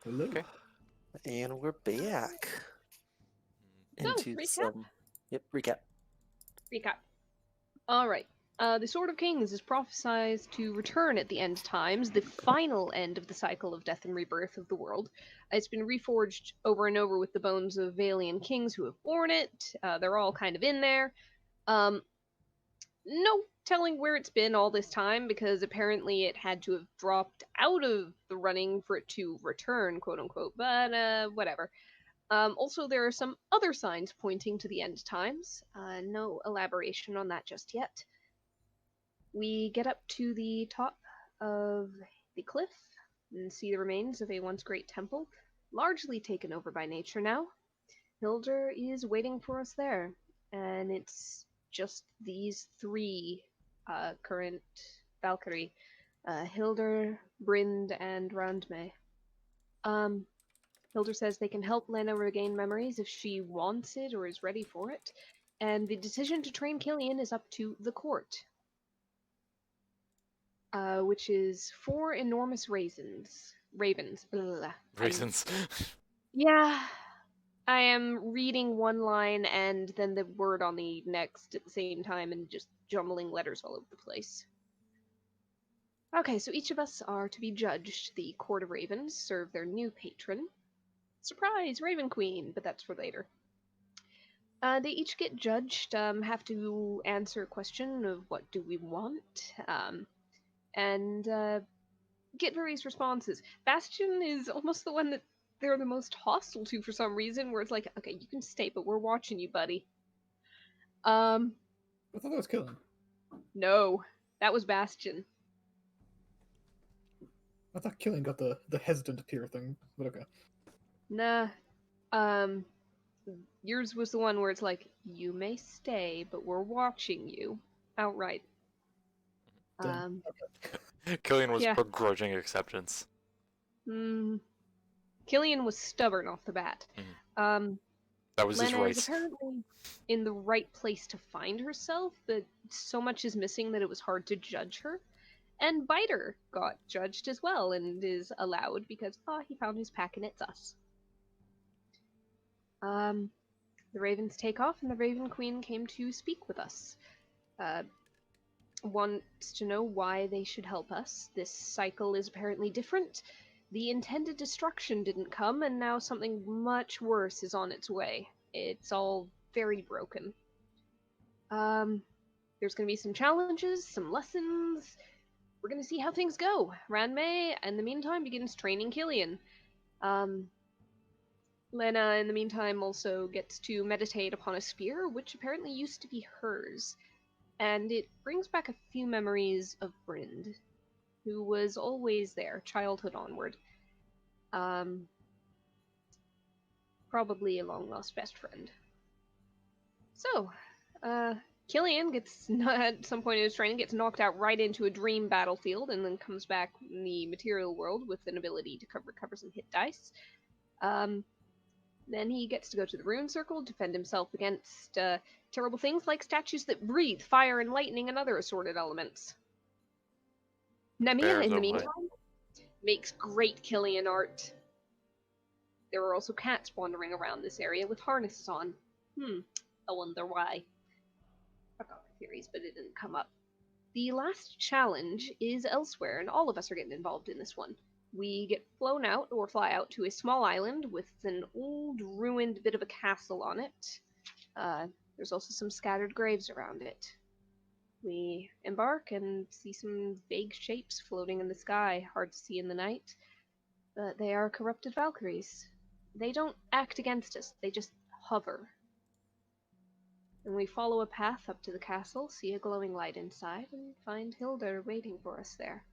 Hello. Okay. And we're back So, into recap? some. Yep, recap. Recap. Alright. The Sword of Kings is prophesied to return at the end times, the final end of the cycle of death and rebirth of the world. It's been reforged over and over with the bones of Valian kings who have borne it. They're all kind of in there. No telling where it's been all this time because apparently it had to have dropped out of the running for it to return, quote unquote, but whatever. Also, there are some other signs pointing to the end times. No elaboration on that just yet. We get up to the top of the cliff and see the remains of a once great temple, largely taken over by nature now. Hildur is waiting for us there, and it's just these three current Valkyrie, Hildur, Brind, and Randme. Hildur says they can help Lena regain memories if she wants it or is ready for it, and the decision to train Killian is up to the court, which is 4 enormous ravens. Ugh. Raisins. Yeah, I am reading one line and then the word on the next at the same time and just jumbling letters all over the place. Okay, so each of us are to be judged. The Court of Ravens serve their new patron. Surprise, Raven Queen, but that's for later. They each get judged, have to answer a question of what do we want, and get various responses. Bastion is almost the one that they're the most hostile to for some reason, where it's like, okay, you can stay, but we're watching you, buddy. I thought that was Killing. No, that was Bastion. I thought Killing got the hesitant tear thing, but okay. Nah, yours was the one where it's like, you may stay, but we're watching you. Outright. Done. Killian was Yeah. begrudging acceptance. Killian was stubborn off the bat. That was his Lena is race. apparently in the right place to find herself, but so much is missing that it was hard to judge her. And Biter got judged as well and is allowed because, he found his pack and it's us. The ravens take off and the Raven Queen came to speak with us. Wants to know why they should help us. This cycle is apparently different. The intended destruction didn't come, and now something much worse is on its way. It's all very broken. There's going to be some challenges, some lessons. We're going to see how things go. Ranmei, in the meantime, begins training Killian. Lena, in the meantime, also gets to meditate upon a spear, which apparently used to be hers. And it brings back a few memories of Brind, who was always there, childhood onward. Probably a long-lost best friend. So, Killian gets, at some point in his training, gets knocked out right into a dream battlefield and then comes back in the material world with an ability to recover some hit dice. Then he gets to go to the rune circle, defend himself against terrible things like statues that breathe fire and lightning and other assorted elements. Nemia, in the meantime, makes great Killian art. There are also cats wandering around this area with harnesses on. I wonder why. I've got my theories, but it didn't come up. The last challenge is elsewhere, and all of us are getting involved in this one. We get flown out, or fly out, to a small island with an old, ruined bit of a castle on it. There's also some scattered graves around it. We embark and see some vague shapes floating in the sky, hard to see in the night. But they are corrupted Valkyries. They don't act against us, they just hover. And we follow a path up to the castle, see a glowing light inside, and find Hildur waiting for us there.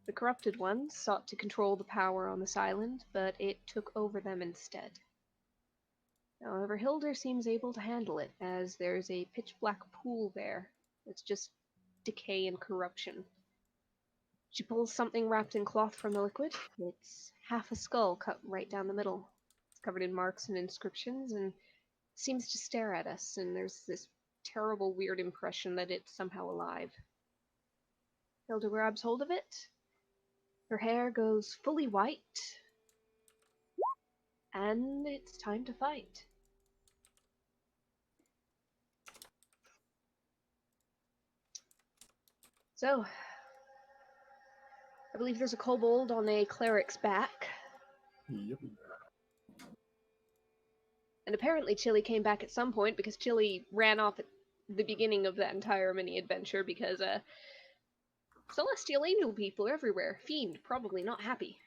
The corrupted ones sought to control the power on this island, but it took over them instead. However, Hildur seems able to handle it, as there's a pitch-black pool there that's just decay and corruption. She pulls something wrapped in cloth from the liquid. It's half a skull cut right down the middle. It's covered in marks and inscriptions, and seems to stare at us, and there's this terrible, weird impression that it's somehow alive. Hildur grabs hold of it, Her hair goes fully white. And it's time to fight. So, I believe there's a kobold on a cleric's back. Yep. And apparently Chili came back at some point because Chili ran off at the beginning of that entire mini adventure because celestial angel people everywhere. Fiend, probably not happy.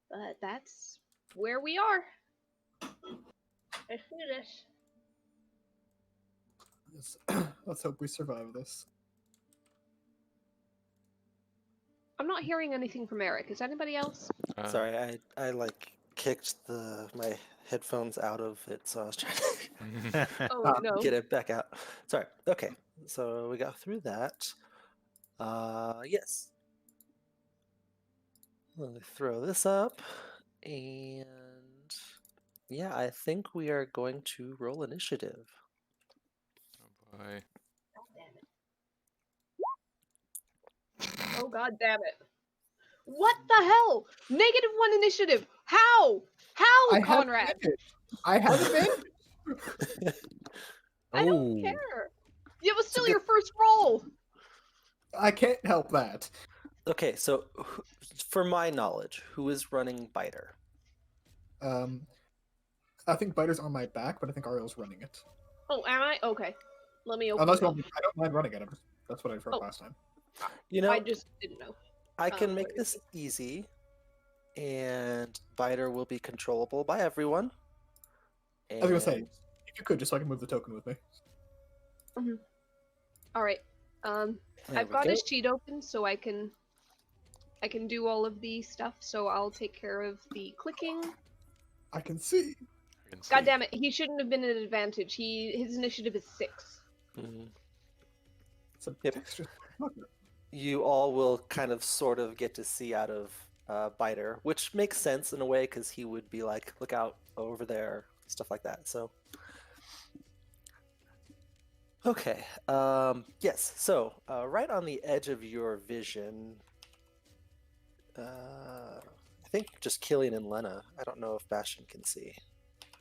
But that's where we are. Let's do this. Let's hope we survive this. I'm not hearing anything from Eric. Is anybody else? Sorry, I like kicked my headphones out of it, so I was trying to Oh no. get it back out. Sorry. Okay, so we got through that. Yes. Let me throw this up, and yeah, I think we are going to roll initiative. Oh boy. Oh god damn it. What the hell? -1 initiative. How? How, Conrad? I have advantage. I don't care. It was still your first roll. I can't help that. Okay, so for my knowledge, who is running Biter? I think Biter's on my back, but I think Ariel's running it. Oh, am I? Okay. Let me open Unless it you up. want me, I don't mind running it. That's what I heard Oh. last time. You know, I just didn't know. I can make wait. this easy, and Biter will be controllable by everyone. I was gonna say, and- if you could, just so I can move the token with me. All right. there I've we got go. his cheat open, so I can do all of the stuff. So I'll take care of the clicking. I can see. I can God see. damn it! He shouldn't have been at advantage. His initiative is 6. Mhm. It's a Yep. extra. Fucker. You all will kind of sort of get to see out of Biter, which makes sense in a way because he would be like, look out over there, stuff like that. So, okay. Yes, so right on the edge of your vision, I think just Killian and Lena. I don't know if Bastion can see.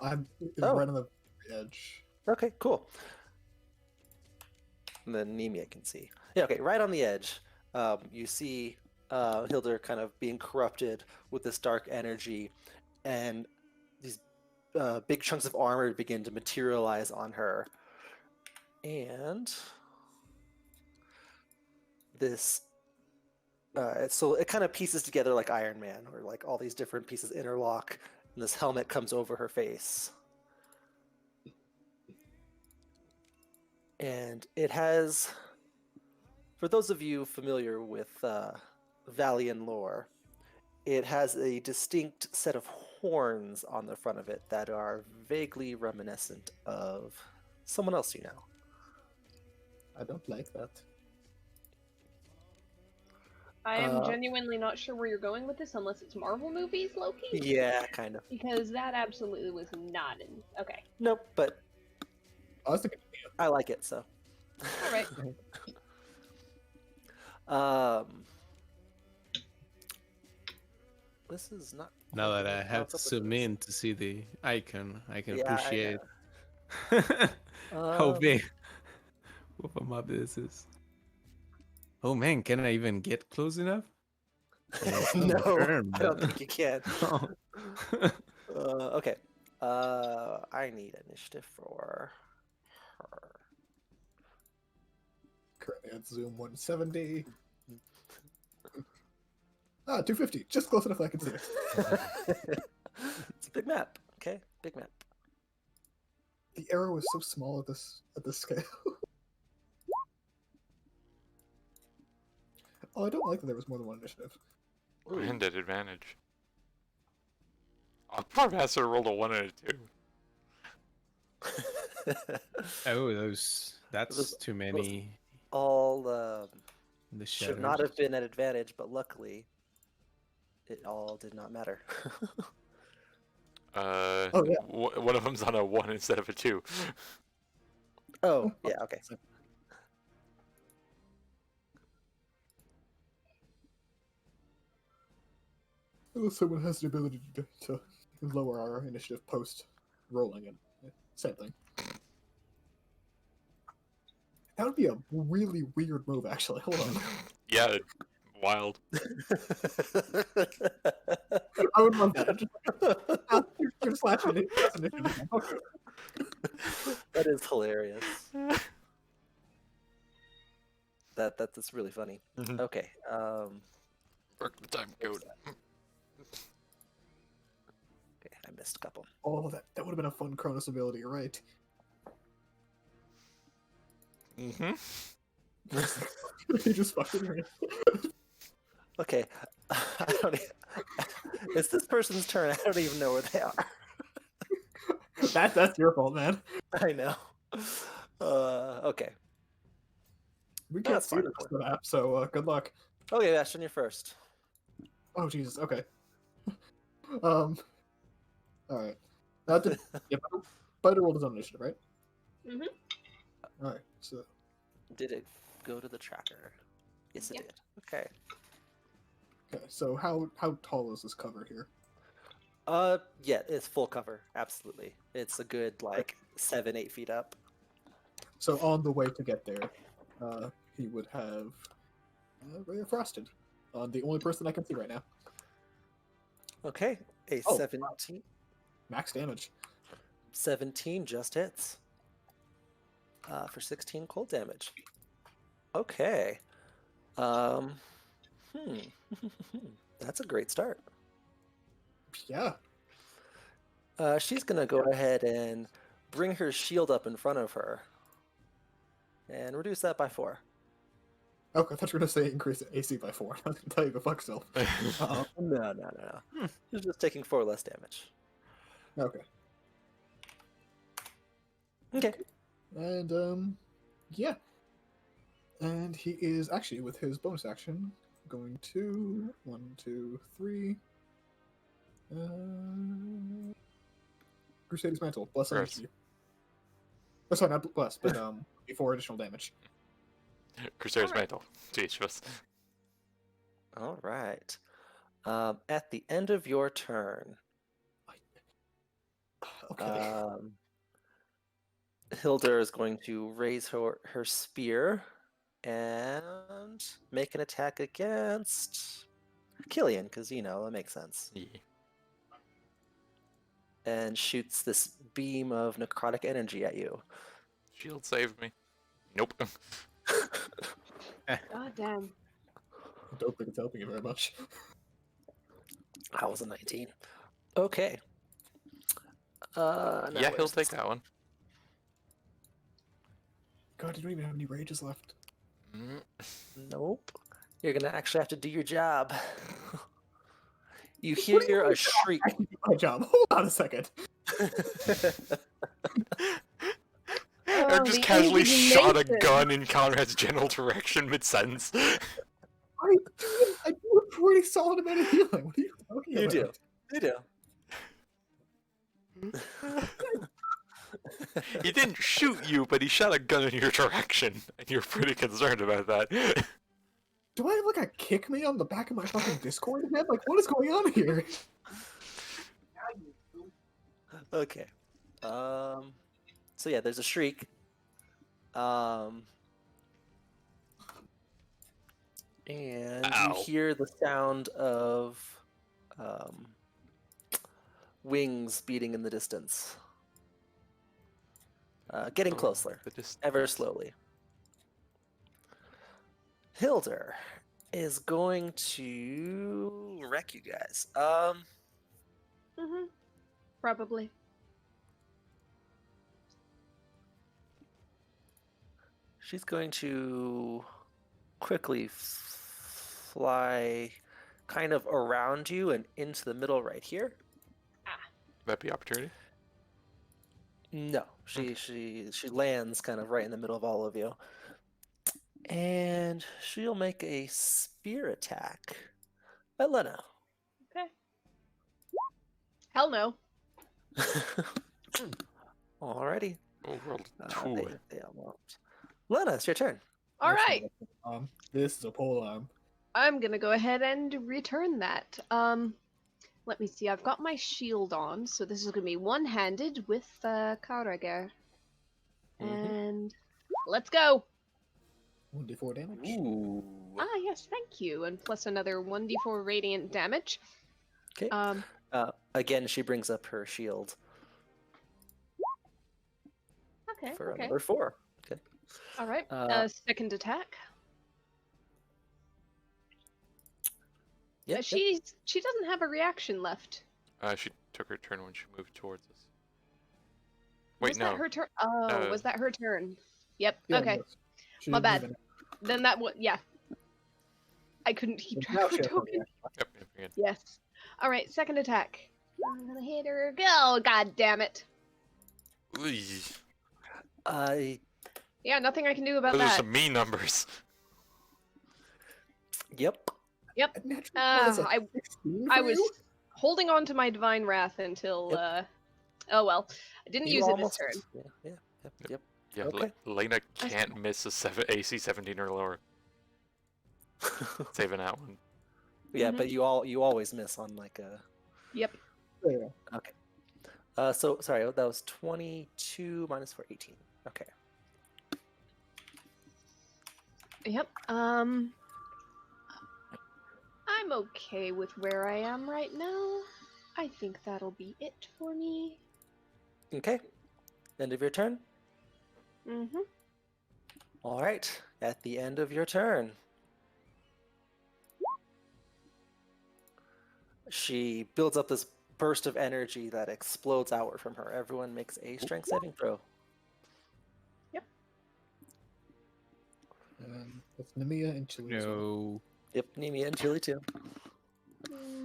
I'm Oh. right on the edge. Okay, cool. And then Nemia can see. Yeah, okay, right on the edge, you see Hildur kind of being corrupted with this dark energy, and these big chunks of armor begin to materialize on her. And this, so it kind of pieces together like Iron Man, where like all these different pieces interlock, and this helmet comes over her face. And it has, for those of you familiar with Valian lore, it has a distinct set of horns on the front of it that are vaguely reminiscent of someone else you know. I don't like that. I am Uh, genuinely not sure where you're going with this, unless it's Marvel movies, Loki. Yeah, kind of. Because that absolutely was not in. Okay. Nope, but I was thinking. I like it, so. All right. This is not. Now that I What's have up to with zoom this? in to see the icon, I can Yeah, I appreciate know. how Um, big of a map this is. Oh man, can I even get close enough? No, Confirm I don't that. think you can. Oh. Okay. I need initiative for her. Currently at zoom 170. 250. Just close enough I can see it. It's a big map. Okay, big map. The arrow is so small at this scale. Oh, I don't like that there was more than one initiative. And at advantage. Our master rolled a 1 and a 2. Oh, that's Those- too many. All in the should not shadows. have been at advantage, but luckily, it all did not matter. Oh, yeah. One of them's on a 1 instead of a 2. Oh, yeah, okay. Someone has the ability to lower our initiative post rolling it. Same thing. That would be a really weird move, actually. Hold on. Yeah, wild. I would love that. You're slashing it. That is hilarious. That's really funny. Mhm. Okay. Work the time code. Okay, I missed a couple. Oh, that would have been a fun Cronus ability, you're right? Mm-hmm. He just fucking ran. Okay. I don't. It's this person's turn. I don't even know where they are. That's your fault, man. I know. Okay. We can't That's see fine. the rest of the map, so good luck. Okay, Ashton, you're first. Oh Jesus. Okay. All right. Now, yeah, Spider rolled his own initiative, right? Mhm. All right. So Did it go to the tracker? Yes, it Yeah. did. Okay. okay. So how tall is this cover here? Yeah, it's full cover. Absolutely. It's a good like 7-8 feet up. So on the way to get there, he would have Ray of Frosted on the only person I can see right now. Okay. A Oh, wow. 17. Max damage. 17 just hits. For 16 cold damage. Okay. Hmm. That's a great start. Yeah. She's gonna go ahead and bring her shield up in front of her. And reduce that by 4. Okay, I thought you were gonna say increase the AC by 4. I was gonna tell you go fuck yourself. No. She's just taking 4 less damage. Okay. Okay. And yeah. And he is actually with his bonus action going to 1, 2, 3. Crusader's Mantle. Bless on Gross. you. Oh, sorry, not bless, but before additional damage. Crusader's Alright. Mantle to each of us. All right. At the end of your turn, Okay. Hilda is going to raise her spear and make an attack against Killian, because that makes sense. Yeah. And shoots this beam of necrotic energy at you. Shield saved me. Nope. God damn. I don't think it's helping you very much. That was a 19. Okay. Now Yeah, he'll where's take this? that one. God, you don't even have any rages left. Mm. Nope. You're gonna actually have to do your job. You What do you hear mean? a shriek. I can do my job. Hold on a second. I Oh, just the casually shot a indignation. gun in Conrad's general direction mid-sentence. I do a pretty solid amount of healing. What are you talking You about? do. You do. He didn't shoot you, but he shot a gun in your direction, and you're pretty concerned about that. Do I have like a kick me on the back of my fucking Discord head? Like, what is going on here? Okay. So yeah, there's a shriek. And you Ow. hear the sound of wings beating in the distance. Getting closer, The distance. ever slowly. Hilder is going to wreck you guys. Probably. She's going to quickly fly kind of around you and into the middle right here. That'd be opportunity. No, she lands kind of right in the middle of all of you. And she'll make a spear attack at Lena. Okay. Hell no. Alrighty. Oh, rolled a They, 2. they all won't. Lena, it's your turn. All right. This is a pole arm. I'm gonna go ahead and return that. let me see. I've got my shield on, so this is going to be one-handed with Karager. Mhm. And let's go! 1d4 damage. Ooh. Ah, yes, thank you. And plus another 1d4 radiant damage. Okay. Again, she brings up her shield Okay, for okay. another 4. Good. All right. Second attack. Yeah. She doesn't have a reaction left. She took her turn when she moved towards us. Wait, Was no. that her turn? Oh, was that her turn? Yep. Yeah, okay. yes. She My didn't bad. even- Then that would yeah. I couldn't keep But track now of she the has no token. reaction. Yep, yep, again. Yes. All right. Second attack. I'm gonna hit her. Oh, god damn it. Yeah, nothing I can do about Those are that. some mean numbers. Yep. Yep. A natural one is a I 16 I for was you? holding on to my divine wrath until oh well. I didn't You use it almost. this turn. Yep. Yeah, Okay. Lena can't miss a AC 17 or lower. Saving that one. Yeah, Mhm. but you always miss on like a. Yep. Yeah. So sorry, that was 22 minus 4, 18. Okay. Yep. I'm okay with where I am right now. I think that'll be it for me. Okay. End of your turn. Mm-hmm. All right. At the end of your turn, she builds up this burst of energy that explodes outward from her. Everyone makes a strength saving throw. That's Nemia and Chili. as well. No. Yep, Nemia and Chili too.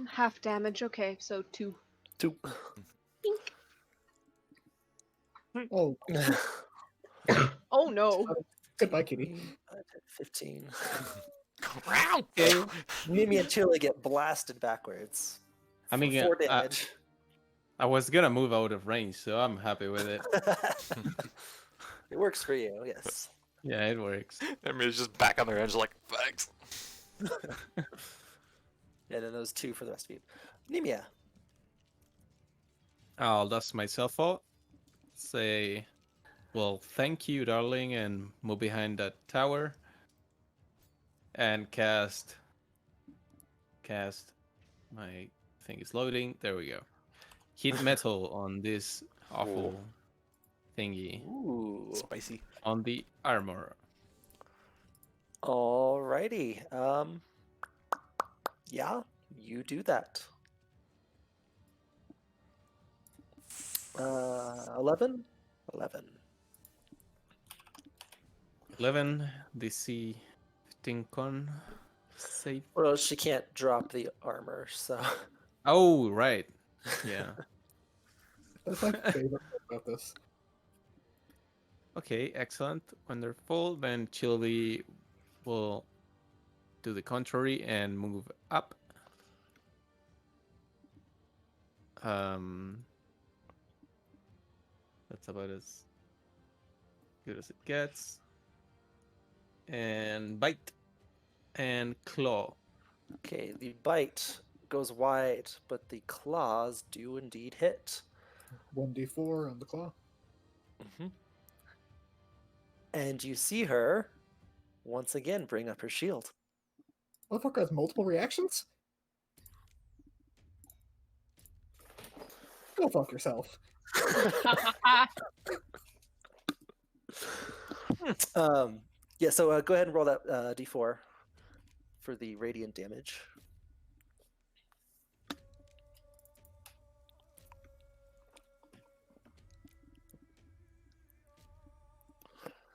Half damage. Okay, so 2. 2. Oh, Oh no. goodbye, kitty. 15. Round. Okay. Nemia and Chili get blasted backwards. I mean, for 4 damage. I was gonna move out of range, so I'm happy with it. It works for you, yes. Yeah, it works. I mean, it's just back on their edge, like, thanks. And then those 2 for the rest of you. Nemia. I'll dust myself out. Say, well, thank you, darling, and move behind that tower. And cast. My thing is loading. There we go. Hit metal on this awful thingy Ooh. Spicy. on the armor. Alrighty. Yeah, you do that. 11? 11. 11 DC 15 con save. Well, she can't drop the armor, so. Oh, right. Yeah. That's my favorite part about this. Okay, excellent. Wonderful. Then Chili will do the contrary and move up. That's about as good as it gets. And bite and claw. Okay, the bite goes wide, but the claws do indeed hit. 1d4 on the claw. And you see her once again bring up her shield. Motherfucker has multiple reactions? Go fuck yourself. Yeah, so go ahead and roll that d4 for the radiant damage.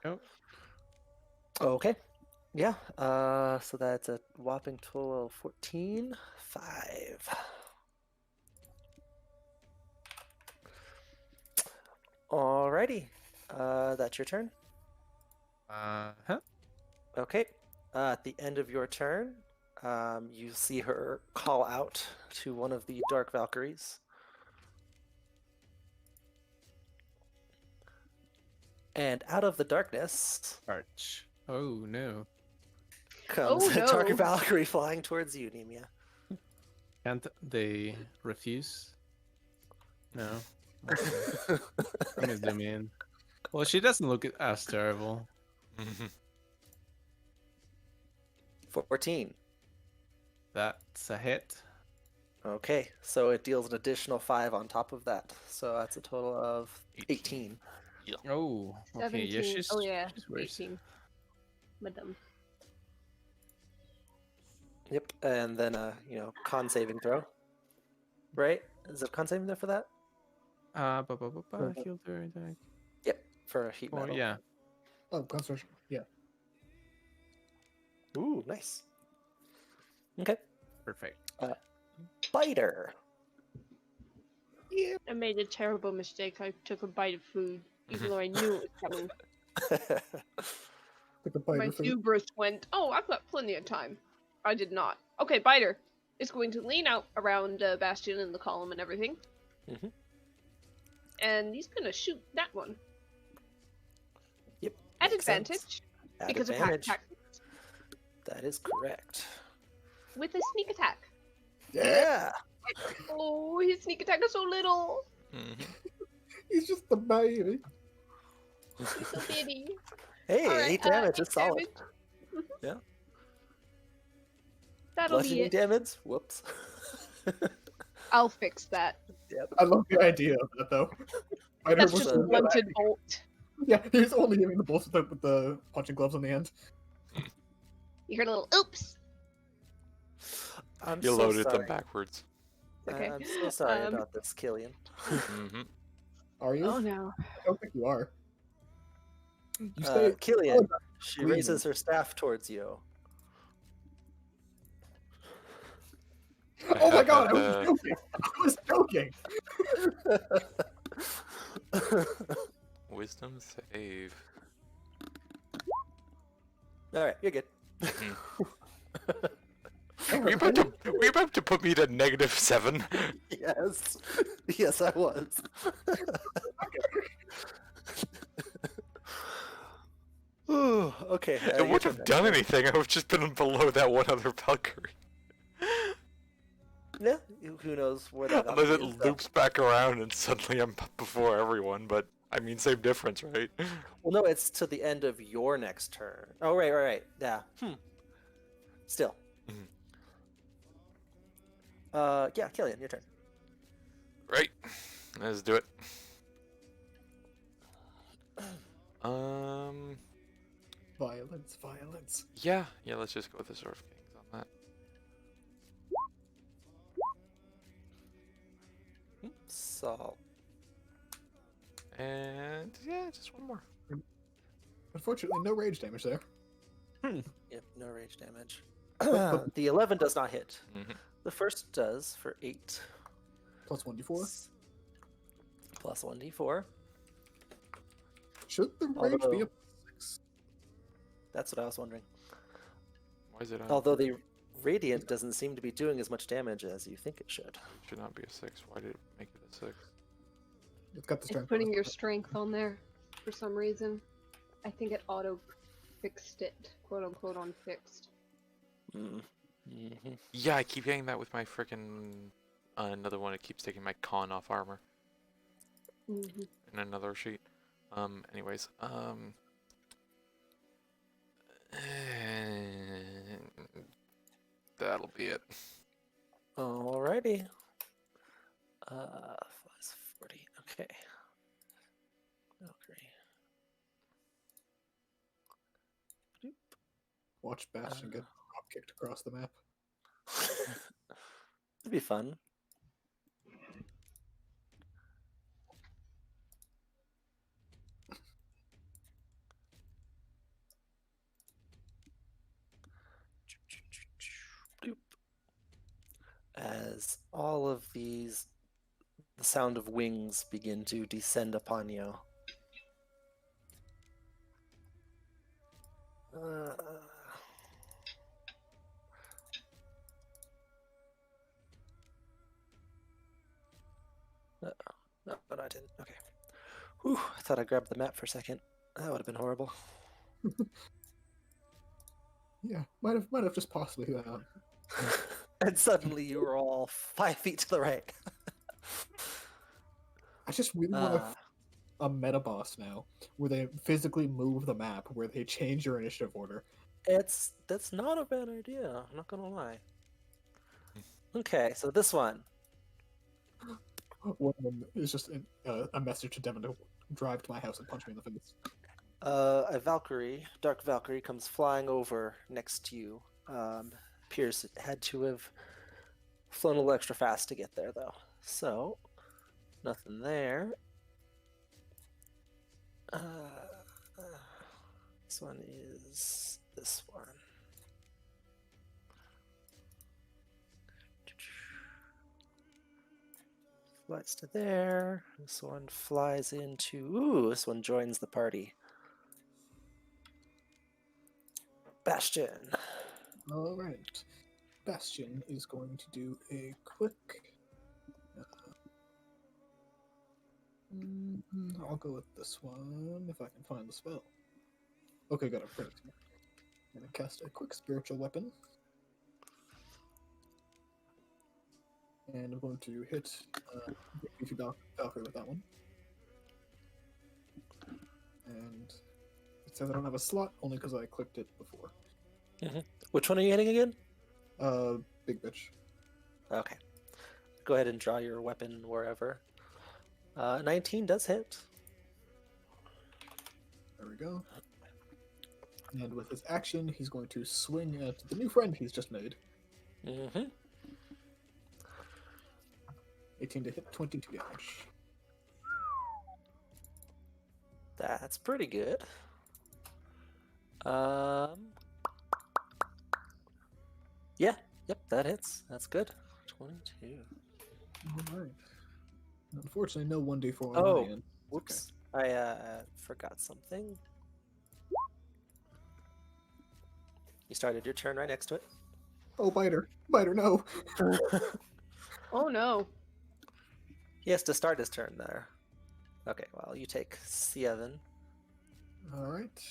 Oh. Okay. Yeah. So that's a whopping total of 14. 5. Alrighty. That's your turn. Huh? Okay. At the end of your turn, you see her call out to one of the Dark Valkyries. And out of the darkness Arch. Oh no. comes Oh, a Dark no. Valkyrie flying towards you, Nemia. Can't they refuse? No. Okay. Let me zoom in. Well, she doesn't look as terrible. 14. That's a hit. Okay, so it deals an additional 5 on top of that. So that's a total of 18. Oh, okay. Yeah, 17. she's, Oh yeah, she's worse. 18. Madam. Yep, and then con saving throw. Right? Is it a con saving throw for that? Heal their attack. Yep, for a heat Oh, metal. yeah. Oh, concentration. Yeah. Ooh, nice. Okay, Perfect. biter. I made a terrible mistake. I took a bite of food, even though I knew it was coming. Take a bite My of food. hubris went, oh, I've got plenty of time. I did not. Okay, Biter is going to lean out around Bastion and the column and everything. Mhm. And he's going to shoot that one. Yep. At makes sense. advantage, At because advantage. of pack tactics, That is correct. with a sneak attack. Yeah. Oh, his sneak attack is so little. He's just a baby. He's so bitty. Hey, Alright, 8 damage. 8 It's solid. damage. Yeah. That'll be Bludgeoning it. damage. Whoops. I'll fix that. I love the idea of that though. Spider That's was just a a so blunted good. bolt. Yeah, he's only giving the bolts with the punching gloves on the end. You heard a little oops. I'm You so loaded sorry. them backwards. Okay. I'm so sorry Um, about this, Killian. Hmm. Are you? Oh no. I don't think you are. You say Killian, oh, she screaming. raises her staff towards you. oh my god, I was joking. I was joking. Wisdom save. Alright, you're good. Were you about to put me to -7? Yes. Yes, I was. Ooh, okay. It your wouldn't turn have then. done anything. I would have just been below that one other Valkyrie. Yeah, who knows where that Unless Valkyrie it is, though. loops back around and suddenly I'm before everyone, but I mean, same difference, right? Well, no, it's to the end of your next turn. Oh, right. Yeah. Still. Mhm. Yeah, Killian, your turn. Right. Let's do it. Um. Violence, violence. Yeah. Let's just go with the Sword of Kings on that. So, And yeah, just one more. Unfortunately, no rage damage there. yep, no rage damage. The 11 does not hit. Mhm. The first does for 8. Plus 1d4. Plus 1d4. Should the rage be a 6? That's what I was wondering. Why is it on? Although the Radiant doesn't seem to be doing as much damage as you think it should. It should not be a 6. Why did it make it a 6? It's got the It's strength. putting bonus. your strength on there for some reason. I think it auto fixed it, quote unquote, on fixed. Mm-hmm. Yeah, I keep getting that with my frickin' another one. It keeps taking my con off armor Mm-hmm. in another sheet. Anyways, that'll be it. Alrighty. Plus 40. Okay. Okay. Watch Bastion get drop kicked across the map. It'd be fun. Bloop. As all of these, the sound of wings begin to descend upon you. No, but I didn't. Okay. Whew, I thought I grabbed the map for a second. That would have been horrible. Yeah, might have just possibly that. And suddenly you are all 5 feet to the right. I just really want a meta boss now, where they physically move the map, where they change your initiative order. That's not a bad idea. I'm not gonna lie. Okay, so this one. One of them is just a message to Devin to drive to my house and punch me in the face. A Valkyrie, Dark Valkyrie, comes flying over next to you. Appears it had to have flown a little extra fast to get there, though. So, nothing there. This one is this one. Flies to there. This one flies into. Ooh, this one joins the party. Bastion. All right. Bastion is going to do a quick. I'll go with this one if I can find the spell. Okay, got it. Perfect. I'm gonna cast a quick spiritual weapon. And I'm going to hit Beefy Valkyrie with that one. And it says I don't have a slot only because I clicked it before. Which one are you hitting again? Big bitch. Okay. Go ahead and draw your weapon wherever. 19 does hit. There we go. And with his action, he's going to swing at the new friend he's just made. 18 to hit, 22 damage. That's pretty good. Yeah, yep, that hits. That's good. 22. Alright. Unfortunately, no 1d4 on Oh, my end. whoops. I forgot something. You started your turn right next to it. Oh, Biter. Biter, no. Oh no. He has to start his turn there. Okay, well, you take 7. Alright.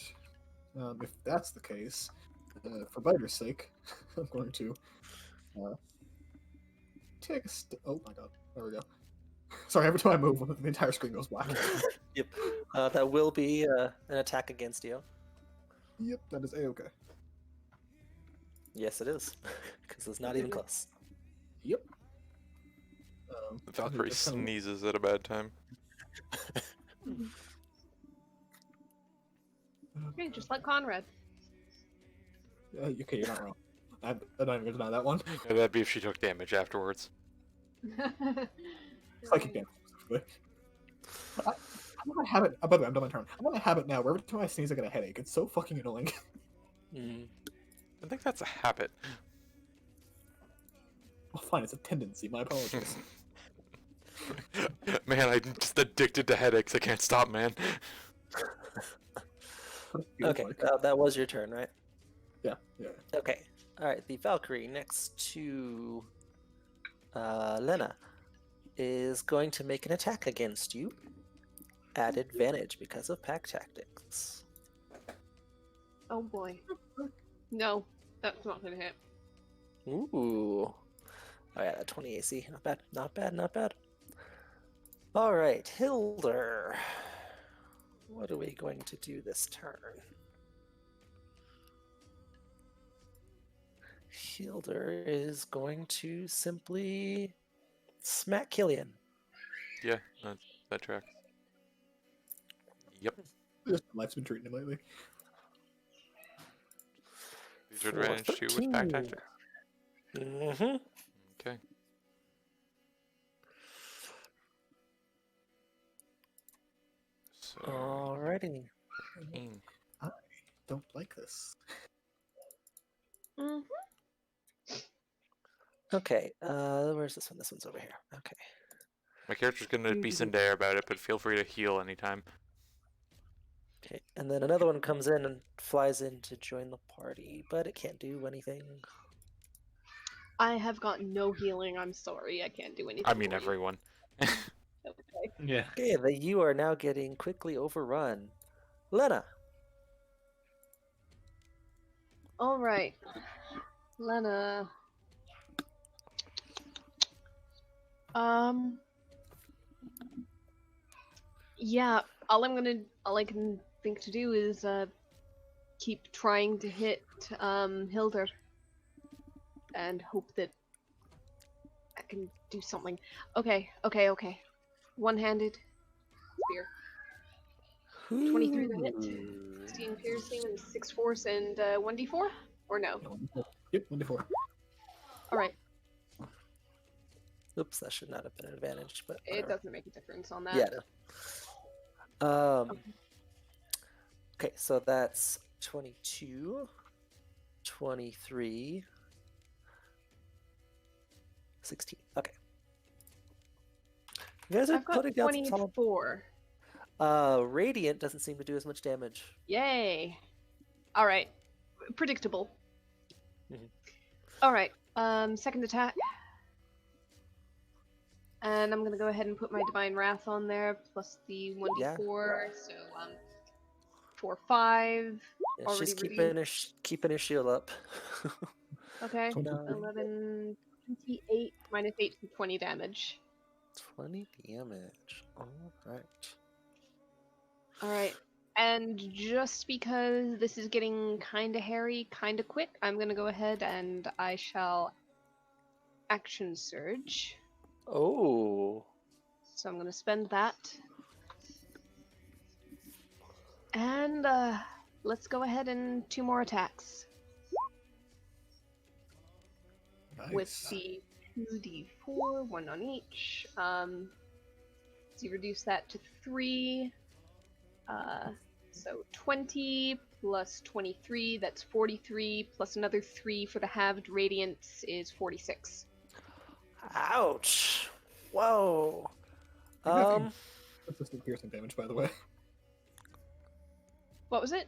If that's the case, for Biter's sake, I'm going to take a oh my god. There we go. Sorry, every time I move, the entire screen goes black. Yep. That will be an attack against you. Yep, that is A-okay. Yes, it is. Because it's not even close. Yep. Valkyrie that's kinda- sneezes at a bad time. Okay, just like Conrad. Okay, you're not wrong. I'm not even gonna deny that one. Yeah, that'd be if she took damage afterwards. Psychic damage, specifically. I want to have it. By the way, I'm done my turn. I want to have it now. Where every time I sneeze, I get a headache. It's so fucking annoying. I think that's a habit. Well, fine. It's a tendency. My apologies. Man, I'm just addicted to headaches. I can't stop, man. Okay, that was your turn, right? Yeah. Okay. All right. The Valkyrie next to Lena is going to make an attack against you at advantage because of pack tactics. Oh boy. No, that's not gonna hit. Ooh. Oh yeah, that 20 AC. Not bad. Not bad. Not bad. All right, Hilder. What are we going to do this turn? Hilder is going to simply smack Killian. Yeah, that tracks. Yep. Just life's been treating him lately. Use your advantage too with pack 13. tactics. Mm-hmm. Okay. So, Alrighty. 13. Don't like this. Mm-hmm. Okay, where's this one? This one's over here. Okay. My character's gonna be Zendaya about it, but feel free to heal anytime. Okay, and then another one comes in and flies in to join the party, but it can't do anything. I have got no healing. I'm sorry. I can't do anything. I mean, for you. everyone. Okay. Yeah. Okay, you are now getting quickly overrun. Lena. All right. Lena Um. Yeah. All I can think to do is keep trying to hit Hilder, and hope that I can do something. Okay. One-handed spear. 23 to hit. 16 piercing and 6 force and 1d4? Or no? Yep, 1d4. Alright, Oops, that should not have been an advantage, but it whatever. doesn't make a difference on that. Yeah. No. Okay, so that's 22, 23, 16. Okay. You guys are I've got putting down some solid. 24. Radiant doesn't seem to do as much damage. Yay! Alright, predictable. Mhm. Alright, second attack. And I'm gonna go ahead and put my Divine Wrath on there, plus the 1d4, so 4, 5. Yeah, Already she's reduced. keeping her shield up. Okay, 20. 11, 28, minus 8 to 20 damage. 20 damage. All right. Alright, and just because this is getting kinda hairy, kinda quick, I'm gonna go ahead and I shall action surge. Oh. So I'm gonna spend that. And let's go ahead and 2 more attacks. Nice. With the 2d4, 1 on each. So you reduce that to 3. So 20 plus 23, that's 43, plus another 3 for the halved radiance is 46. Ouch. Whoa. You're having consistent piercing damage, by the way. What was it?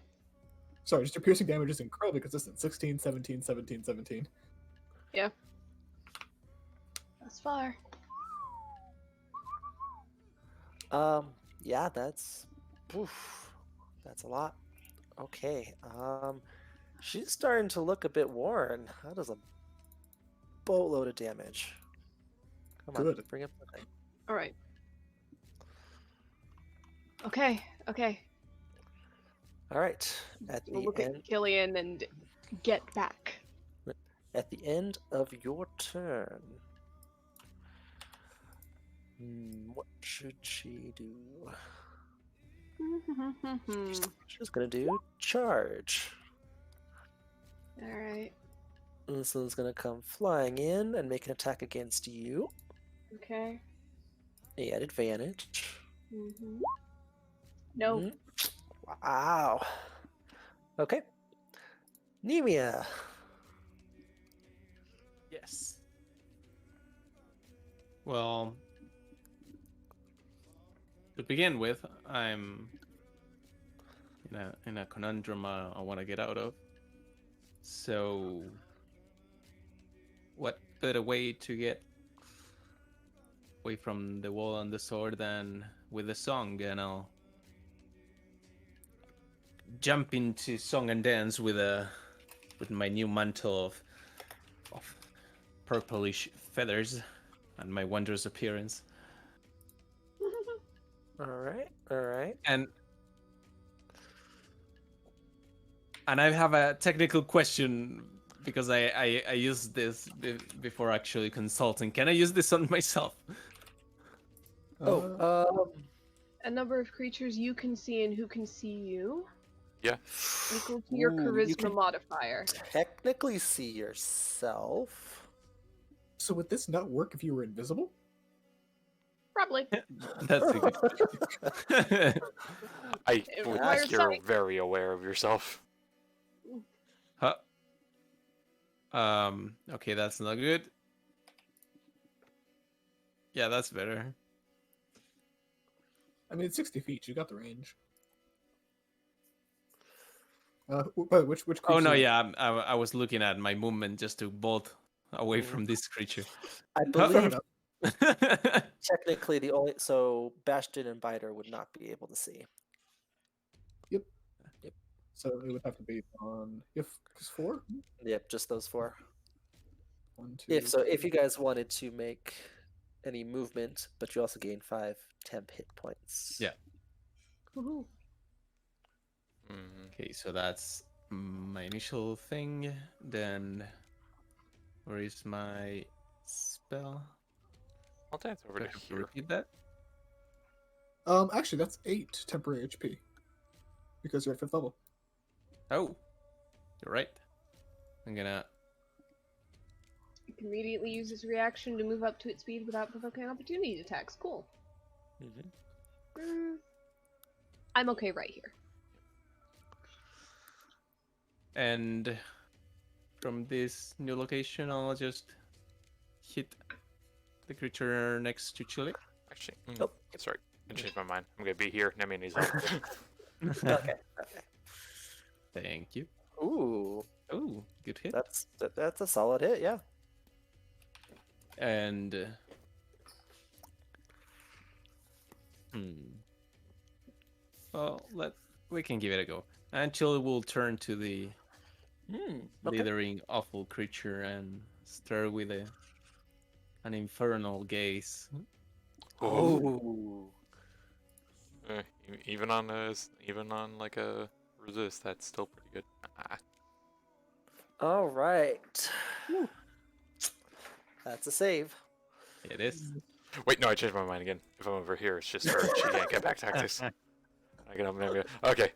Sorry, just your piercing damage is incredibly consistent. 16, 17, 17, 17. Yeah. That's far. Yeah, that's oof, that's a lot. Okay. She's starting to look a bit worn. That is a boatload of damage. Come on, Good. bring up the thing. Alright. Okay. All right. At We'll the look end, at Killian and get back. at the end of your turn, what should she do? She's gonna do charge. Alright. And this one's gonna come flying in and make an attack against you. Okay. At advantage. No. Mhm. Wow. Okay. Nemia. Yes. Well, to begin with, I'm in a conundrum I want to get out of. So, what better way to get away from the wall and the sword than with a song? And I'll jump into song and dance with my new mantle of purplish feathers and my wondrous appearance. All right. And I have a technical question because I used this before actually consulting. Can I use this on myself? A number of creatures you can see and who can see you Yeah. equal to your Ooh, charisma you can modifier. technically see yourself. So would this not work if you were invisible? Probably. That's a good question. I It would requires think you're sight. very aware of yourself. Huh. Okay, that's not good. Yeah, that's better. I mean, it's 60 feet. You got the range. But which creature? Oh no, yeah, I was looking at my movement just to bolt away from this creature. I Fair believe enough. technically the only so Bastion and Biter would not be able to see. So it would have to be on if 4. Yep, just those 4. 1, 2. If you guys wanted to make any movement, but you also gain 5 temp hit points. Yeah. Woohoo. Mhm. Okay, so that's my initial thing. Then, where is my spell? I'll dance over Do I to have to here. repeat that? Actually, that's 8 temporary HP because you're at 5th level. Oh, you're right. I'm gonna. It can immediately use its reaction to move up to its speed without provoking opportunity attacks. Cool. I'm okay right here. And from this new location, I'll just hit the creature next to Chili. Actually, Oh, sorry. I changed my mind. I'm gonna be here. Nemi needs help. Okay. Okay. Thank you. Ooh, Oh, good hit. that's a solid hit. Yeah. And well, we can give it a go. And Chili will turn to the Okay. slithering, awful creature and stare with an infernal gaze. Oh. Even on like a resist, that's still pretty good. Ah, All right. That's a save. It is. wait, no, I changed my mind again. If I'm over here, it's just her. She can't get back tactics. I get up and okay.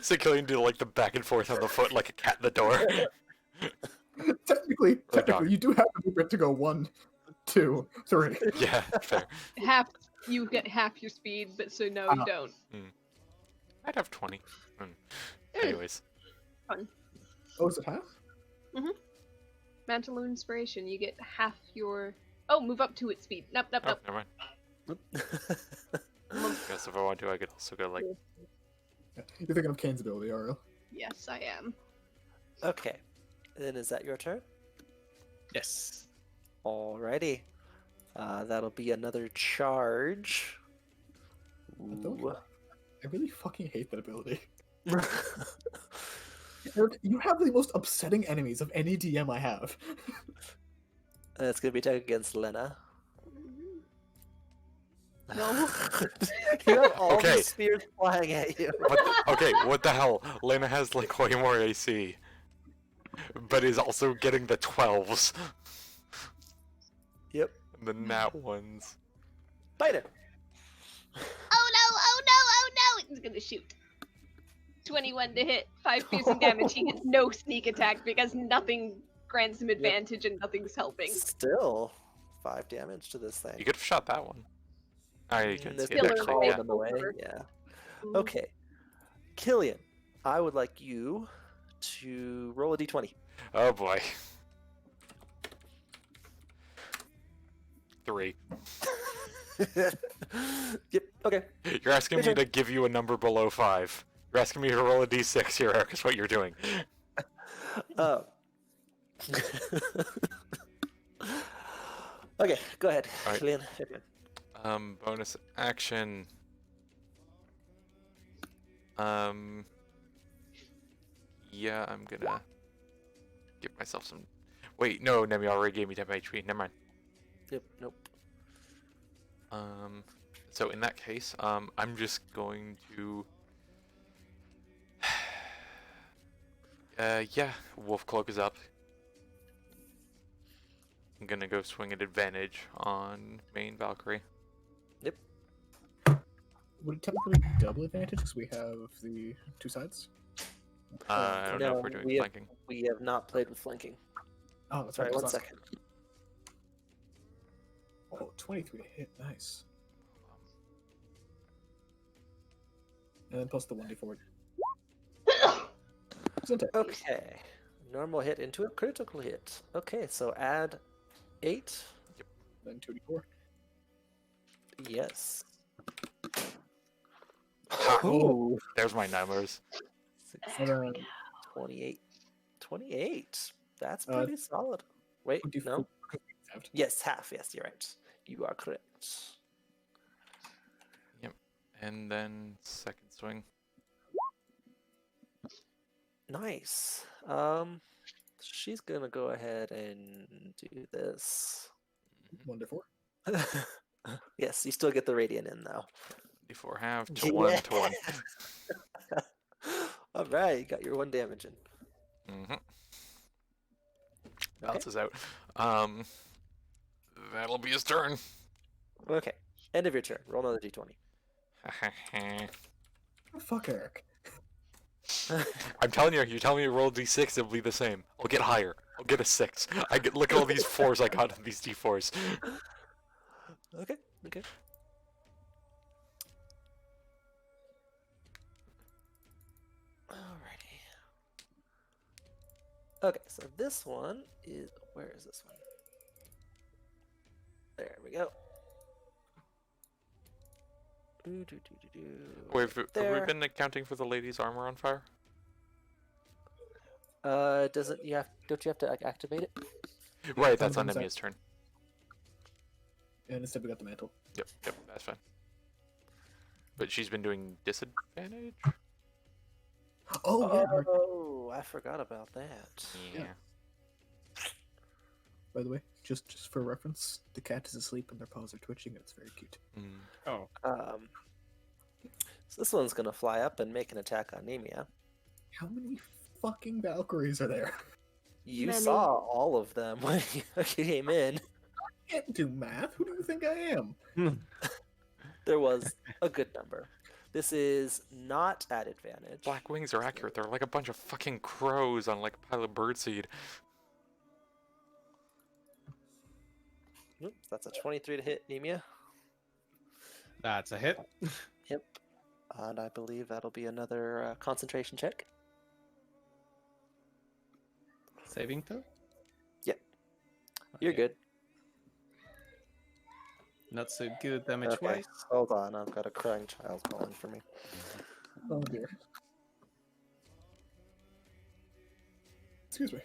So Killian do like the back and forth on the foot like a cat in the door. Technically, dog. you do have the movement to go 1, 2, 3. Yeah, fair. You get half your speed, but so no, you don't. I'd have 20. Anyways. Oh, is it half? Mantle of Inspiration, you get half your. Oh, move up to its speed. Nope. Oh, never mind. Guess if I want to, I could also go like. You're thinking of Kane's ability, Ariel. Yes, I am. Okay. Then is that your turn? Yes. Alrighty. That'll be another charge. don't- Ooh. I really fucking hate that ability. Eric, you have the most upsetting enemies of any DM I have. That's gonna be attack against Lena. No. You have all Okay. the spears flying at you. Okay, what the hell? Lena has like way more AC, but is also getting the 12s. Yep. And the nat ones. Bite it. Oh no! It's gonna shoot. 21 to hit, 5 piercing damage. He gets no sneak attack because nothing grants him advantage and nothing's helping. Still 5 damage to this thing. You could have shot that one. You can There's see it no Killer actually. call Yeah. in the way. Over. Yeah. Okay. Killian, I would like you to roll a d20. Oh boy. 3. Yep. Okay. You're asking me Good to give you a number below 5. You're asking me to roll a d6 here, Eric, is what you're doing. Uh, okay. Go ahead, All right. Killian. Bonus action. Yeah, I'm gonna give myself some. Wait, no, Nemi already gave me 10 HP. Never mind. Yep. Nope. So in that case, I'm just going to. Yeah, Wolf Cloak is up. I'm gonna go swing at advantage on main Valkyrie. Would it technically be double advantage because we have the 2 sides? I don't know no, if we're doing we have- flanking. We have not played with flanking. Oh, that's Sorry, right. one it's not- second. Oh, 23 to hit. Nice. And then plus the 1d4. Syntax. Okay. Normal hit into a critical hit. Okay, so add 8. Then 2d4. Yes. Ha! Ooh. There's my numbers. And then 28. 28. That's Uh, pretty solid. Wait, 24. no. Yes, half. Yes, you're right. You are correct. And then second swing. Nice. She's gonna go ahead and do this. 1d4. Yes, you still get the radiant in though. D4 half to 1 to 1. All right, you got your 1 damage in. Mm-hmm. Okay. Bounces out. That'll be his turn. Okay, end of your turn. Roll another d20. Oh, fuck Eric. I'm telling you, you tell me to roll D6, it'll be the same. I'll get higher. I'll get a 6. Look at all these 4s I got in these D4s. Okay, okay. Alrighty. Okay, so this one is. Where is this one? There we go. Wait, have we There. been accounting for the lady's armor on fire? Doesn't you have? Don't you have to like, activate it? Right, it's on that's the on bonus Nemia's turn. And instead we got the mantle. Yep, that's fine. But she's been doing disadvantage? Oh, yeah. her- Oh, I forgot about that. Yeah. By the way, just for reference, the cat is asleep and their paws are twitching. It's very cute. Mm. Oh, So this one's gonna fly up and make an attack on Nemia. How many fucking Valkyries are there? You Many. saw all of them when you came in. I can't do math. Who do you think I am? There was a good number. This is not at advantage. Black wings are accurate. They're like a bunch of fucking crows on like a pile of birdseed. Oops, that's a 23 to hit Nemia. that's a hit. Yep. And I believe that'll be another concentration check. Saving throw? You're Okay. good. Not so good damage Okay, wise. hold on. I've got a crying child calling for me. Oh dear. Excuse me.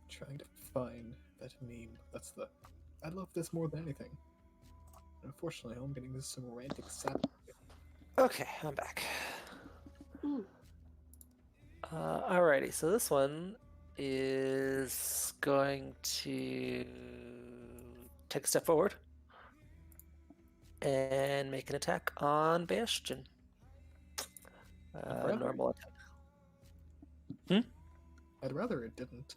Trying to find that meme. That's the. I love this more than anything. Unfortunately, I'm getting this some romantic sap. Okay, I'm back. Mm. Alrighty, so this one is going to take a step forward and make an attack on Bastion. Rather. Normal attack. I'd rather it didn't.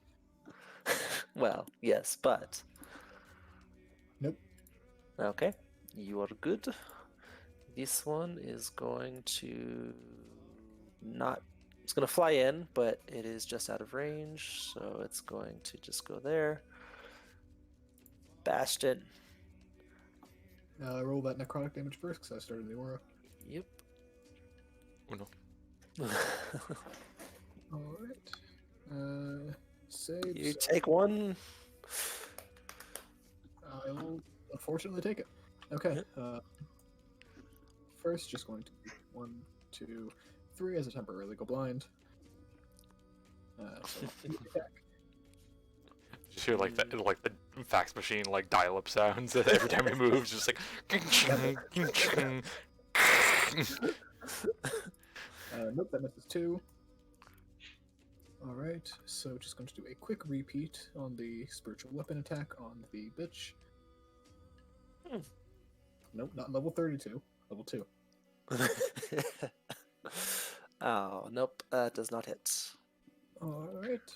Well, yes, but. Nope. Okay, you are good. This one is going to not. It's going to fly in, but it is just out of range, so it's going to just go there. Bastion. Roll that necrotic damage first, because I started the aura. Yep. Oh no. Alright. Saves. You take one. I'll unfortunately take it. Okay. First, just going to 1, 2, 3 as I temporarily go blind. So attack. Just hear like the fax machine like dial-up sounds every time he moves, just like. Nope, that misses 2. Alright, so just going to do a quick repeat on the spiritual weapon attack on the bitch. Nope, not level 32, level 2. Oh, nope, does not hit. Alright.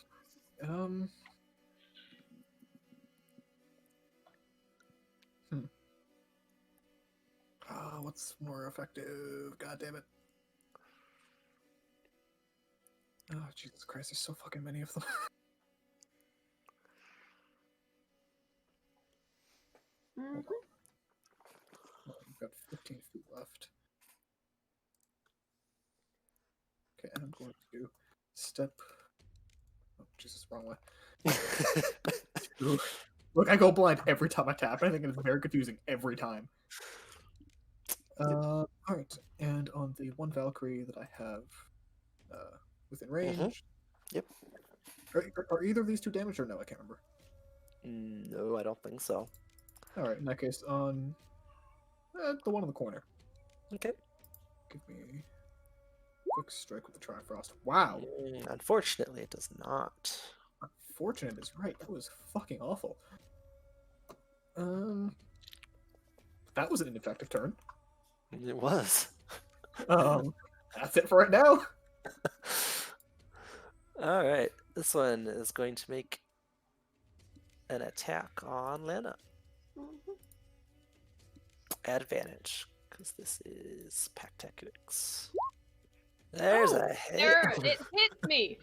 What's more effective? God damn it. Oh, Jesus Christ, there's so fucking many of them. Mhm. Oh, we've got 15 feet left. Okay, and I'm going to step. Oh, Jesus, wrong way. Ooh. Look, I go blind every time I tap. I think it's very confusing every time. Alright, and on the one Valkyrie that I have within range. Yep. Are either of these two damaged or no? I can't remember. No, I don't think so. Alright, in that case, on the one in the corner. Okay. Give me quick strike with the Trifrost. Wow. Unfortunately, it does not. Unfortunate is right. That was fucking awful. That was an ineffective turn. It was. That's it for right now. All right. This one is going to make an attack on Lana. Mhm. Advantage, because this is Pack Tactics. There's Oh, a hit. There, it hit me.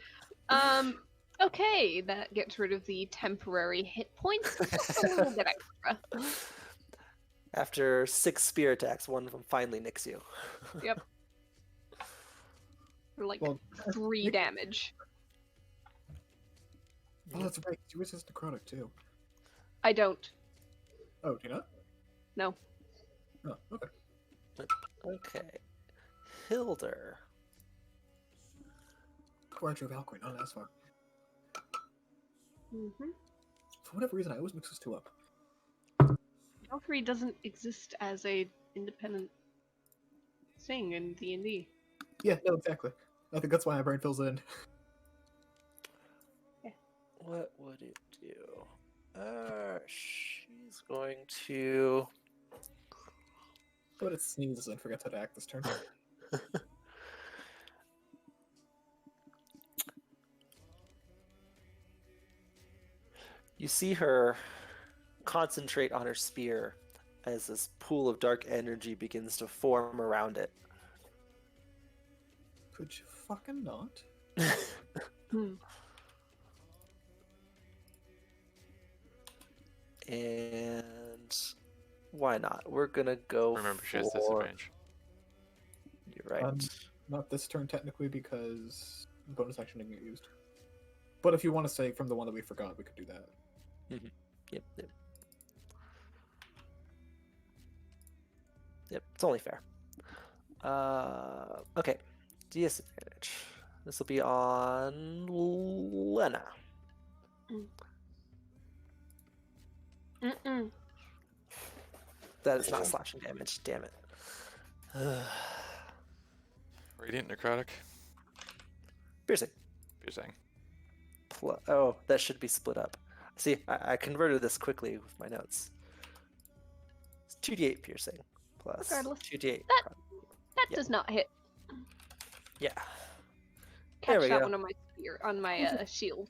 Okay, that gets rid of the temporary hit points. Just a little bit extra. After 6 spear attacks, one of them finally nicks you. Yep. For like Well, 3 Nick- damage. Oh, that's right. You resist necrotic too. I don't. Oh, do you not? No. Oh, okay. Okay. Hilder. Or actually, Valkyrie, not as far. Mm-hmm. For whatever reason, I always mix those two up. Valkyrie doesn't exist as a independent thing in D&D. Yeah, no, exactly. I think that's why my brain fills in. What would it do? She's going to. But it sneezes and forgets how to act this turn. You see her concentrate on her spear as this pool of dark energy begins to form around it. Could you fucking not? Hmm. And why not? We're gonna go Remember, she has for... disadvantage. You're right. Not this turn, technically, because bonus action didn't get used. But if you want to say from the one that we forgot, we could do that. Yep. Yep, it's only fair. Okay. Disadvantage. This will be on Lena. Mm-mm. That is not slashing damage, damn it. Radiant necrotic. Piercing. Piercing. Oh, that should be split up. See, I converted this quickly with my notes. It's 2d8 piercing plus Regardless. 2d8. That Yeah. does not hit. Yeah. Catch we that go. one on my spear, on my shield.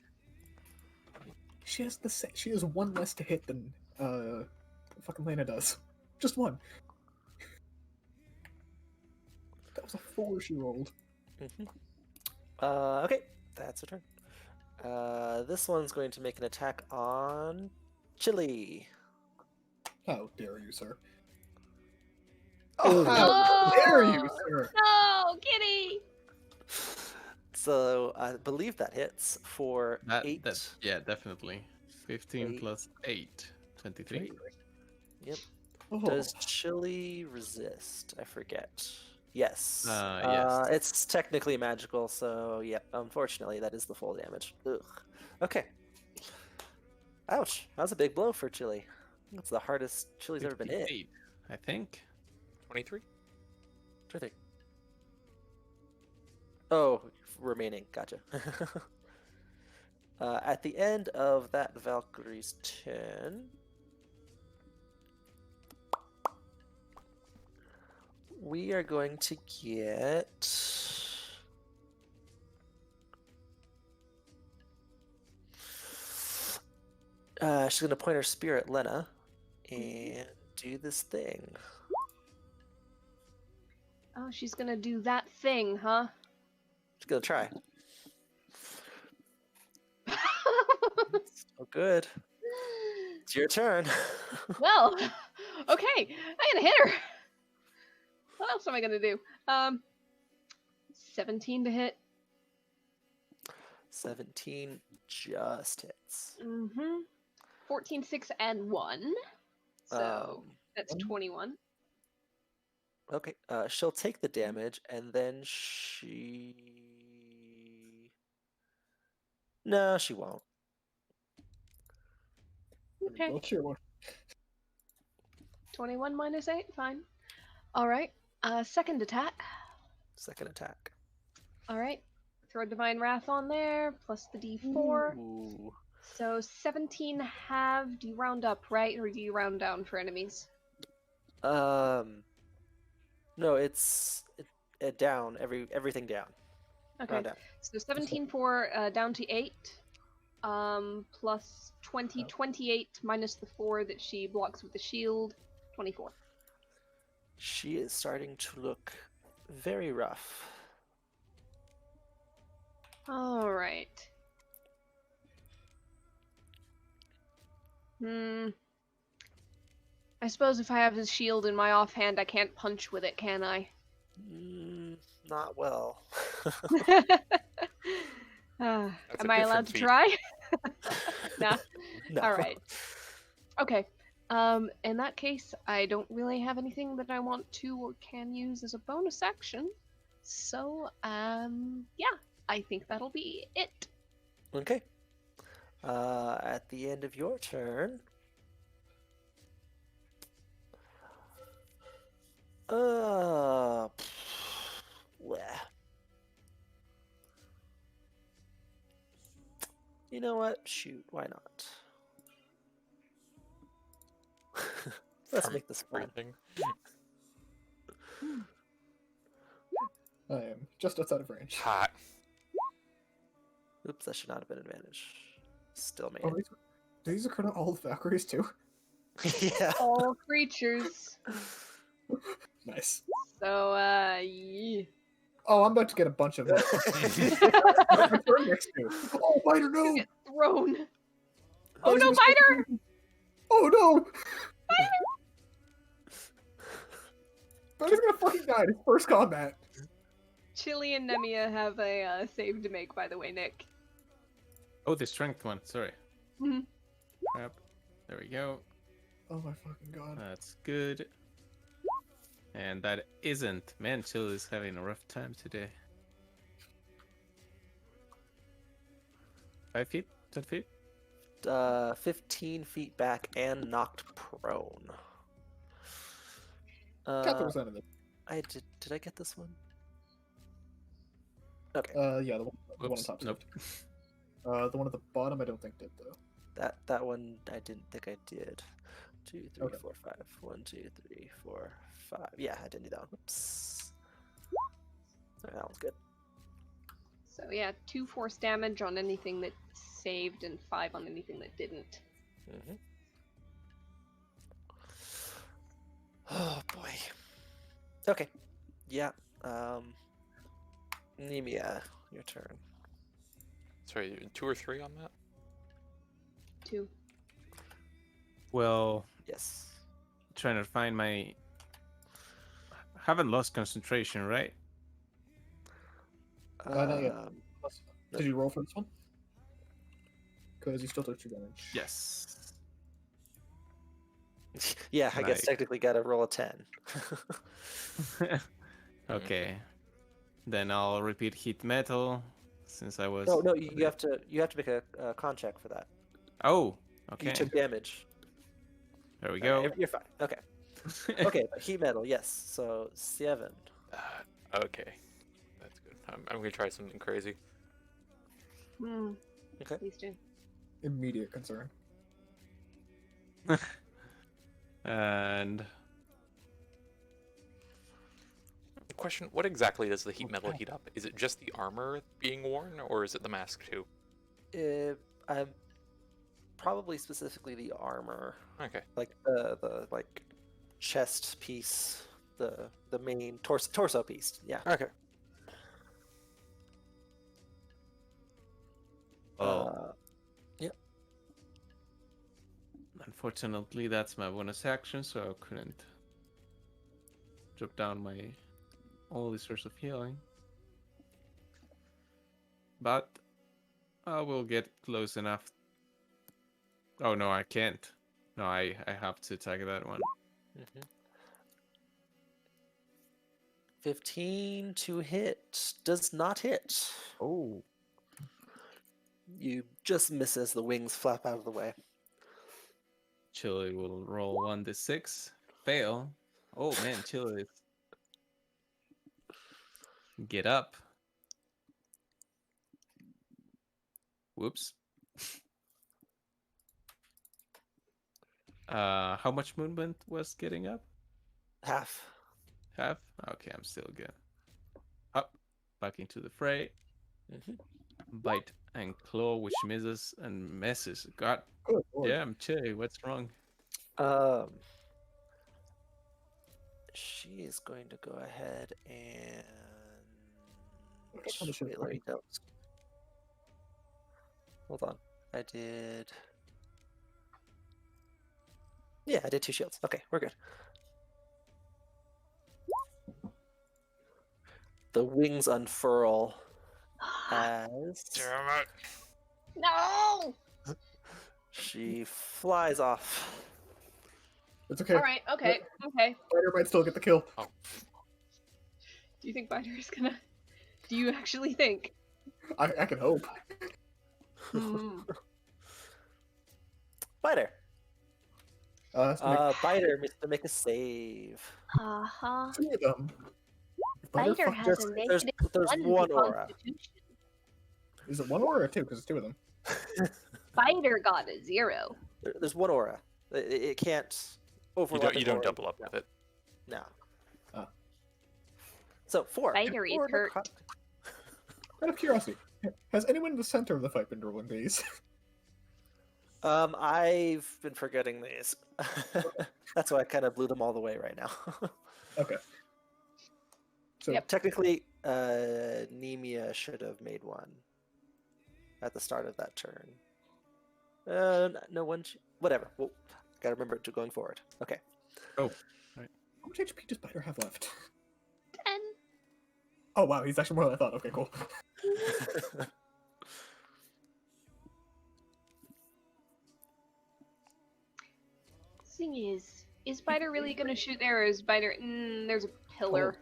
She has the she has one less to hit than fucking Lena does. Just one. That was a 4 she rolled. Okay, that's a turn. This one's going to make an attack on Chili. How dare you, sir? Oh, how dare you, No! sir? No, Kitty! So I believe that hits for That, 8. yeah, definitely. 15 Eight. plus 8. 23. Yep. Oh, Does Chili resist? I forget. Yes. Yes. It's technically magical, so yep. Unfortunately, that is the full damage. Ugh. Okay. Ouch. That was a big blow for Chili. That's the hardest Chili's ever been hit. 58, I think. 23? 23. Oh, remaining. Gotcha. At the end of that Valkyrie's turn, we are going to get... she's going to point her spear at Lena and do this thing. Oh, she's gonna do that thing, huh? Just gonna try. So good. It's your turn. Well, okay, I'm gonna hit her. What else am I gonna do? 17 to hit. 17 just hits. Mm-hmm. 14, 6, and 1. So that's 21. Okay, she'll take the damage, and then she... No, she won't. Okay. Well, sure. 21 minus 8, fine. Alright, second attack. Second attack. Alright, throw Divine Wrath on there, plus the d4. Ooh. So 17 halved, you round up, right? Or do you round down for enemies? No, it's down. Everything down. Okay, Round down. so 17 for down to 8. Plus 20, 28 minus the 4 that she blocks with the shield, 24. She is starting to look very rough. Alright. I suppose if I have his shield in my offhand, I can't punch with it, can I? Not well. Am a I different allowed to feat. try? Nah. No. Alright. Okay. In that case, I don't really have anything that I want to or can use as a bonus action. So, yeah, I think that'll be it. Okay. At the end of your turn. Bleh. You know what? Shoot, why not? Let's From make this fun. everything. I am just outside of range. Hot. Oops, that should not have been an advantage. Still made Oh, it. these are all the Valkyries too. Yeah. All creatures. Nice. So, yeah. Oh, I'm about to get a bunch of them. My turn next to. Oh, biter, no! Get thrown. I Oh was no, gonna say- biter! Oh no! Biter's gonna fucking die in his first combat. Chili and Nemia have a save to make, by the way, Nick. Oh, the strength one. Sorry. Mhm. Yep. There we go. Oh my fucking god. That's good. And that isn't. Man, Chill is having a rough time today. 5 feet? 10 feet? 15 feet back and knocked prone. Got the percent of it. I did. Did I get this one? Okay. Yeah, the one on Whoops. top. Nope. The one at the bottom, I don't think did though. That one I didn't think I did. 2, 3, Okay. 4, 5. 1, 2, 3, 4, 5. Yeah, I didn't do that one. Oops. Alright, that one's good. So yeah, 2 force damage on anything that saved and 5 on anything that didn't. Mm-hmm. Oh boy. Okay. Yeah. Nemia, your turn. Sorry, 2 or 3 on that? 2. Well, Yes. trying to find my. Haven't lost concentration, right? Not yet. Um, Did you roll for this one? Because you still took 2 damage. Yes. yeah, I guess Right. technically gotta roll a 10. Okay. Then I'll repeat heat metal since I was. No, you have to make a con check for that. Oh, okay. You took damage. There we Alright, go. you're fine. Okay. Okay, but heat metal, yes. So 7. Okay. That's good. I'm gonna try something crazy. Hmm. Okay. Please do. Immediate concern. And Question: what exactly does the heat metal heat up? Is it just the armor being worn, or is it the mask too? I'm probably specifically the armor, Okay. like the like chest piece. the main torso piece. Yeah. Okay. Oh, Yep. unfortunately, that's my bonus action, so I couldn't drop down my only source of healing. But I will get close enough. Oh no, I can't. No, I have to attack that one. 15 to hit. Does not hit. Oh. You just miss as the wings flap out of the way. Chili will roll 1d6. Fail. Oh man, Chili. Get up. Whoops. How much movement was getting up? Half. Half? Okay, I'm still good. Up, back into the fray. Mhm. Bite and claw, which misses and messes. God Good lord. damn, Chili, what's wrong? She is going to go ahead and Okay, tell me she's wait, let me right. double- Hold on. I did. Yeah, I did 2 shields. Okay, we're good. The wings unfurl as Damn it. No! she flies off. It's okay. Alright, okay, okay. Spider might still get the kill. Do you think Biter is gonna... Do you actually think? I can hope. Hmm. Biter. Let's make Biter needs to make a save. Uh-huh. 2 of them. Biter has a There's negative there's 1 to one aura. Constitution. Is it 1 or 2? Because it's 2 of them. Biter got a 0. There's one aura. It can't overlap. You an don't aura. double up with it. No. Ah. So 4. Biter is 4 hurt. Out of curiosity, has anyone in the center of the fight been rolling these? I've been forgetting these. That's why I kind of blew them all the way right now. Okay. So Yep. Technically, Nemia should have made one at the start of that turn. No one. Whatever. Well, gotta remember it to going forward. Okay. how much HP does Biter have left? 10. Oh wow, he's actually more than I thought. Okay, cool. Thing is Biter really gonna shoot there, or is Biter... there's a pillar.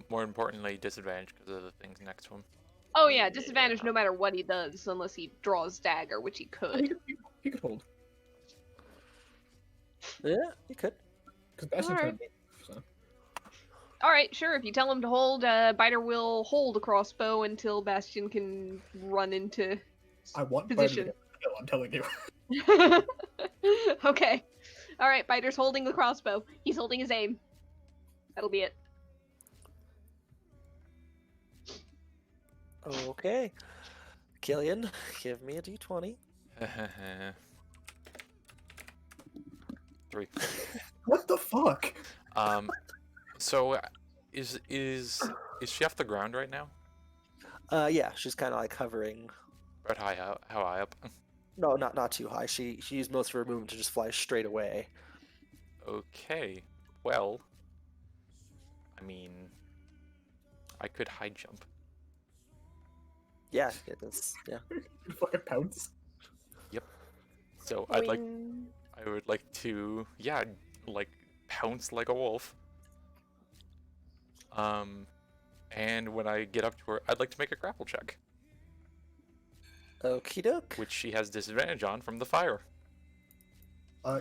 More importantly, disadvantage because of the things next to him. Oh yeah, disadvantage no matter what he does, unless he draws dagger, which he Oh, he could. could hold. Yeah, you could. Because Bastion Alright. turned so. Alright, sure, if you tell him to hold, Biter will hold a crossbow until Bastion can run into... I want Position. Biter to get the kill, I'm telling you. Okay. Alright, Biter's holding the crossbow. He's holding his aim. That'll be it. Okay. Killian, give me a d20. 3. What the fuck? So is she off the ground right now? Yeah, she's kind of like hovering. About how high up? No, not too high. She used most of her movement to just fly straight away. Okay. Well, I mean, I could high jump. Yeah, it does. Yeah. Fucking pounce. So I would like to, yeah, like pounce like a wolf. And when I get up to her, I'd like to make a grapple check, Okie doke. which she has disadvantage on from the fire.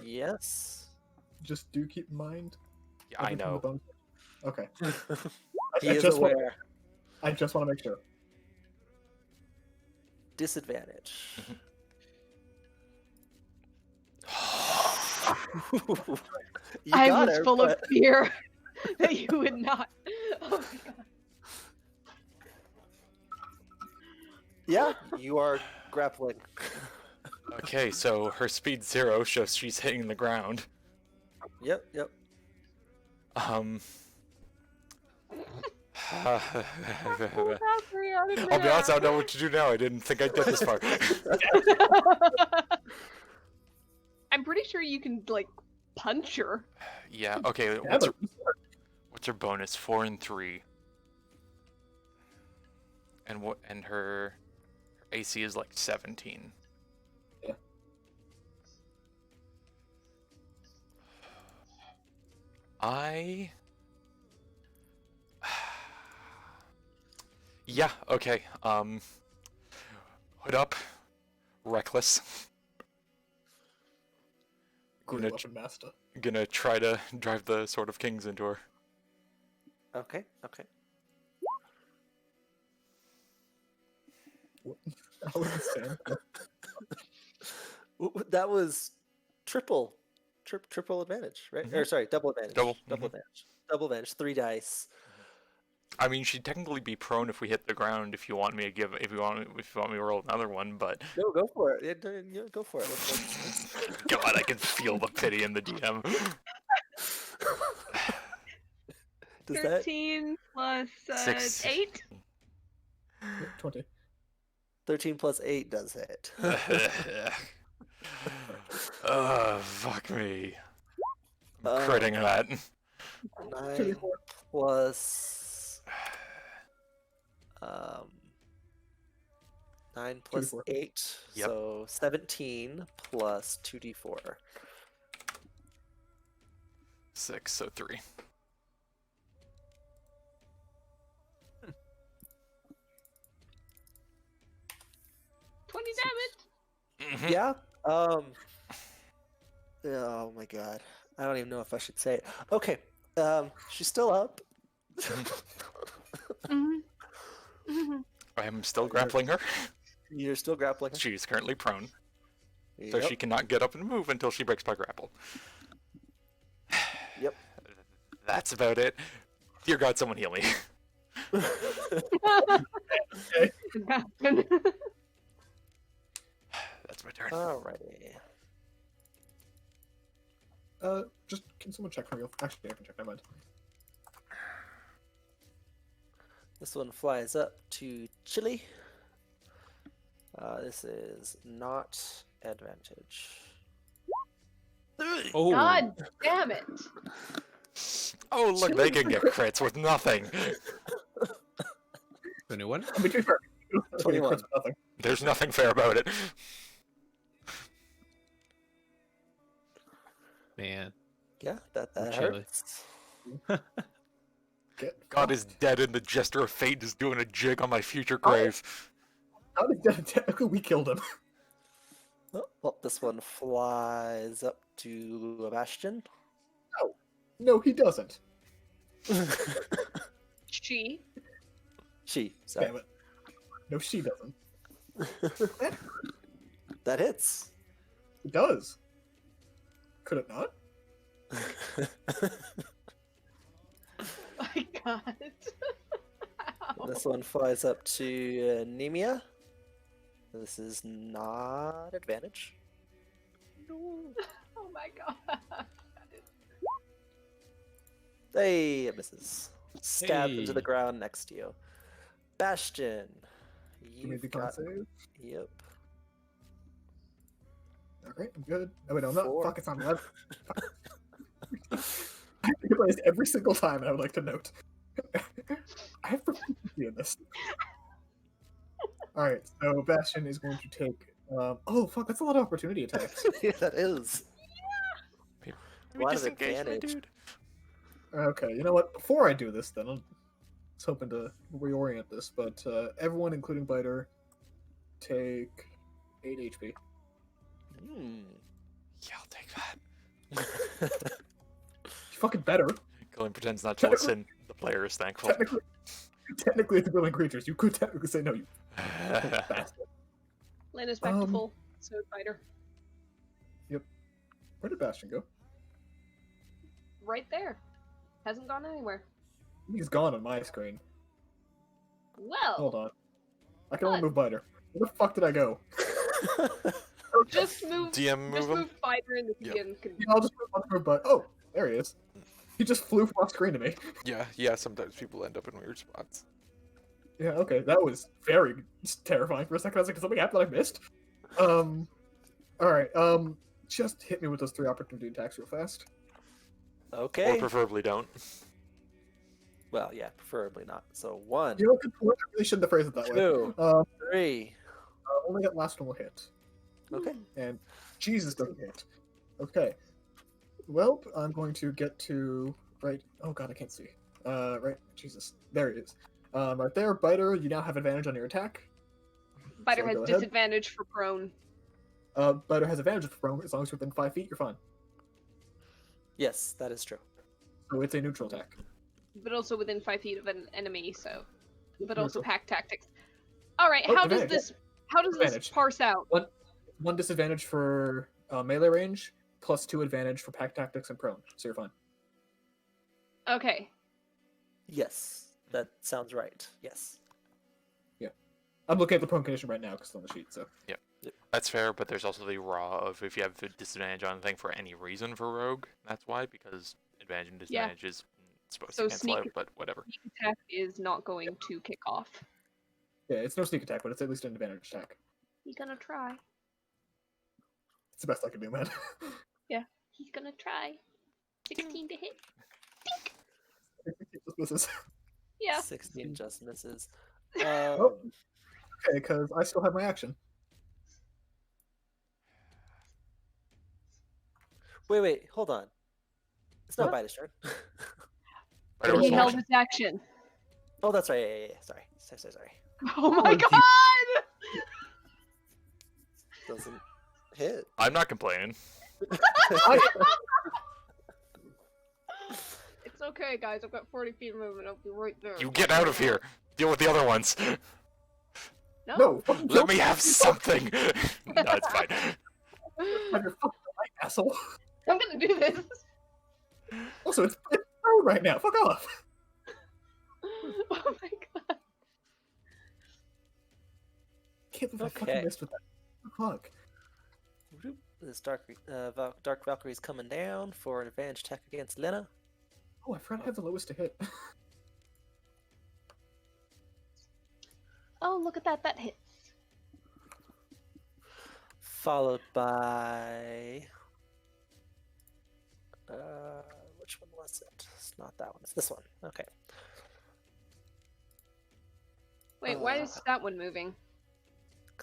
Yes. Just do keep in mind. Yeah, I everything the know. bones- Okay. He I is just aware. I just want to make sure. Disadvantage. You I got was her, full but- of fear that you would not. Oh my god. Yeah, you are grappling. Okay, so her speed 0 shows she's hitting the ground. Yep. I'll I'll be honest, I don't know what to do now. I didn't think I'd get this far. I'm pretty sure you can like punch her. Yeah, okay, Yeah, what's her, but what's her bonus? 4 and 3. And what? And her AC is like 17. Yeah. Yeah, okay. Hood up. Reckless. great Gonna weapon master. Gonna try to drive the Sword of Kings into her. Okay, okay. What? I would understand. That was triple advantage, right? Or sorry, double advantage. Double, Advantage. Double advantage. 3 dice. I mean, she'd technically be prone if we hit the ground. If you want me to give, if you want me to roll another one, but No, go for it. Yeah, go for it. Let's- God, I can feel the pity in the DM. Does that 13 plus 6. 8. 20. 13 plus 8 does hit? Fuck me. I'm Oh. critting that. 9 2d4. plus 9 plus 2d4. 8, Yep. so 17 plus 2d4. 6, so 3. Mhm. Yeah. Oh my god. I don't even know if I should say it. Okay. She's still up. I am still grappling her. You're still grappling. her. She is currently prone, so Yep. she cannot get up and move until she breaks my grapple. Yep. That's about it. Dear God, someone heal me. That's my turn. Alrighty. Just can someone check for me? Actually, I can check. Never mind. This one flies up to Chile. This is not advantage. Oh, God damn it! Oh, look, they can get crits with nothing. 21. I mean, to be fair, 21. crits nothing. There's nothing fair about it. Man. Yeah, that Chile. hurts. Get God is dead, and the Jester of Fate is doing a jig on my future grave. How did that technically we killed him? Oh, well, this one flies up to Bastion. No, he doesn't. She. Sorry. Damn it. No, she doesn't. That hits. It does. Could it not? My God. This one flies up to Nemia. This is not advantage. Oh my God. Hey, it misses. Stabbed into the Hey. ground next to you. Bastion. You made You've the con got... save. Yep. Alright, I'm good. Oh, wait, no, I'm not. 4. Fuck, it's not 11. I think about this every single time, and I would like to note. I have proficiency in this. Alright, so Bastion is going to take. Oh, fuck, that's a lot of opportunity attacks. Yeah, that is. Maybe Lot of disengage my advantage. dude. Okay, you know what? Before I do this, then, I was hoping to reorient this, but everyone, including Biter, take 8 HP. Hmm. Yeah, I'll take that. You fucking better. Gillian pretends not to listen. The player is thankful. Technically, it's willing creatures. You could technically say no, you bastard. Lena's back to Um, full. So fighter. Where did Bastion go? Right there. Hasn't gone anywhere. He's gone on my screen. Well, Hold on. I can only What? move Biter. Where the fuck did I go? just move. DM Just move him. move fighter in the Yep. begin. Yeah, I'll just move on for Biter. Oh, there he is. He just flew from off screen to me. Yeah. Sometimes people end up in weird spots. Yeah, okay, that was very terrifying for a second. I was like, "Did something happen that I missed?" Alright, just hit me with those 3 opportunity attacks real fast. Okay. Or preferably don't. Well, yeah, preferably not. So 1, You know, good point. I really shouldn't have phrased it that way. 2, Uh, 3. only that last one will hit. Okay. And Jesus doesn't hit. Okay. Well, I'm going to get to right. Oh god, I can't see. Right. Jesus. There it is. Right there, Biter. You now have advantage on your attack. Biter So has go ahead. disadvantage for prone. Biter has advantage for prone as long as you're within 5 feet. You're fine. Yes, that is true. So it's a neutral attack. But also within 5 feet of an enemy, so. But also Neutral. pack tactics. Alright, Oh, how does advantage. this Advantage. parse out? One disadvantage for melee range, plus 2 advantage for pack tactics and prone. So you're fine. Okay. Yes, that sounds right. Yes. I'm looking at the prone condition right now because it's on the sheet. So That's fair, but there's also the raw of if you have a disadvantage on anything for any reason for rogue. That's why, because advantage and Yeah. disadvantage is supposed So to cancel out, sneak- but whatever. Sneak attack is not going to kick off. yeah, it's no sneak attack, but it's at least an advantage attack. He's gonna try. It's the best I can do, man. He's gonna try. 16 to hit. It just misses. Yeah. 16 just misses. Oh. Okay, because I still have my action. Wait, hold on. It's not What? Biter's turn. Biter He was He held watching. his action. Oh, that's right. Yeah. Sorry. Oh my Oh, god! Doesn't hit. I'm not complaining. It's okay, guys. I've got 40 feet of movement. I'll be right there. You get out of here. Deal with the other ones. No, fucking Let me have something. No, it's fine. have your fucking light, asshole. I'm gonna do this. Also, it's prone right now. Fuck off. Oh my god. Can't believe I Okay. fucking missed with that. Fuck. Whoop. This Dark Valkyrie's coming down for an advantage attack against Lena. Oh, I forgot I have the lowest to hit. Oh, look at that. That hits. Followed by... which one was it? It's not that one. It's this one. Okay. Wait, why is that one moving?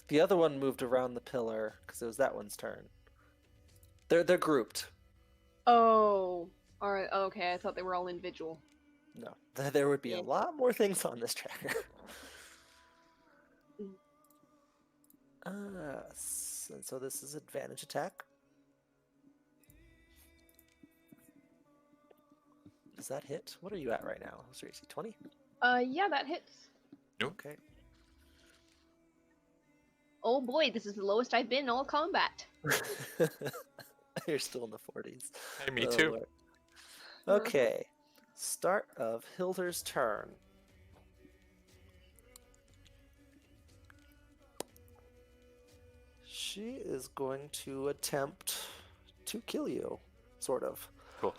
The other one moved around the pillar because it was that one's turn. They're grouped. Oh. Alright, okay. I thought they were all individual. No, there would be Yeah. a lot more things on this tracker. So this is advantage attack. Does that hit? What are you at right now? What's your AC? 20? Yeah, that hits. Okay. Oh boy, this is the lowest I've been in all combat. You're still in the 40s. Hey, me Oh, too. Lord. Okay. Start of Hilder's turn. She is going to attempt to kill you, sort of. Cool.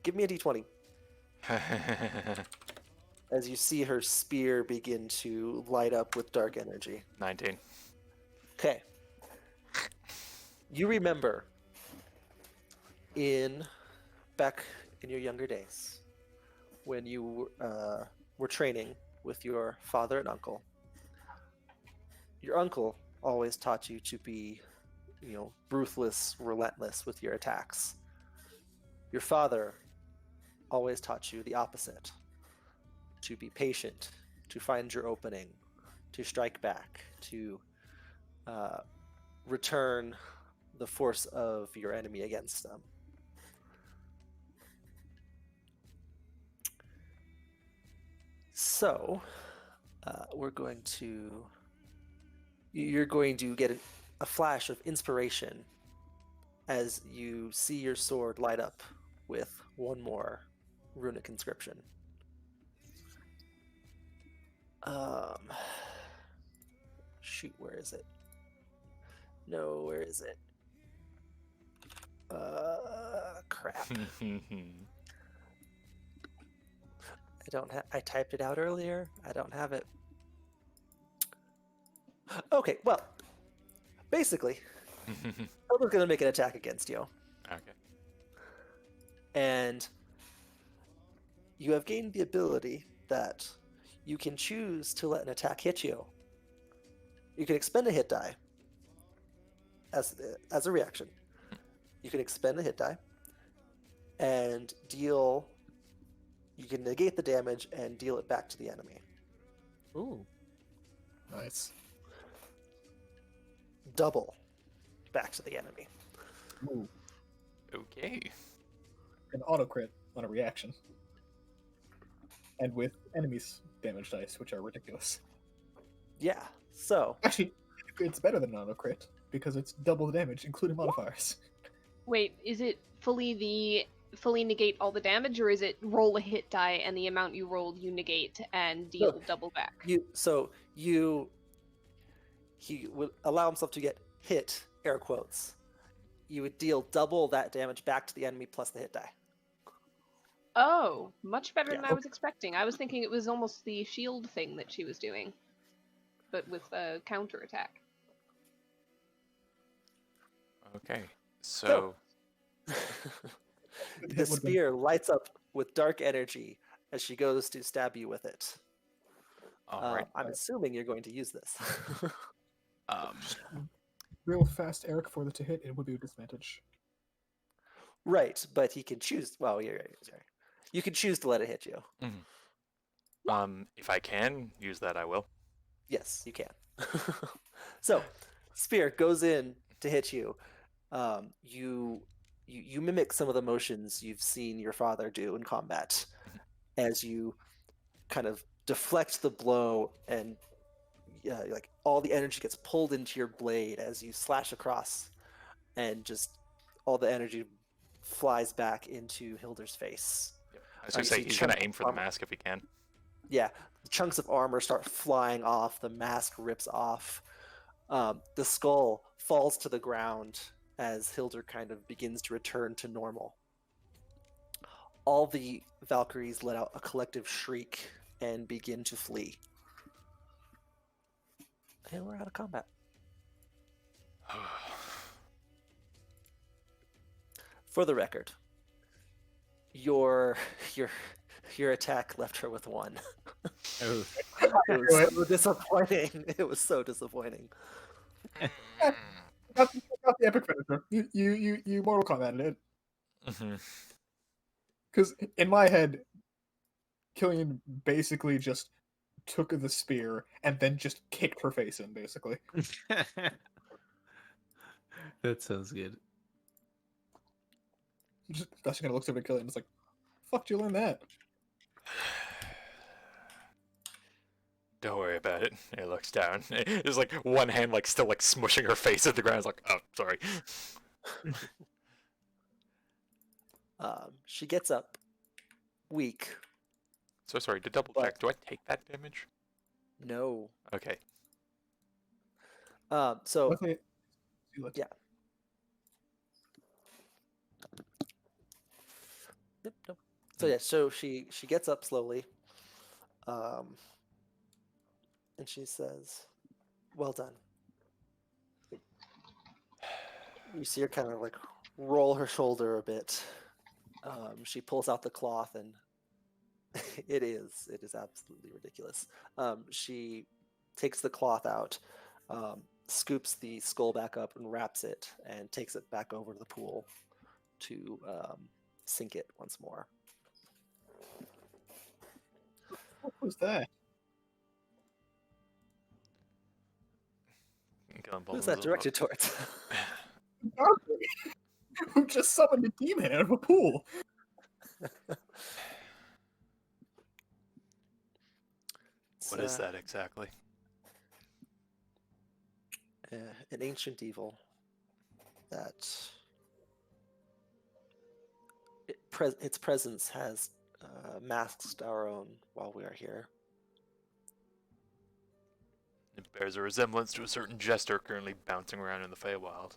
Give me a d20 as you see her spear begin to light up with dark energy. 19. Okay. You remember back in your younger days when you were training with your father and uncle. Your uncle always taught you to be, ruthless, relentless with your attacks. Your father always taught you the opposite. To be patient, to find your opening, to strike back, to return the force of your enemy against them. So, you're going to get a flash of inspiration as you see your sword light up with one more runic inscription. Shoot, where is it? No, where is it? Crap. I don't have. I typed it out earlier. I don't have it. Okay, well, basically, Hilda's gonna make an attack against you, Okay. and you have gained the ability that you can choose to let an attack hit you. You can expend a hit die as a reaction. You can expend a hit die and deal. You can negate the damage and deal it back to the enemy. Ooh. Nice. Double back to the enemy. Ooh, Okay. an auto crit on a reaction. And with enemies damage dice, which are ridiculous. Yeah. So Actually, it's better than an auto crit because it's double the damage, including modifiers. Wait, is it fully negate all the damage, or is it roll a hit die and the amount you rolled you negate and deal No. double back? He would allow himself to get hit, air quotes. You would deal double that damage back to the enemy plus the hit die. Oh, much better Yeah. than I was expecting. I was thinking it was almost the shield thing that she was doing, but with a counter attack. Okay. So. the Hit would've been- spear lights up with dark energy as she goes to stab you with it. All right. I'm assuming you're going to use this. Real fast, Eric, for the to hit, it would be a disadvantage. Right, but he can choose. Well, you're right. Sorry. You can choose to let it hit you. If I can use that, I will. Yes, you can. So, spear goes in to hit you. You mimic some of the motions you've seen your father do in combat, as you kind of deflect the blow, and like all the energy gets pulled into your blade as you slash across, and just all the energy flies back into Hilder's face. Yep. I was gonna you say see he's gonna chunks aim of for the armor. mask if he can. Yeah, chunks of armor start flying off. The mask rips off. The skull falls to the ground as Hilder kind of begins to return to normal. All the Valkyries let out a collective shriek and begin to flee. And we're out of combat. For the record, your attack left her with 1. Oh. It was so disappointing. It was so disappointing. Got the epic finisher. You Mortal Kombat it. Because in my head, Killian basically just took the spear and then just kicked her face in, basically. That sounds good. That's gonna look over at Killian and it's like, fuck, did you learn that? Don't worry about it. It looks down. There's like one hand like still like smushing her face at the ground. It's like, oh, sorry. She gets up, weak. So sorry. To double check, do I take that damage? No. Okay. So Luckily, yeah. Yep, nope. So yeah, so she gets up slowly, and she says, "Well done." You see her kind of like roll her shoulder a bit. She pulls out the cloth, and it is absolutely ridiculous. She takes the cloth out, scoops the skull back up and wraps it, and takes it back over to the pool to sink it once more. what was that? Who's that directed towards? Darkly, who just summoned a demon out of a pool. What is that exactly? An ancient evil that its presence has masked our own while we are here. It bears a resemblance to a certain jester currently bouncing around in the Feywild.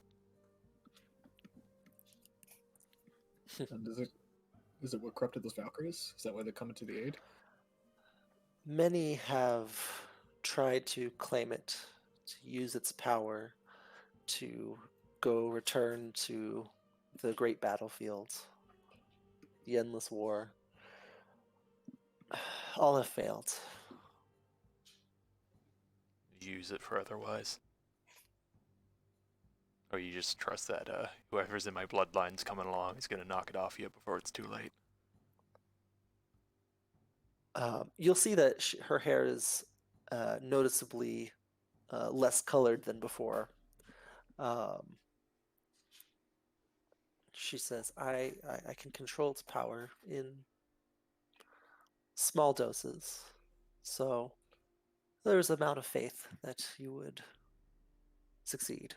And is it what corrupted those Valkyries? Is that why they're coming to the aid? Many have tried to claim it, to use its power to go return to the great battlefield, the endless war. All have failed. Use it for otherwise. Or you just trust that whoever's in my bloodline's coming along is gonna knock it off you before it's too late. You'll see that her hair is noticeably less colored than before. She says, I can control its power in small doses. So there's an amount of faith that you would succeed.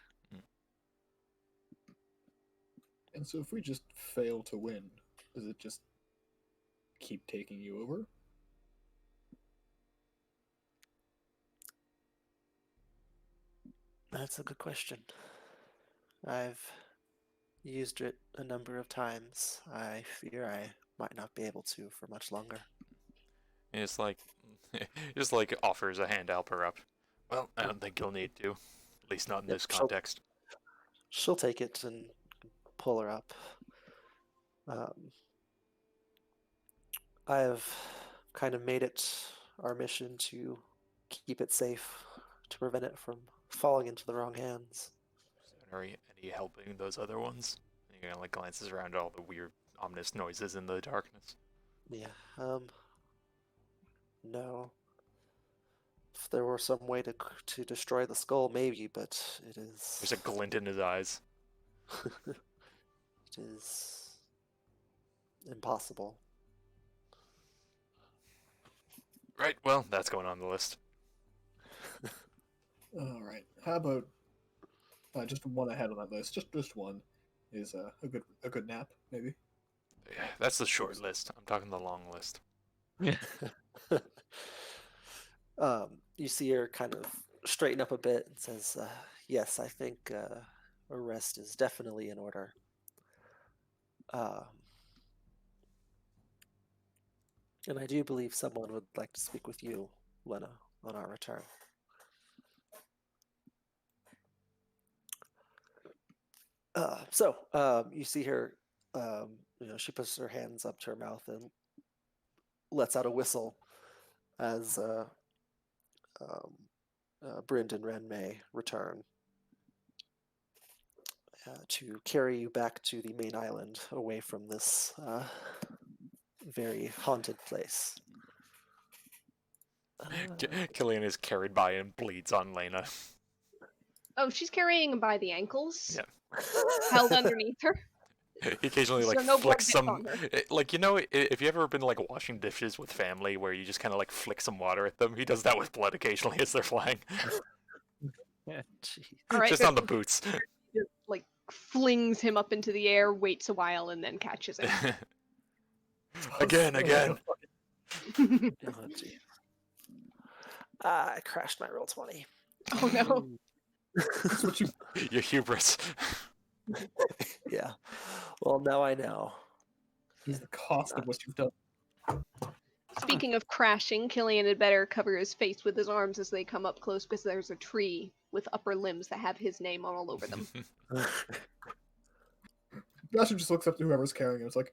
And so if we just fail to win, does it just keep taking you over? That's a good question. I've used it a number of times. I fear I might not be able to for much longer. And it's like, just like offers a hand to help her up. Well, I don't think you'll need to, at least not in Yep, this context. She'll take it and pull her up. I have kind of made it our mission to keep it safe, to prevent it from falling into the wrong hands. Are any helping those other ones? And he kind of like glances around at all the weird, ominous noises in the darkness. Yeah, no. If there were some way to destroy the skull, maybe, but it is... There's a glint in his eyes. It is impossible. Right, well, that's going on the list. All right. How about just one ahead on that list? Just one is a good nap, maybe. Yeah, that's the short list. I'm talking the long list. You see her kind of straighten up a bit and says, yes, I think a rest is definitely in order. And I do believe someone would like to speak with you, Lena, on our return. You see her, she puts her hands up to her mouth and lets out a whistle as Brynn and Ren may return to carry you back to the main island, away from this very haunted place. Killian is carried by and bleeds on Lena. Oh, she's carrying him by the ankles. Yeah. Held underneath her. He occasionally like So no blood flicks gets some, on her. like if you ever been like washing dishes with family where you just kind of like flick some water at them, he does that with blood occasionally as they're flying, Jeez. All right, just good. on the boots. Just, like flings him up into the air, waits a while, and then catches him. Again. Oh, gee. I crashed my roll 20. Oh no. That's what you. Your hubris. Yeah. Well, now I know. Is the cost of what you've done. Speaking of crashing, Killian had better cover his face with his arms as they come up close, because there's a tree with upper limbs that have his name all over them. Bastion just looks up to whoever's carrying him. It's like,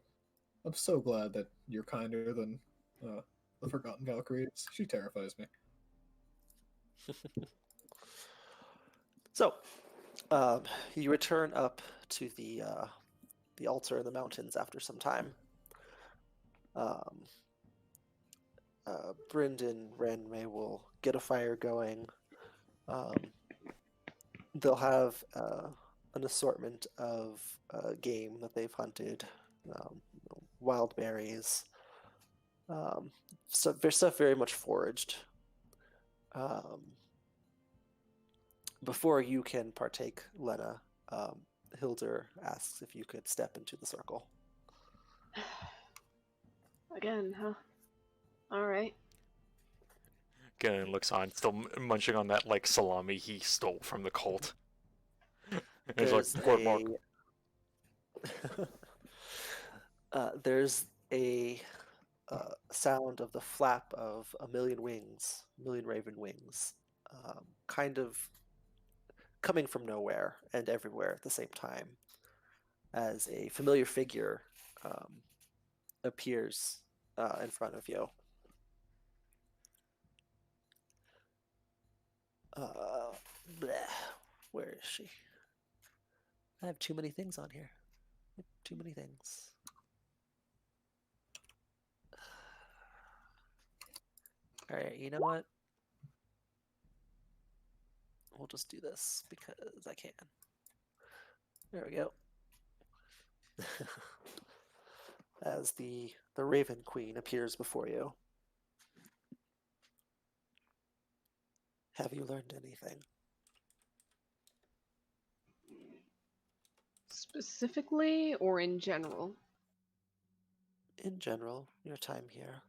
I'm so glad that you're kinder than the Forgotten Valkyrie. She terrifies me. So, you return up to the altar in the mountains after some time. Brynden, Renmei will get a fire going. They'll have an assortment of game that they've hunted, wild berries, stuff very much foraged. Before you can partake, Lena, Hildur asks if you could step into the circle. Again, huh? Alright. Again, looks on, still munching on that like salami he stole from the cult. He's like, There's "More." There's a sound of the flap of a million wings, million raven wings, kind of coming from nowhere and everywhere at the same time, as a familiar figure appears in front of you. Bleh. Where is she? I have too many things on here. Too many things. All right, you know what? We'll just do this because I can. There we go. As the Raven Queen appears before you. Have you learned anything? Specifically or in general? In general, your time here.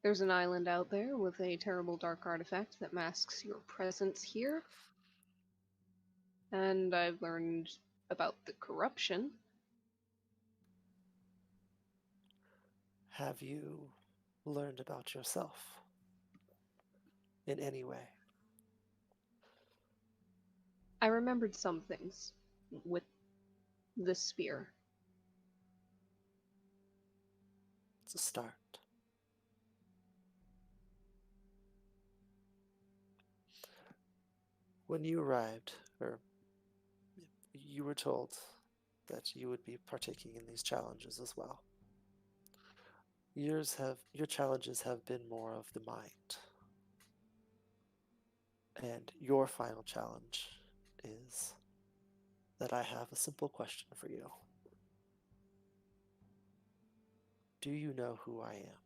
There's an island out there with a terrible dark artifact that masks your presence here. And I've learned about the corruption. Have you learned about yourself in any way? I remembered some things with the spear. It's a start. When you arrived, or you were told that you would be partaking in these challenges as well. Your challenges have been more of the mind. And your final challenge is that I have a simple question for you. Do you know who I am?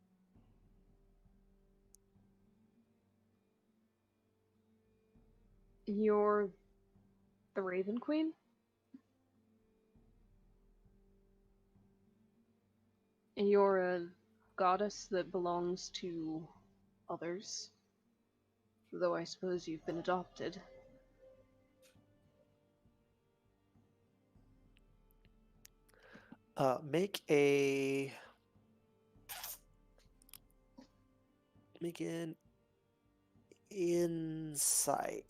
You're the Raven Queen? And you're a goddess that belongs to others. Though I suppose you've been adopted. Make an insight.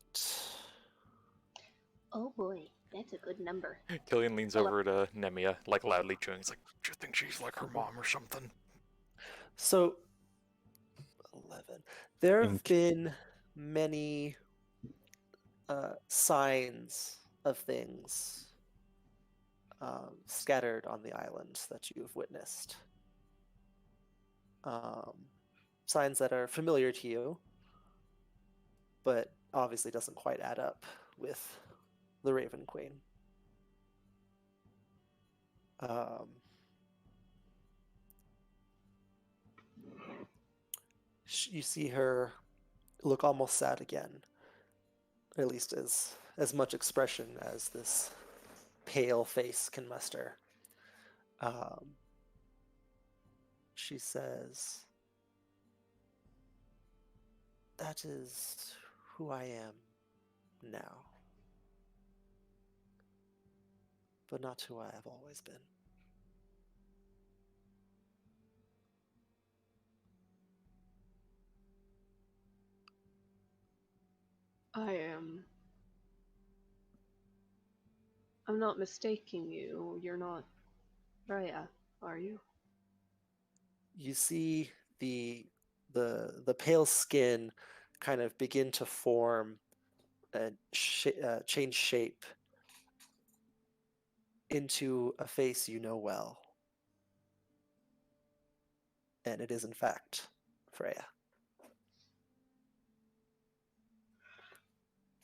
Oh boy, that's a good number. Killian leans over to Nemia, like loudly chewing. He's like, "Do you think she's like her mom or something?" So 11. There have Think. been many signs of things scattered on the island that you've witnessed. Signs that are familiar to you, but obviously doesn't quite add up with the Raven Queen. You see her look almost sad again, or at least as much expression as this pale face can muster. She says, "That is who I am now, but not who I have always been." I'm not mistaking you. You're not Raya, are you? You see the pale skin kind of begin to form and change shape into a face you know well. And it is in fact Freya.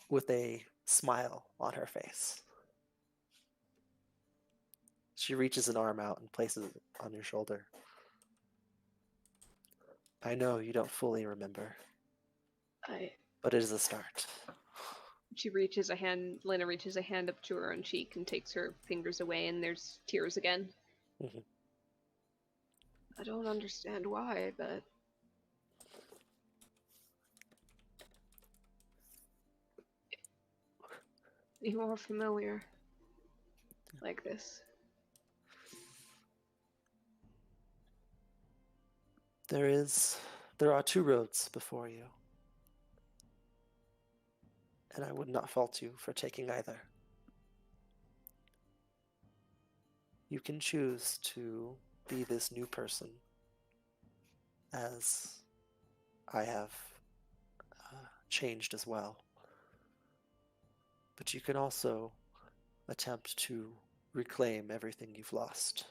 With a smile on her face. She reaches an arm out and places it on your shoulder. I know you don't fully remember, but it is a start. Lena reaches a hand up to her own cheek and takes her fingers away, and there's tears again. Mhm. I don't understand why, but you are familiar like this. There are two roads before you, and I would not fault you for taking either. You can choose to be this new person, as I have changed as well. But you can also attempt to reclaim everything you've lost.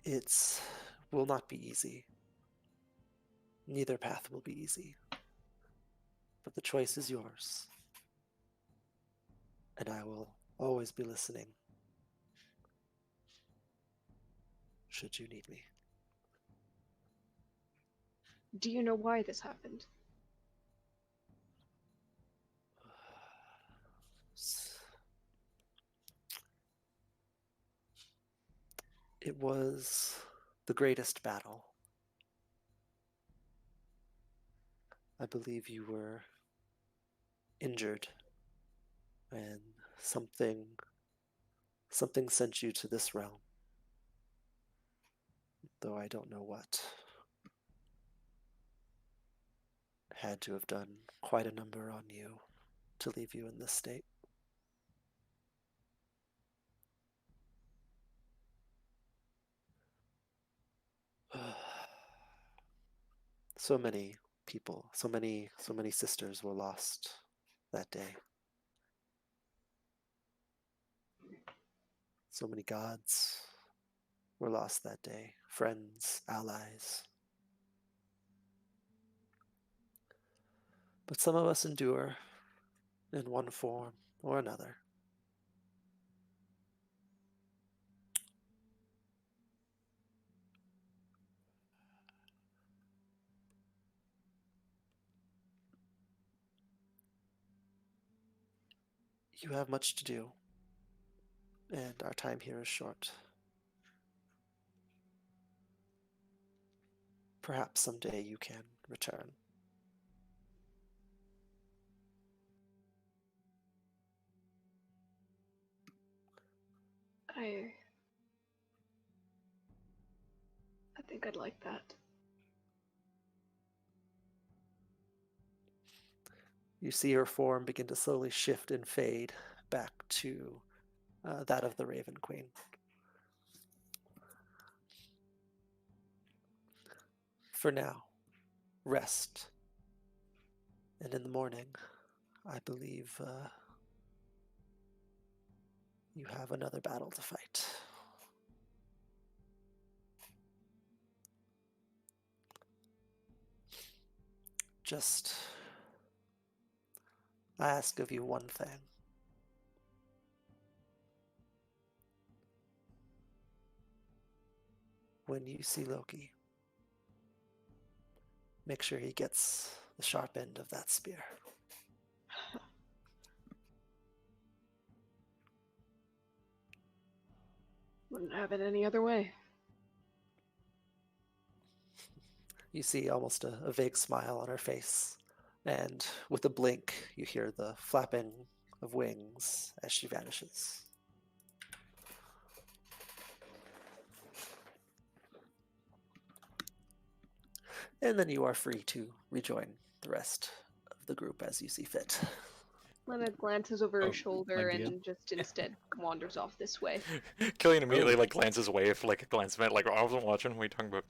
It will not be easy. Neither path will be easy. But the choice is yours. And I will always be listening, should you need me. Do you know why this happened? It was the greatest battle. I believe you were injured, and something sent you to this realm. Though I don't know what. Had to have done quite a number on you to leave you in this state. So many people, so many sisters were lost that day. So many gods were lost that day, friends, allies. But some of us endure in one form or another. You have much to do, and our time here is short. Perhaps someday you can return. I think I'd like that. You see her form begin to slowly shift and fade back to that of the Raven Queen. For now, rest. And in the morning, I believe you have another battle to fight. Just, I ask of you one thing. When you see Loki, make sure he gets the sharp end of that spear. Wouldn't have it any other way. You see almost a vague smile on her face, and with a blink, you hear the flapping of wings as she vanishes. And then you are free to rejoin the rest of the group as you see fit. Leonard glances over Oh, his shoulder idea. and just instead wanders off this way. Killian immediately like glances away if like a glance meant like I wasn't watching. What are you talking about?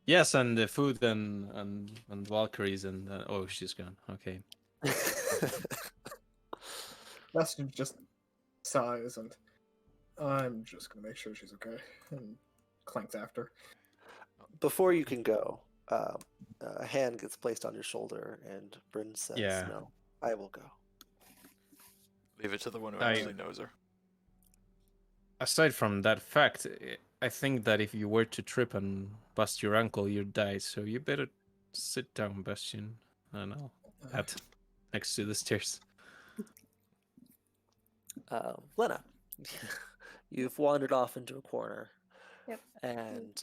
Yes, and the food and Valkyries and oh, she's gone. Okay. Bastion just sighs and I'm just gonna make sure she's okay and clanks after. Before you can go, a hand gets placed on your shoulder, and Bryn says, Yeah. "No, I will go." Leave it to the one who I- actually knows her. Aside from that fact, I think that if you were to trip and bust your ankle, you'd die. So you better sit down, Bastion. And I'll head next to the stairs. Lena, you've wandered off into a corner. Yep. And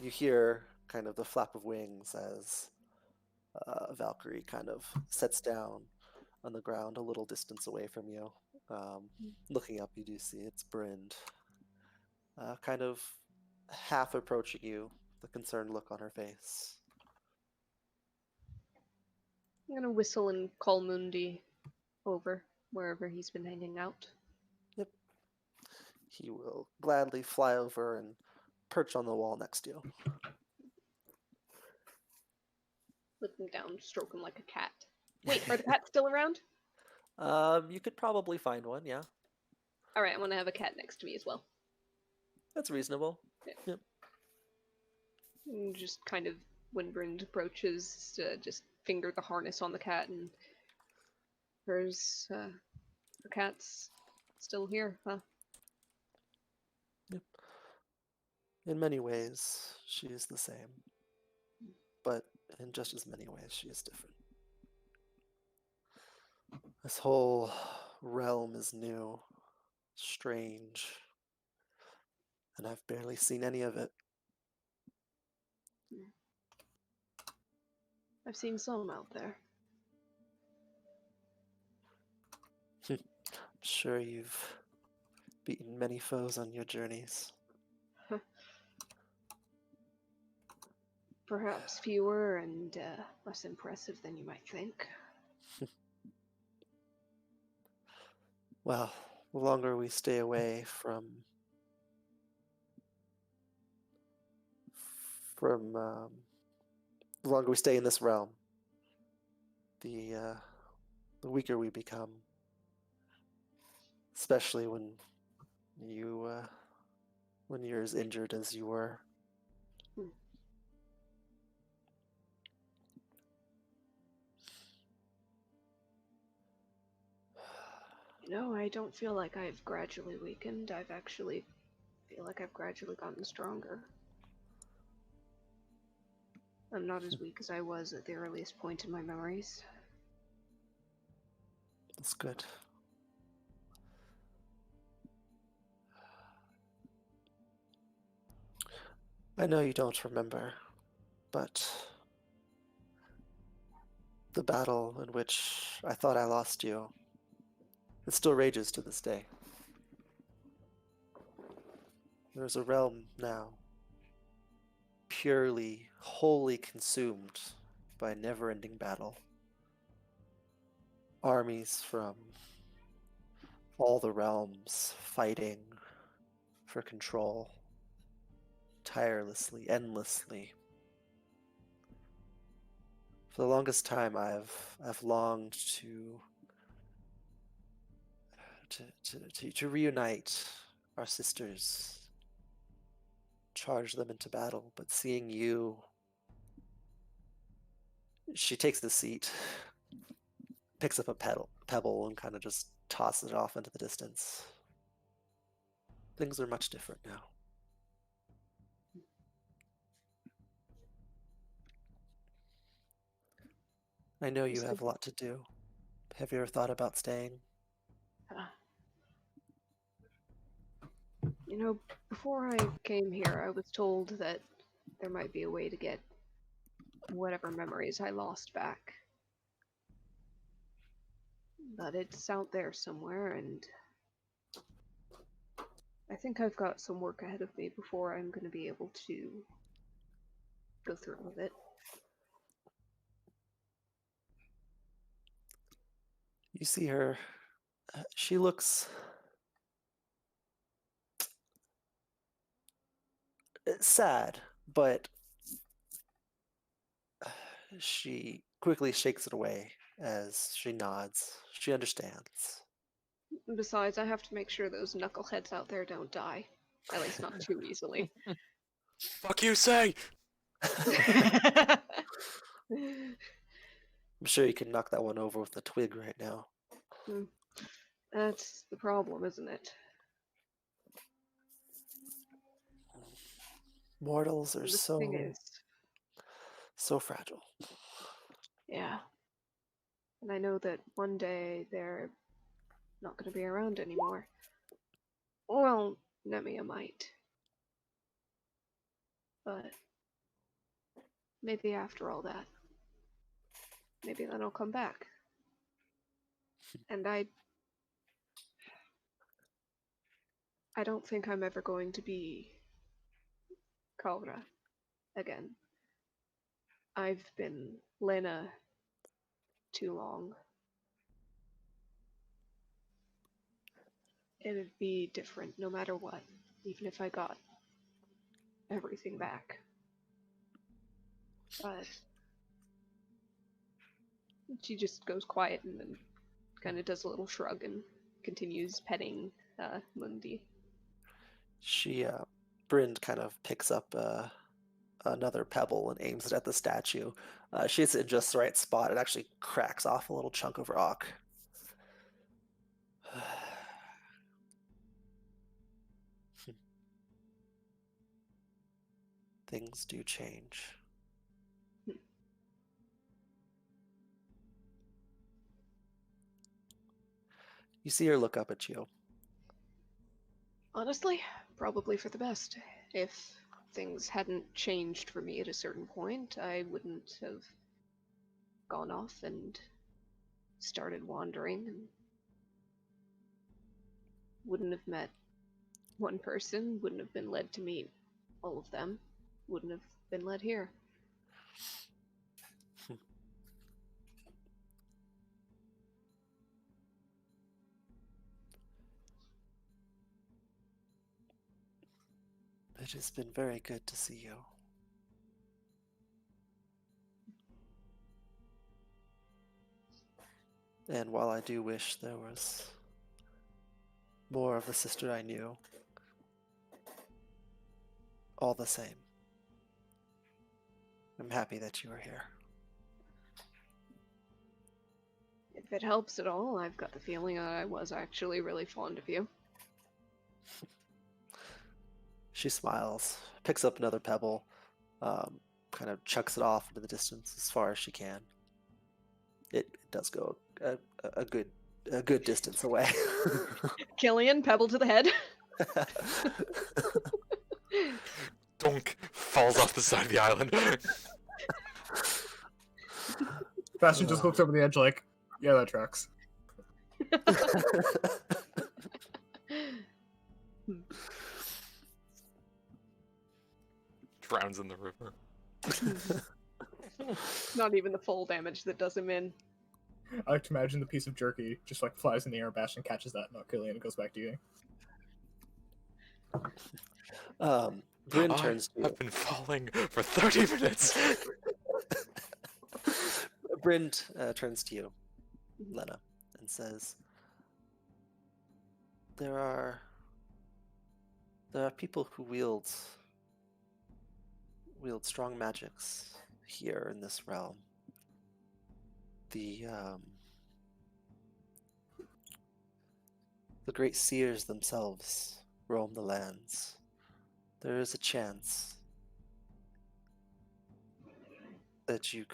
you hear kind of the flap of wings as Valkyrie kind of sets down on the ground a little distance away from you Looking up, you do see it's Brind, kind of half approaching you, the concerned look on her face. I'm gonna whistle and call Mundi over wherever he's been hanging out. Yep. He will gladly fly over and perch on the wall next to you. Lift him down, stroke him like a cat. Wait, are the cats still around? You could probably find one, yeah. Alright, I want to have a cat next to me as well. That's reasonable. Yep. And just kind of, when Brind approaches, just finger the harness on the cat and the cat's still here, huh? Yep. In many ways, she is the same. But in just as many ways, she is different. This whole realm is new, strange, and I've barely seen any of it. I've seen some out there. I'm sure you've beaten many foes on your journeys. Perhaps fewer and less impressive than you might think. Well, the longer we stay away from the longer we stay in this realm, the weaker we become. Especially when you're as injured as you were. You know, I don't feel like I've gradually weakened. I've actually feel like I've gradually gotten stronger. I'm not as weak as I was at the earliest point in my memories. That's good. I know you don't remember, but the battle in which I thought I lost you, it still rages to this day. There's a realm now, purely, wholly consumed by a never-ending battle. Armies from all the realms fighting for control, tirelessly, endlessly. For the longest time, I've longed to reunite our sisters, charge them into battle. But seeing you, she takes the seat, picks up a pebble, and kind of just tosses it off into the distance. Things are much different now. I know you have a lot to do. Have you ever thought about staying? You know, before I came here, I was told that there might be a way to get whatever memories I lost back. But it's out there somewhere, and I think I've got some work ahead of me before I'm going to be able to go through with it. You see her, she looks sad, but she quickly shakes it away as she nods. She understands. Besides, I have to make sure those knuckleheads out there don't die. At least not too easily. Fuck you, say! I'm sure you can knock that one over with a twig right now. That's the problem, isn't it? Mortals are The thing is, so fragile. yeah. And I know that one day they're not going to be around anymore. Well, Nemia might. But maybe after all that, maybe then I'll come back. And I I don't think I'm ever going to be Kalra again. I've been Lena too long. It'd be different no matter what, even if I got everything back. But she just goes quiet and then kind of does a little shrug and continues petting Mundi. Bryn kind of picks up another pebble and aims it at the statue. She hits it in just the right spot. It actually cracks off a little chunk of rock. Things do change. You see her look up at you. Honestly, probably for the best. If things hadn't changed for me at a certain point, I wouldn't have gone off and started wandering and wouldn't have met one person, wouldn't have been led to meet all of them, wouldn't have been led here. It has been very good to see you. And while I do wish there was more of the sister I knew, all the same, I'm happy that you are here. If it helps at all, I've got the feeling that I was actually really fond of you. She smiles, picks up another pebble, kind of chucks it off into the distance as far as she can. It does go a good distance away. Killian, pebble to the head. Donk falls off the side of the island. Bastion just looks over the edge like, yeah, that tracks. Drowns in the river. Not even the full damage that does him in. I like to imagine the piece of jerky just like flies in the air, Bastion catches that, not Killian, and goes back to eating. Bryn turns to you. I've been falling for 30 minutes. Bryn turns to you, Lena, and says, There are people who wield strong magics here in this realm. The great seers themselves roam the lands. There is a chance that it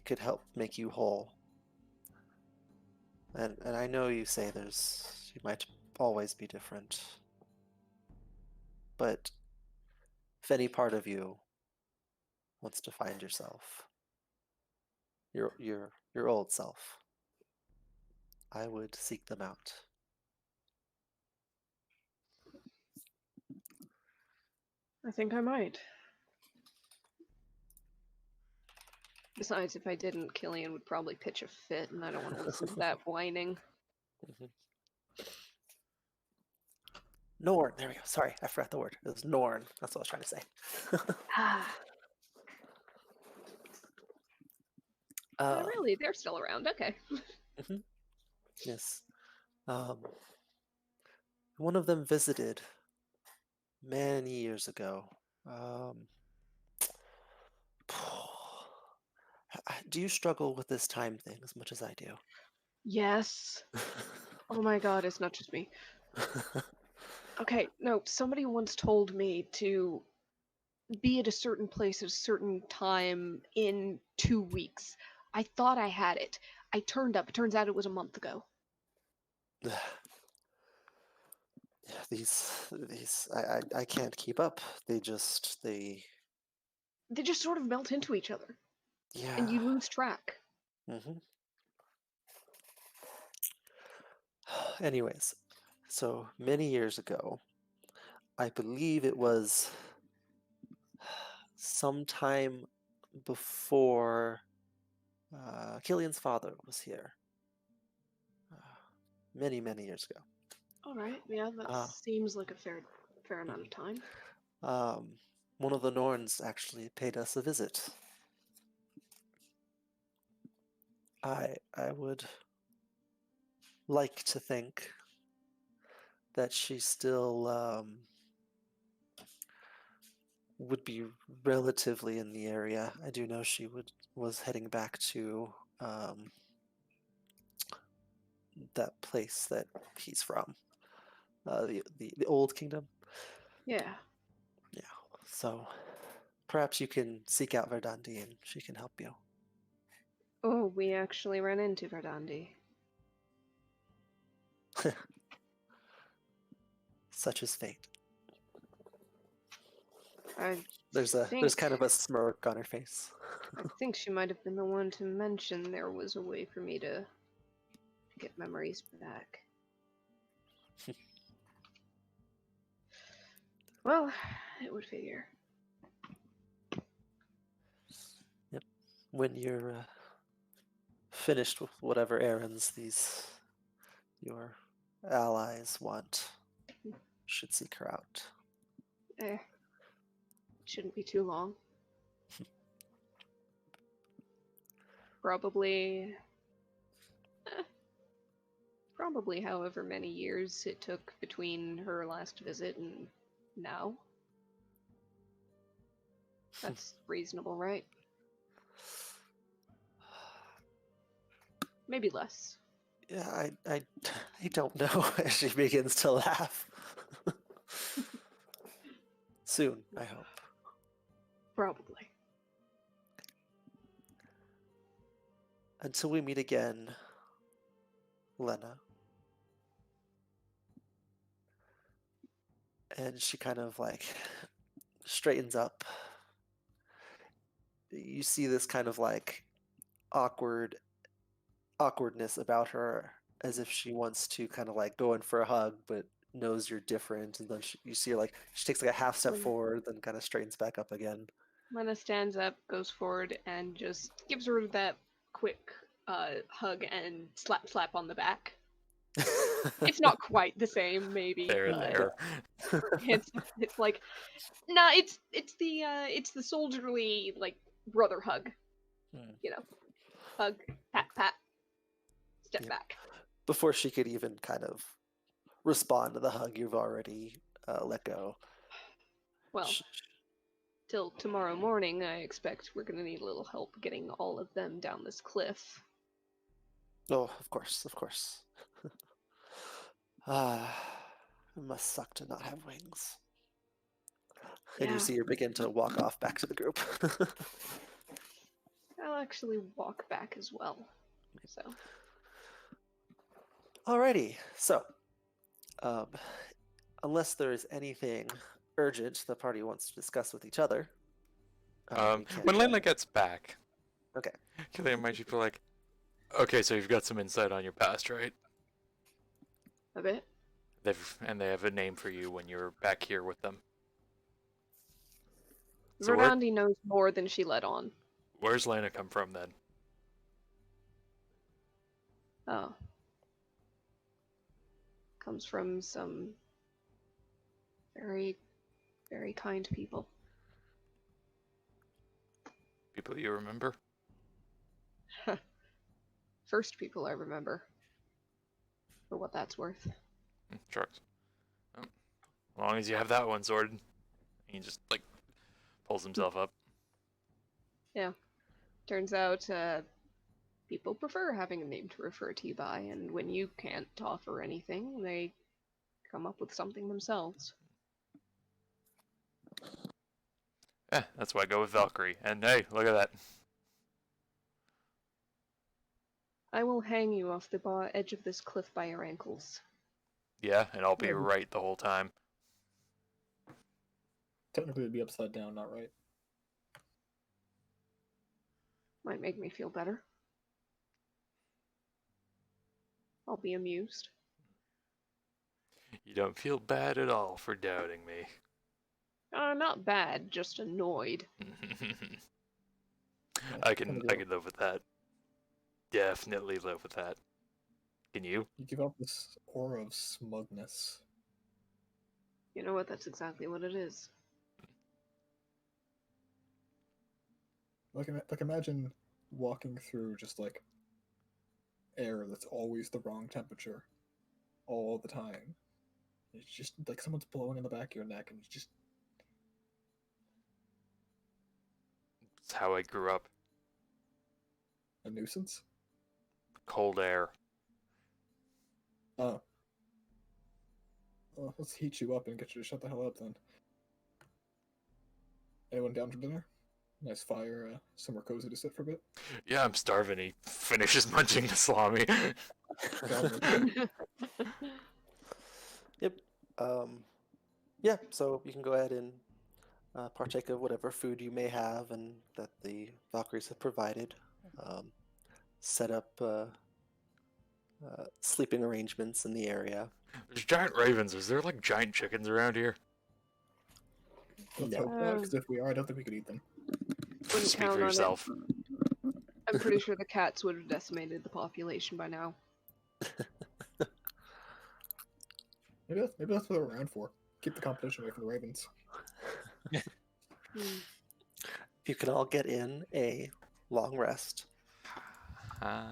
could help make you whole. And I know you say you might always be different. But if any part of you wants to find yourself, your old self, I would seek them out. I think I might. Besides, if I didn't, Killian would probably pitch a fit, and I don't want to listen to that whining. Norn, there we go. Sorry, I forgot the word. It was Norn. That's what I was trying to say. Oh, really? They're still around. Okay. Yes. One of them visited many years ago. Do you struggle with this time thing as much as I do? Yes. Oh my god, it's not just me. Okay, no, somebody once told me to be at a certain place at a certain time in 2 weeks. I thought I had it. I turned up. It turns out it was a month ago. These I can't keep up. They just sort of melt into each other. Yeah. And you lose track. Anyways, So many years ago, I believe it was sometime before Killian's father was here. Uh, many, many years ago. All right. Yeah, that Uh, seems like a fair amount of time. One of the Norns actually paid us a visit. I would like to think that she still would be relatively in the area. I do know she was heading back to that place that he's from, the old kingdom. Yeah. Yeah. So perhaps you can seek out Verdandi and she can help you. Oh, we actually ran into Verdandi. Such is fate. I There's think kind of a smirk on her face. I think she might have been the one to mention there was a way for me to get memories back. Well, it would figure. Yep. When you're finished with whatever errands your allies want, should seek her out. Shouldn't be too long. Probably however many years it took between her last visit and now. That's reasonable, right? Maybe less. Yeah, I don't know. As she begins to laugh. Soon, I hope. Probably. Until we meet again, Lena. And she kind of like straightens up. You see this kind of like awkwardness about her, as if she wants to kind of like go in for a hug, but knows you're different. And then you see her like she takes like a half step forward, then kind of straightens back up again. Lena stands up, goes forward, and just gives her that quick hug and slap on the back. It's not quite the same, maybe. There. It's like, nah. It's the soldierly like brother hug. You know, hug, pat, step Yeah. back. Before she could even kind of respond to the hug, you've already let go. Well, till tomorrow morning, I expect we're gonna need a little help getting all of them down this cliff. Oh, of course, of course. It must suck to not have wings. And you Yeah. see her begin to walk off back to the group. I'll actually walk back as well. So. Alrighty, so unless there is anything urgent the party wants to discuss with each other, we can- When Lena gets back, Okay. Killian might just be like, okay, so you've got some insight on your past, right? A bit. They have a name for you when you're back here with them. So Verdandi knows more than she let on. Where's Lena come from then? Oh. Comes from some very, very kind people. People you remember? First people I remember. For what that's worth. Trucks. As long as you have that one sorted. He just, like, pulls himself up. Yeah. Turns out, people prefer having a name to refer to you by, and when you can't offer anything, they come up with something themselves. Yeah, that's why I go with Valkyrie. And hey, look at that. I will hang you off the edge of this cliff by your ankles. Yeah, and I'll be right the whole time. Technically, it'd be upside down, not right. Might make me feel better. I'll be amused. You don't feel bad at all for doubting me. Not bad, just annoyed. I can live with that. Definitely live with that. Can you? You give off this aura of smugness. You know what? That's exactly what it is. Like imagine walking through just like air that's always the wrong temperature, all the time. It's just like someone's blowing in the back of your neck, and it's just It's how I grew up. a nuisance. Cold air. Oh. Well, let's heat you up and get you to shut the hell up then. Anyone down for dinner? Nice fire, somewhere cozy to sit for a bit. Yeah, I'm starving. He finishes munching the salami. Yep. Yeah, so you can go ahead and partake of whatever food you may have and that the Valkyries have provided. Set up sleeping arrangements in the area. There's giant ravens. Is there like giant chickens around here? Let's No. hope not, because if we are, I don't think we could eat them. Wouldn't Speak count for on it. yourself. I'm pretty sure the cats would have decimated the population by now. Maybe that's what they're around for. Keep the competition away from the ravens. Hmm. You can all get in a long rest.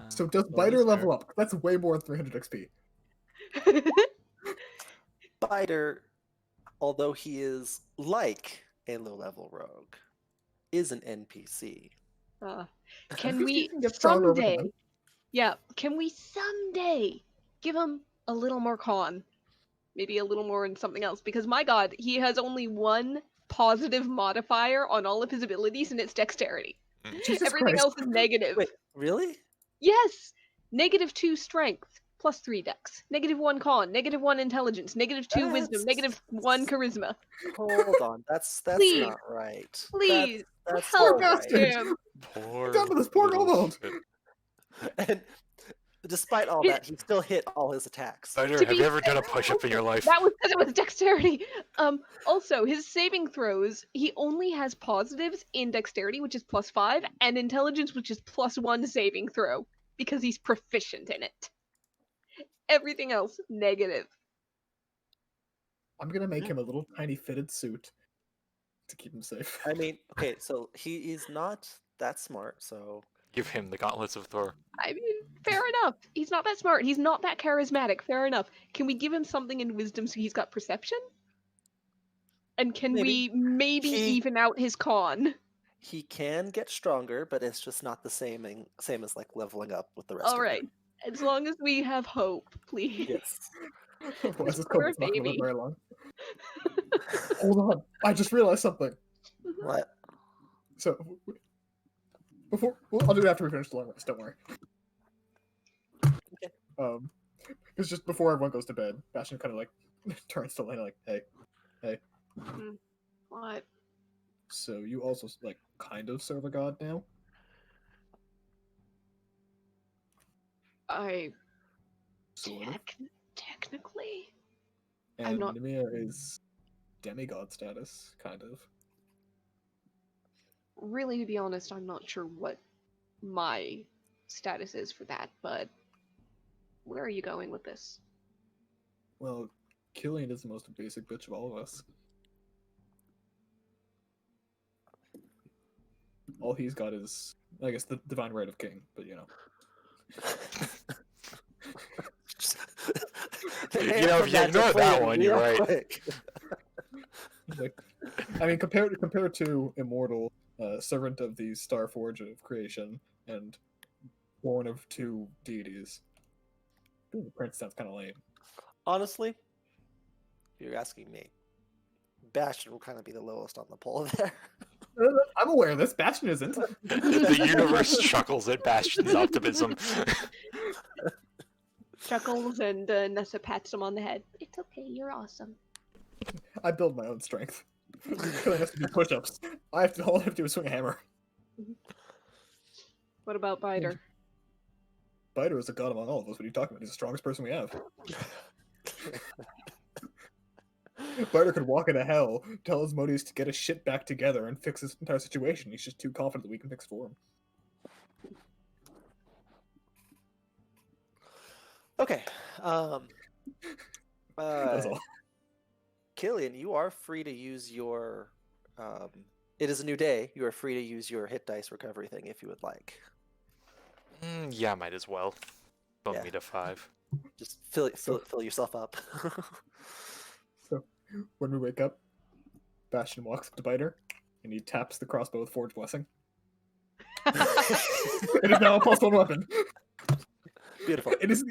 So does Well, Biter that's level fair. up? That's way more than 300 XP. Biter, although he is like a low-level rogue, is an NPC. Can Because we you can get stronger over someday? time. Yeah, can we someday give him a little more con? Maybe a little more in something else. Because my god, he has only one positive modifier on all of his abilities, and it's dexterity. Jesus Everything Christ. else is negative. Wait, really? Yes! -2 strength, +3 dex. -1 con, -1 intelligence, -2 wisdom, That's- -1 charisma. Hold on, that's Please, not right. Please! That's help not bastard. right. him! Poor Down to this poor little kobold. shit. And despite all Hit- that, he still hit all his attacks. Spider, To have be you ever done a fair, push-up in your life? That was because it was dexterity. Also, his saving throws, he only has positives in dexterity, which is +5, and intelligence, which is +1 saving throw, because he's proficient in it. Everything else, negative. I'm gonna make him a little tiny fitted suit to keep him safe. I mean, okay, so he is not that smart, so Give him the gauntlets of Thor. I mean, fair enough. He's not that smart. He's not that charismatic. Fair enough. Can we give him something in wisdom so he's got perception? And can Maybe. we maybe He- even out his con? he can get stronger, but it's just not the same as like leveling up with the rest All of right. As long as we have hope, please. them. Yes. Why is this Poor kobold's not gonna live baby. very long? Hold on, I just realized something. What? So, before I'll do it after we finish the long rest. Don't worry. Okay. It's just before everyone goes to bed. Bastion kind of like turns to Lena like, "Hey, What? so you also like kind of serve a god now?" I Sort of. technically. I'm And not- Nemia is demigod status, kind of. Really, to be honest, I'm not sure what my status is for that, but where are you going with this? Well, Killian is the most basic bitch of all of us. All he's got is, I guess, the divine right of king, but you know. You know, if you ignore that one, you're right. Like, I mean, compared to immortal, servant of the Starforge of creation, and born of two deities, being a prince sounds kind of lame. Honestly, if you're asking me, Bastion will kind of be the lowest on the pole there. I'm aware of this. Bastion isn't. The universe chuckles at Bastion's optimism. Chuckles and Nessa pats him on the head. It's okay, you're awesome. I build my own strength. Killian has to do push-ups. All I have to do is swing a hammer. What about Biter? Biter is a god among all of us. What are you talking about? He's the strongest person we have. Biter could walk into hell, tell Asmodeus to get his shit back together and fix this entire situation. He's just too confident that we can fix it for him. Okay. That's all. Killian, you are free to use your. It is a new day. You are free to use your hit dice recovery thing if you would like. Yeah, might as well. Bump Yeah. me to 5. Just fill yourself up. So, when we wake up, Bastion walks up to Biter, and he taps the crossbow with Forge Blessing. It is now a +1 weapon. Beautiful. It is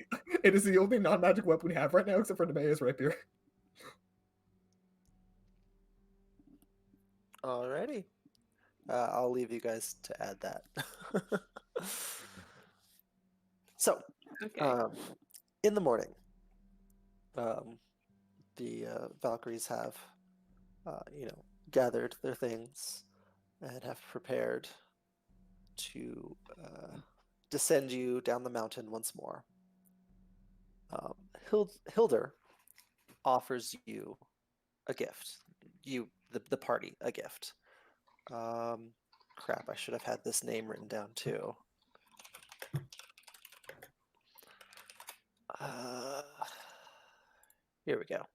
the only non-magic weapon we have right now, except for Nemea's rapier. Alrighty. I'll leave you guys to add that. So, Okay. in the morning, the Valkyries have, gathered their things and have prepared to descend you down the mountain once more. Hilder offers you a gift. The party, a gift. Crap, I should have had this name written down too. Here we go.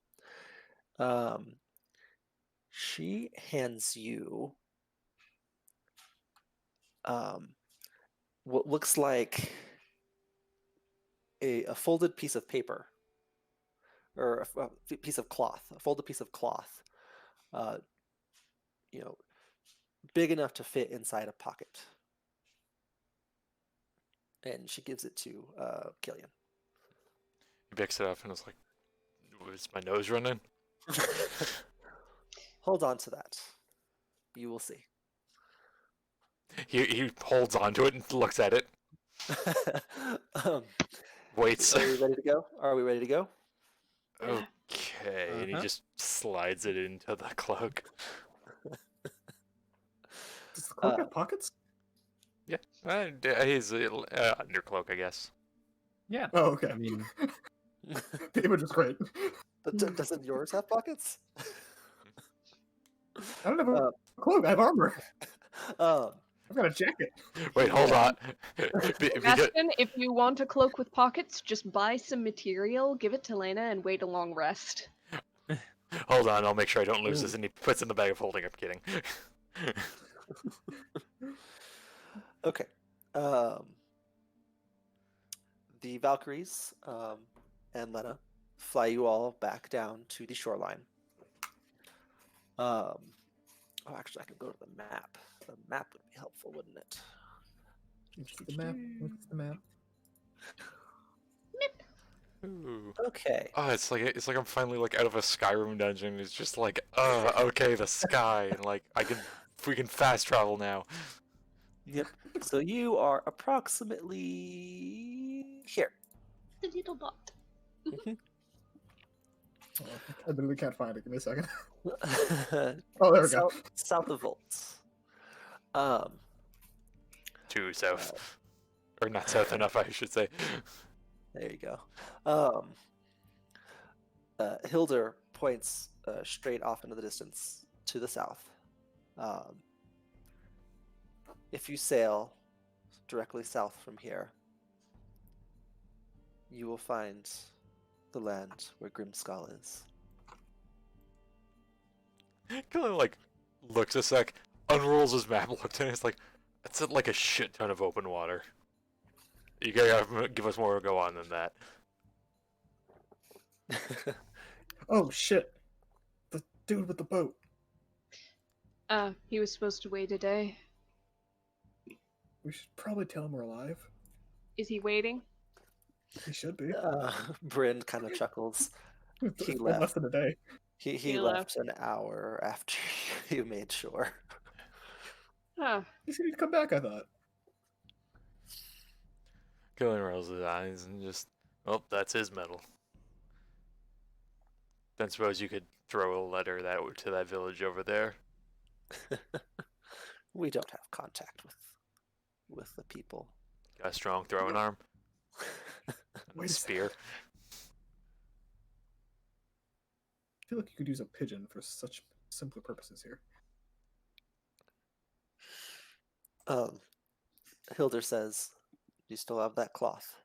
She hands you what looks like a folded piece of paper, or a piece of cloth, a folded piece of cloth, big enough to fit inside a pocket. And she gives it to Killian. He picks it up and is like, "Is my nose running?" Hold on to that. You will see. He holds onto it and looks at it. Waits. Are we ready to go? Are we ready to go? Okay, and he just slides it into the cloak. Does the cloak have pockets? Yeah, he's under cloak, I guess. Yeah. Oh, okay. I mean, The image is great. Doesn't yours have pockets? I don't have a cloak. I have armor. Um, I've got a jacket. Wait, hold on. Because, Bastion, if you want a cloak with pockets, just buy some material, give it to Lena, and wait a long rest. hold on, I'll make sure I don't lose this. And he puts it in the bag of holding. I'm kidding. Okay. The Valkyries and Lena fly you all back down to the shoreline. Actually, I can go to the map. The map would be helpful, wouldn't it? It's the map. What's the map? Ooh. Okay. Oh, it's like I'm finally like out of a Skyrim dungeon. It's just like, okay, the sky, and like we can fast travel now. Yep. So you are approximately here. The little dot. Oh, I literally can't find it. Give me a second. Oh, there we go. South of Volts. To south, or not south enough, I should say. There you go. Hilder points straight off into the distance to the south. If you sail directly south from here, you will find the land where Grimskull is. Kind of like looks a sec, unrolls his map, looks at it, it's like, that's like a shit ton of open water. You gotta give us more to go on than that. Oh shit! The dude with the boat. He was supposed to wait a day. We should probably tell him we're alive. Is he waiting? He should be. Bryn kind of chuckles. It's he been left. less than a day. He He left an hour after you made sure. Huh. He said he'd come back, I thought. Killian rolls his eyes and just, well, that's his medal. Then suppose you could throw a letter to that village over there. We don't have contact with the people. Got a strong throwing arm. Wait a Spear. feel like you could use a pigeon for such simpler purposes here. Hilder says, "Do you still have that cloth?"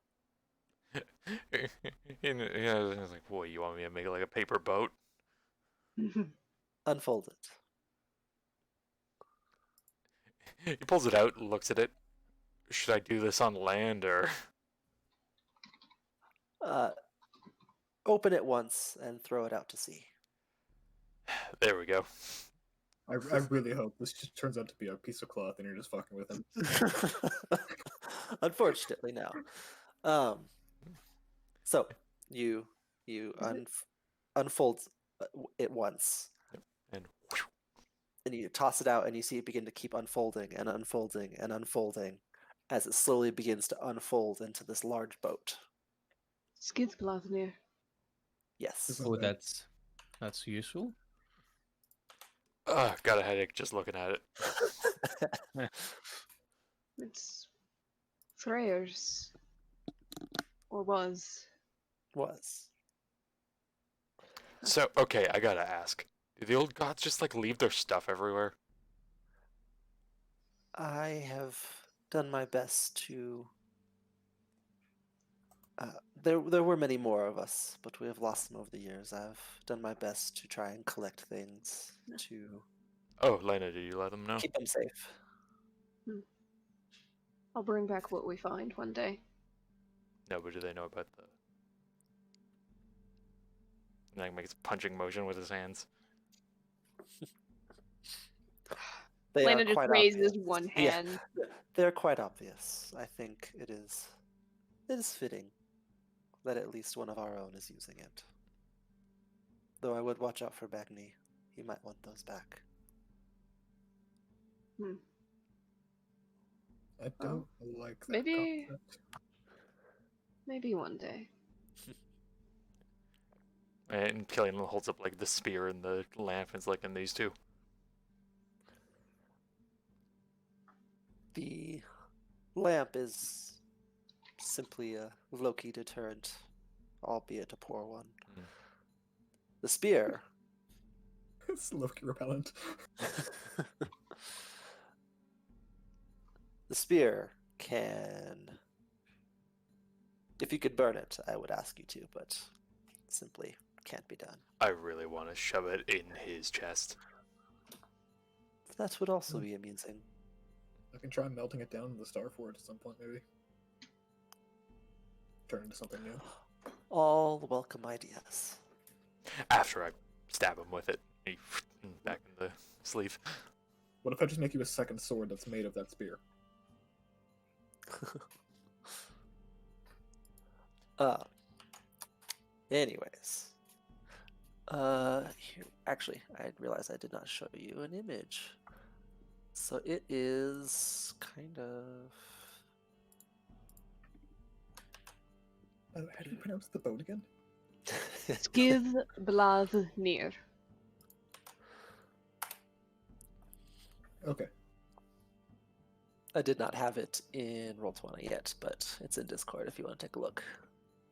And I was like, boy, you want me to make like a paper boat? Unfold it. He pulls it out, looks at it. Should I do this on land or? Open it once and throw it out to sea. There we go. I really hope this just turns out to be a piece of cloth and you're just fucking with him. Unfortunately, no. So you unfold it once, And and you toss it out, and you see it begin to keep unfolding and unfolding and unfolding as it slowly begins to unfold into this large boat. Skidbladnir. Yes. This is Oh, bad. that's useful. got a headache just looking at it. It's Freyer's. Or was. Was. So okay, I gotta ask: do the old gods just like leave their stuff everywhere? I have done my best to. There were many more of us, but we have lost them over the years. I've done my best to try and collect things to Oh, Lena, did you let them know? keep them safe. I'll bring back what we find one day. No, but do they know about the? And like makes a punching motion with his hands. They Lena are just quite raises obvious. one Yeah, hand. they're quite obvious. I think it is fitting that at least one of our own is using it. Though I would watch out for Bagni. He might want those back. I don't like that maybe- concept. Maybe one day. And Killian holds up like the spear and the lamp and is like, and these two. The lamp is simply a low-key deterrent, albeit a poor one. Mm. The spear. It's Loki repellent. The spear can. If you could burn it, I would ask you to, but simply can't be done. I really want to shove it in his chest. That would also be amusing. I can try melting it down in the Star Forge at some point, maybe. Turn into something new. All welcome ideas. After I stab him with it, he back in the sleeve. What if I just make you a second sword that's made of that spear? Anyways. Here, actually, I realized I did not show you an image. So it is kind of. How do you pronounce the boat again? Skidbladnir. Okay. I did not have it in Roll20 yet, but it's in Discord if you want to take a look.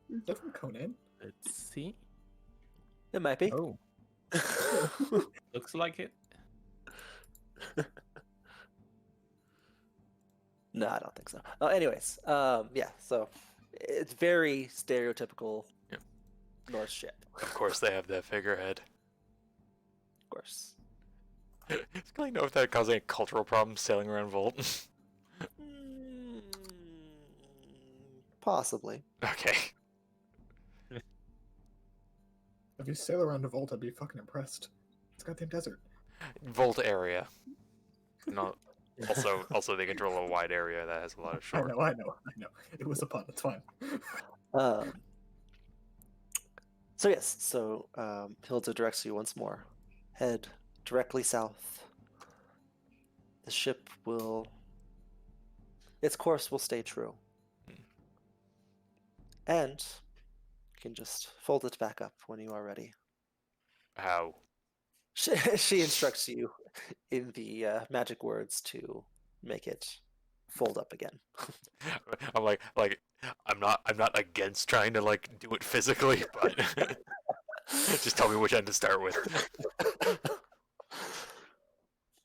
Is that from Conan? Let's see. It might be. Oh, looks like it. No, I don't think so. Anyways, yeah, so it's very stereotypical Yep. Norse ship, Of course, they have that figurehead. of course. Does Killian know if that caused any cultural problems sailing around Volt? Mm, possibly. Okay. If you sail around a Volt, I'd be fucking impressed. It's a goddamn desert. Volt area. No. Also, they control a wide area that has a lot of I shore. know. It was a pun, it's fine. So yes, Hilda directs you once more. Head directly south. The ship will. Its course will stay true. And you can just fold it back up when you are ready. How? She instructs you in the magic words to make it fold up again. I'm like I'm not against trying to like do it physically, but Just tell me which end to start with.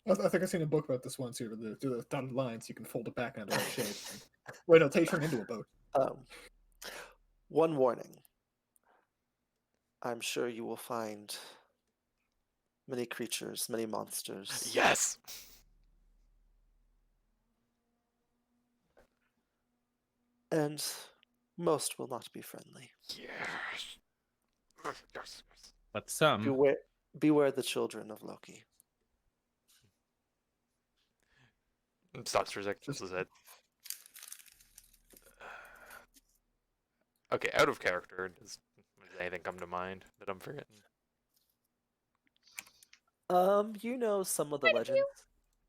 I think I've seen a book about this once here, where do the dotted lines, you can fold it back into the right shape. Wait, no, take turn into a boat. One warning. I'm sure you will find many creatures, many monsters. Yes. And most will not be friendly. Yes. Yes. But some. Beware the children of Loki. Stops for a sec. Just his head. Okay, out of character. Does anything come to mind that I'm forgetting? You know some of the legends.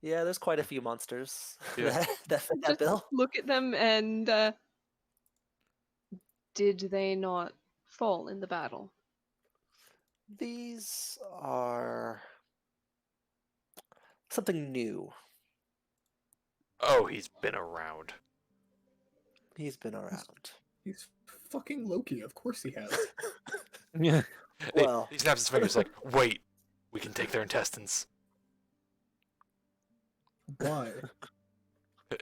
Yeah, there's quite a few monsters Yeah. that fit that Just bill. look at them and did they not fall in the battle? These are something new. Oh, he's been around. He's been around. He's fucking Loki, of course he has. Yeah. Well, He snaps his fingers like, wait, we can take their intestines. Why?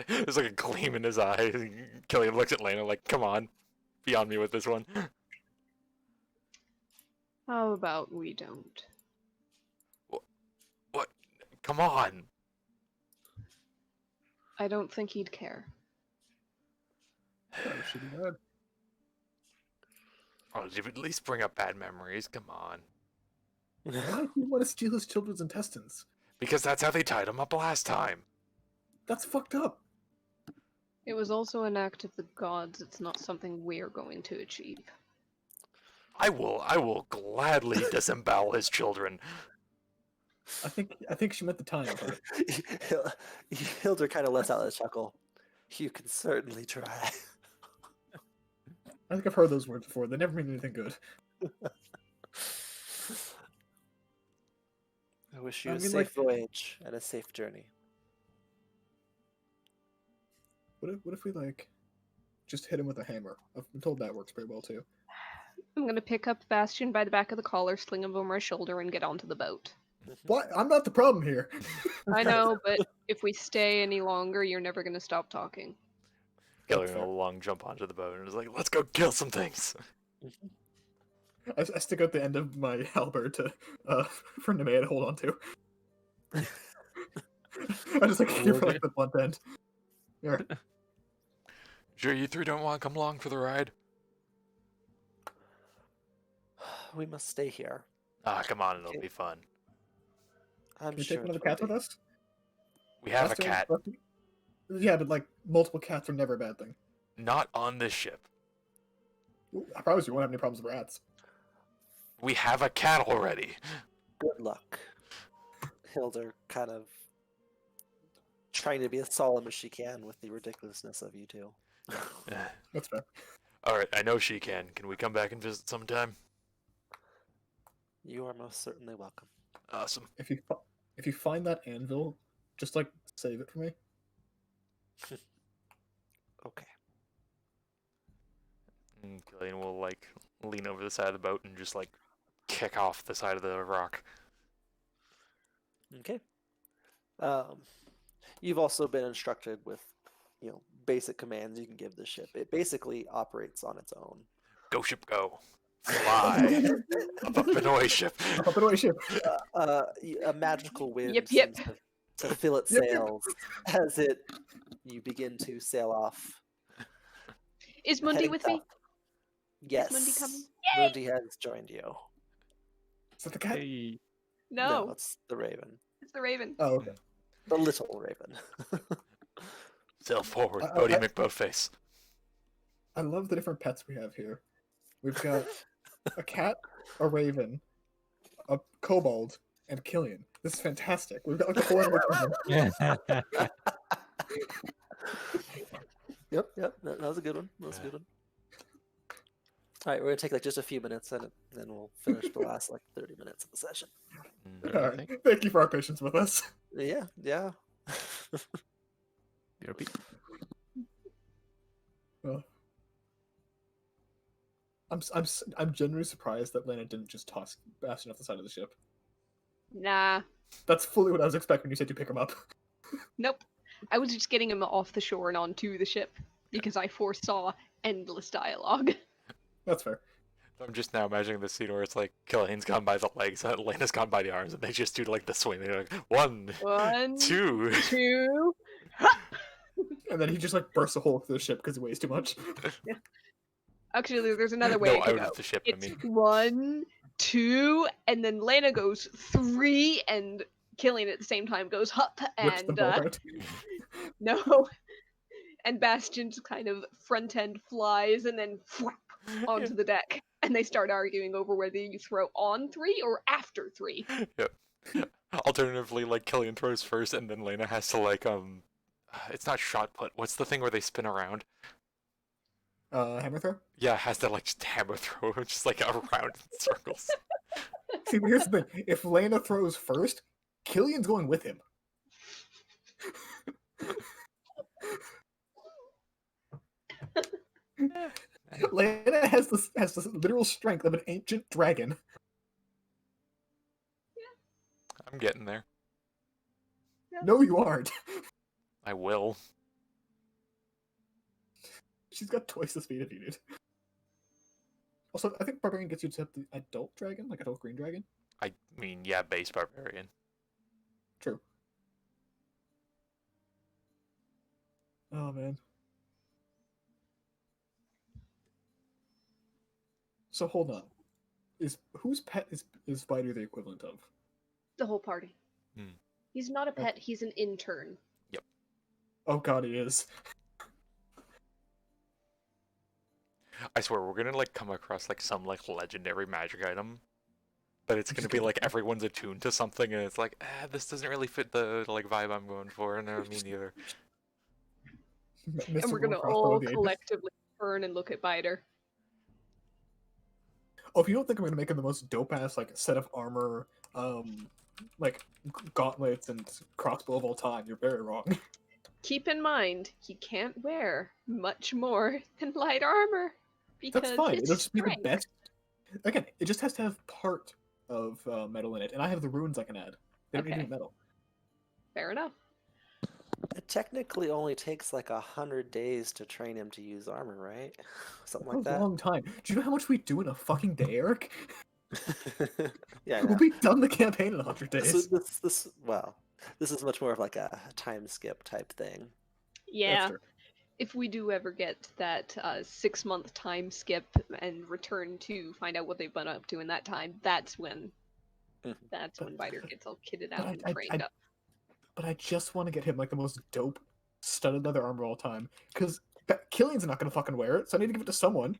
There's like a gleam in his eye. Killian looks at Lena like, come on, be on me with this one. How about we don't? What? Come on. I don't think he'd care. Oh, should be bad. Oh, did you at least bring up bad memories? Come on. Why do you want to steal his children's intestines? Because that's how they tied him up last time. That's fucked up. It was also an act of the gods. It's not something we're going to achieve. I will gladly disembowel his children. I think she meant the time of it. Hildur kind of lets out a chuckle. You can certainly try. I think I've heard those words before. They never mean anything good. I wish you I a mean, safe voyage and a safe journey. What if we like just hit him with a hammer? I've been told that works pretty well too. I'm gonna pick up Bastion by the back of the collar, sling him over my shoulder, and get onto the boat. What? I'm not the problem here. I know, but if we stay any longer, you're never gonna stop talking. Killian fair. will long jump onto the boat and is like, let's go kill some things. I stick out the end of my halberd to for Nemea to hold on to. I just like keep like the blunt end. Here. Sure, you three don't want to come along for the ride? We must stay here. Ah, come on, it'll Okay. be fun. I'm Can we sure take one of the it will cats with be. us? We have a Lester- cat, Lester- Yeah, but like multiple cats are never a bad thing. not on this ship. I promise you won't have any problems with rats. We have a cat already. Good luck. Hildur kind of trying to be as solemn as she can with the ridiculousness of you two. That's fair. Alright, I know she can. Can we come back and visit sometime? You are most certainly welcome. Awesome. If you find that anvil, just like save it for me. Okay. And Killian will like lean over the side of the boat and just like kick off the side of the rock. Okay. You've also been instructed with, basic commands you can give the ship. It basically operates on its own. Go ship go. Fly. Up and away ship. Up and away ship. A magical wind Yep, yep. seems to fill its Yep, yep. sails as you begin to sail off. Is Mundi heading with me? south. Yes. Mundi coming? Mundi has joined you. Is that the cat? Hey. No, It's the raven. it's the Raven. Oh, okay. The little raven. Sail forward, I- Bodie I- McBoatface. I love the different pets we have here. We've got a cat, a raven, a kobold, and Killian. This is fantastic. We've got like a whole animal kingdom. Yep. That was a good one. That was a good one. All right, we're gonna take like just a few minutes, and then we'll finish the last like 30 minutes of the session. Mm. All right. Thank you for our patience with us. Yeah. BRB. Oh. I'm genuinely surprised that Lena didn't just toss Bastion off the side of the ship. Nah, That's fully what I was expecting when you said you pick him up. nope. I was just getting him off the shore and onto the ship because I foresaw endless dialogue. That's fair. I'm just now imagining the scene where it's like Killian's gone by the legs, Lena's gone by the arms, and they just do like the swing. They're like 1, 1, 2. 2. And then he just like bursts a hole through the ship because he weighs too much. Actually, there's another way No, it could out go. of the ship. I It's mean, 1, 2, and then Lena goes 3, and Killian at the same time goes up, Whips them and both out. no, and Bastion just kind of front end flies and then whap onto the deck, and they start arguing over whether you throw on 3 or after 3. Yep. Alternatively, like Killian throws first, and then Lena has to like it's not shot put. What's the thing where they spin around? Hammer throw? Yeah, has to like just hammer throw, just like around in circles. See, but here's the thing. If Lena throws first, Killian's going with him. Lena has this literal strength of an ancient dragon. I'm getting there. No, you aren't. I will. She's got twice the speed of you, dude. Also, I think Barbarian gets you to the adult dragon, like adult green dragon. I mean, yeah, base barbarian. True. Oh man. So hold on. Whose pet is Spider the equivalent of? The whole party. Hmm. He's not a pet, he's an intern. Oh god, he is. I swear, we're gonna like come across like some like legendary magic item, but it's gonna be like everyone's attuned to something, and it's like, this doesn't really fit the like vibe I'm going for, and me neither. And we're gonna all collectively turn and look at Biter. Oh, if you don't think I'm gonna make him the most dope ass like set of armor, like gauntlets and crossbow of all time, you're very wrong. Keep in mind, he can't wear much more than light armor because That's fine. his It'll just be the strength. best. Again, it just has to have part of metal in it, and I have the runes I can add. They don't need to Okay. be metal. Fair enough. It technically only takes like 100 days to train him to use armor, right? Something That's like a that. long time. Do you know how much we do in a fucking day, Eric? Yeah, I We'll know. be done the campaign in 100 days. This is much more of like a time skip type thing. Yeah. That's true. If we do ever get that 6-month time skip and return to find out what they've been up to in that time, that's when Mhm. Biter gets all kitted But out and trained up. But I just want to get him like the most dope studded leather armor of all time. Because Killian's not gonna fucking wear it, so I need to give it to someone.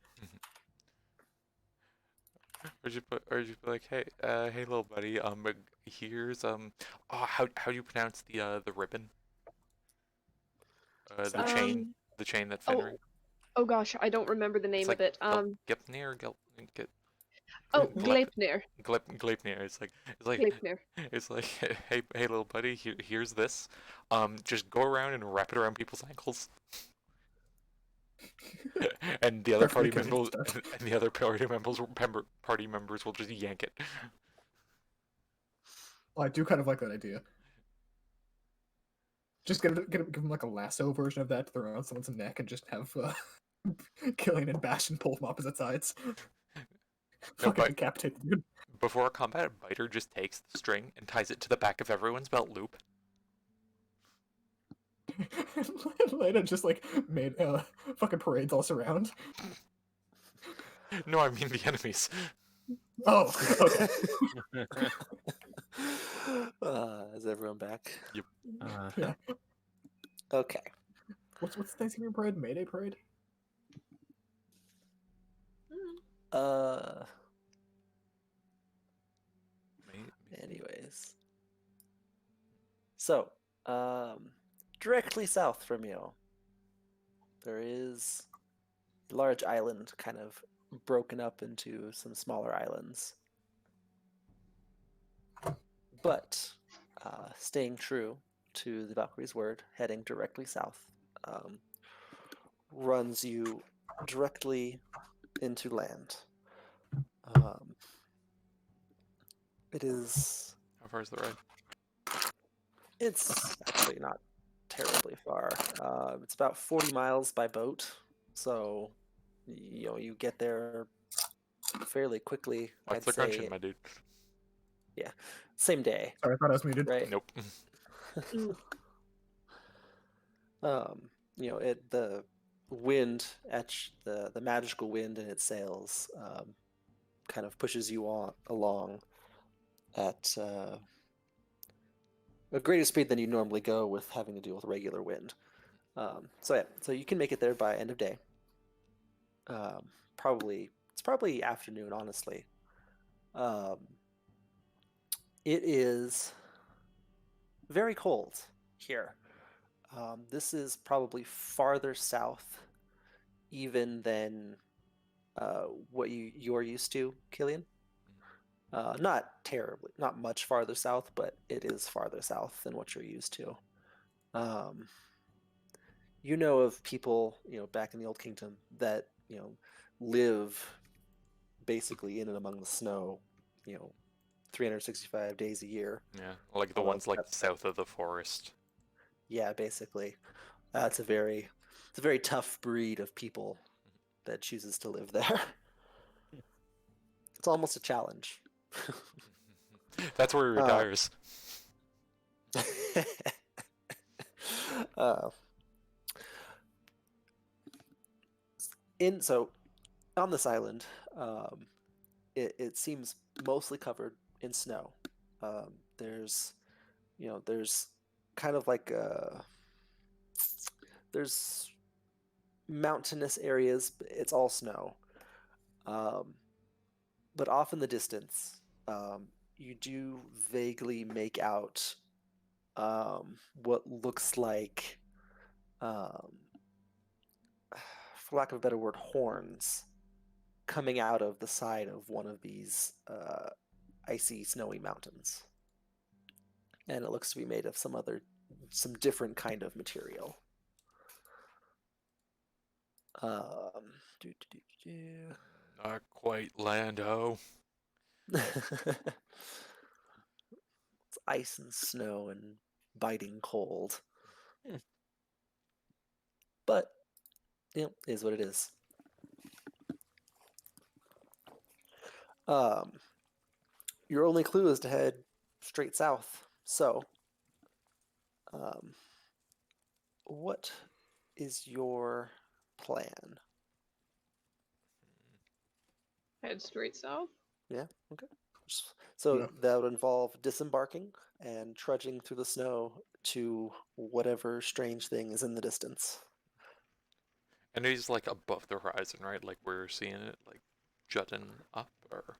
Or just be like, hey, hey, little buddy, here's how do you pronounce the ribbon? The chain, the chain that Fenrir. Oh gosh, I don't remember the name It's like of it. Gepnir, Gleipnir. Gleipnir. It's like Gleipnir. it's like, hey, little buddy, here's this. Just go around and wrap it around people's ankles. And the other party Perfectly members, convinced and the other party members will just yank it. Well, I do kind of like that idea. Just give him like a lasso version of that, throw around someone's neck, and just have Killian and Bastion pull from opposite sides. Fucking but- decapitate the dude. Before combat, Biter just takes the string and ties it to the back of everyone's belt loop. Lena just like made fucking parades all surround. No, I mean the enemies. Oh, okay. Is everyone back? Yeah. Okay. What's Thanksgiving parade? May Day parade? Anyways. So, directly south from you, there is a large island kind of broken up into some smaller islands. But staying true to the Valkyrie's word, heading directly south, runs you directly into land. It is. How far is the ride? It's actually not terribly far. It's about 40 miles by boat, so you get there fairly quickly. What's I'd the crunching, say my dude? same day, Sorry, I thought I was muted. right? Nope. The wind the magical wind in its sails kind of pushes you on along at a greater speed than you normally go with having to deal with regular wind. So you can make it there by end of day. It's probably afternoon, honestly. It is very cold here. This is probably farther south even than what you're used to, Killian. Not terribly, not much farther south, but it is farther south than what you're used to. You know of people, back in the Old Kingdom that, live basically in and among the snow, 365 days a year. Yeah, like the Although ones like that's- south of the forest. Yeah, basically. It's a very tough breed of people that chooses to live there. It's almost a challenge. That's where he retires. uh, so on this island, it seems mostly covered in snow. There's kind of like there's mountainous areas, but it's all snow. But off in the distance, you do vaguely make out what looks like, for lack of a better word, horns coming out of the side of one of these icy, snowy mountains. And it looks to be made of some different kind of material. Not quite Lando. It's ice and snow and biting cold. But, it is what it is. Your only clue is to head straight south. So, what is your plan? Head straight south. Yeah, okay. So Yeah. that would involve disembarking and trudging through the snow to whatever strange thing is in the distance. And he's like above the horizon, right? Like we're seeing it like jutting up, or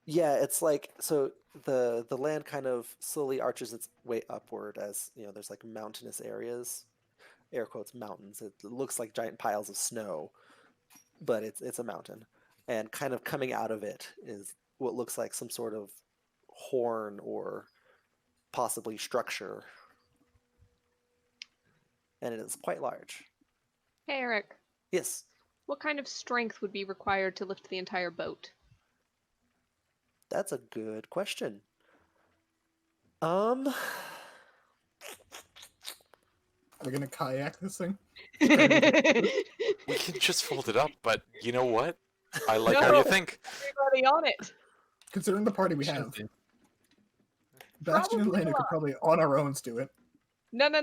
Yeah, it's like, so the land kind of slowly arches its way upward as, there's like mountainous areas, air quotes mountains. It looks like giant piles of snow, but it's a mountain. And kind of coming out of it is what looks like some sort of horn or possibly structure. And it is quite large. Hey, Eric. Yes. What kind of strength would be required to lift the entire boat? That's a good question. Um, Are we gonna kayak this thing? we can just fold it up. But you know what? I like how No. you think. Everybody on it. Considering the party we Should have, be. Bastion and Probably Lena could probably on our own do it. No. No.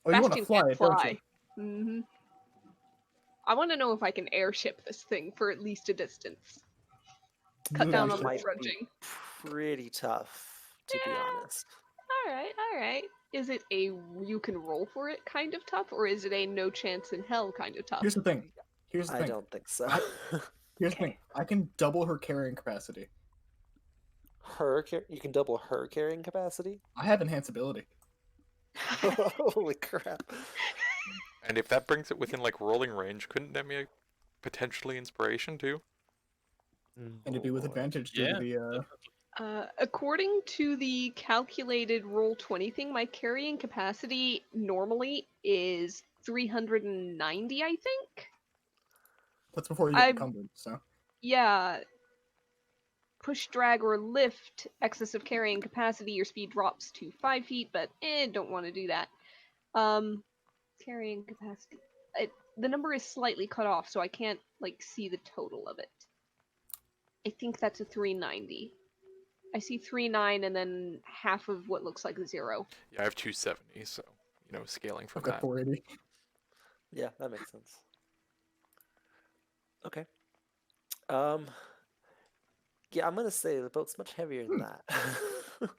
Oh, you want to Bastion fly can't it, don't fly. you? Mm-hmm. I want to know if I can airship this thing for at least a distance. Cut You down have on to- the might be trudging. pretty tough, to be Yeah. honest. All right. Is it a you can roll for it kind of tough, or is it a no chance in hell kind of tough? Here's the thing. I don't think so. Here's the thing. I can double her carrying capacity. You can double her carrying capacity? I have enhanced ability. Holy crap. And if that brings it within like rolling range, couldn't that be a potentially inspiration too? And it'd be with advantage due Yeah. to the According to the calculated roll 20 thing, my carrying capacity normally is 390, I think. That's before you get I- encumbered. So Yeah. Push, drag, or lift, excess of carrying capacity, your speed drops to 5 feet, but don't want to do that. Carrying capacity. The number is slightly cut off, so I can't like see the total of it. I think that's a 390. I see 39 and then half of what looks like a 0. Yeah, I have 270, so scaling from I've got that. 480. Yeah, that makes sense. Okay. Yeah, I'm gonna say the boat's much heavier than that.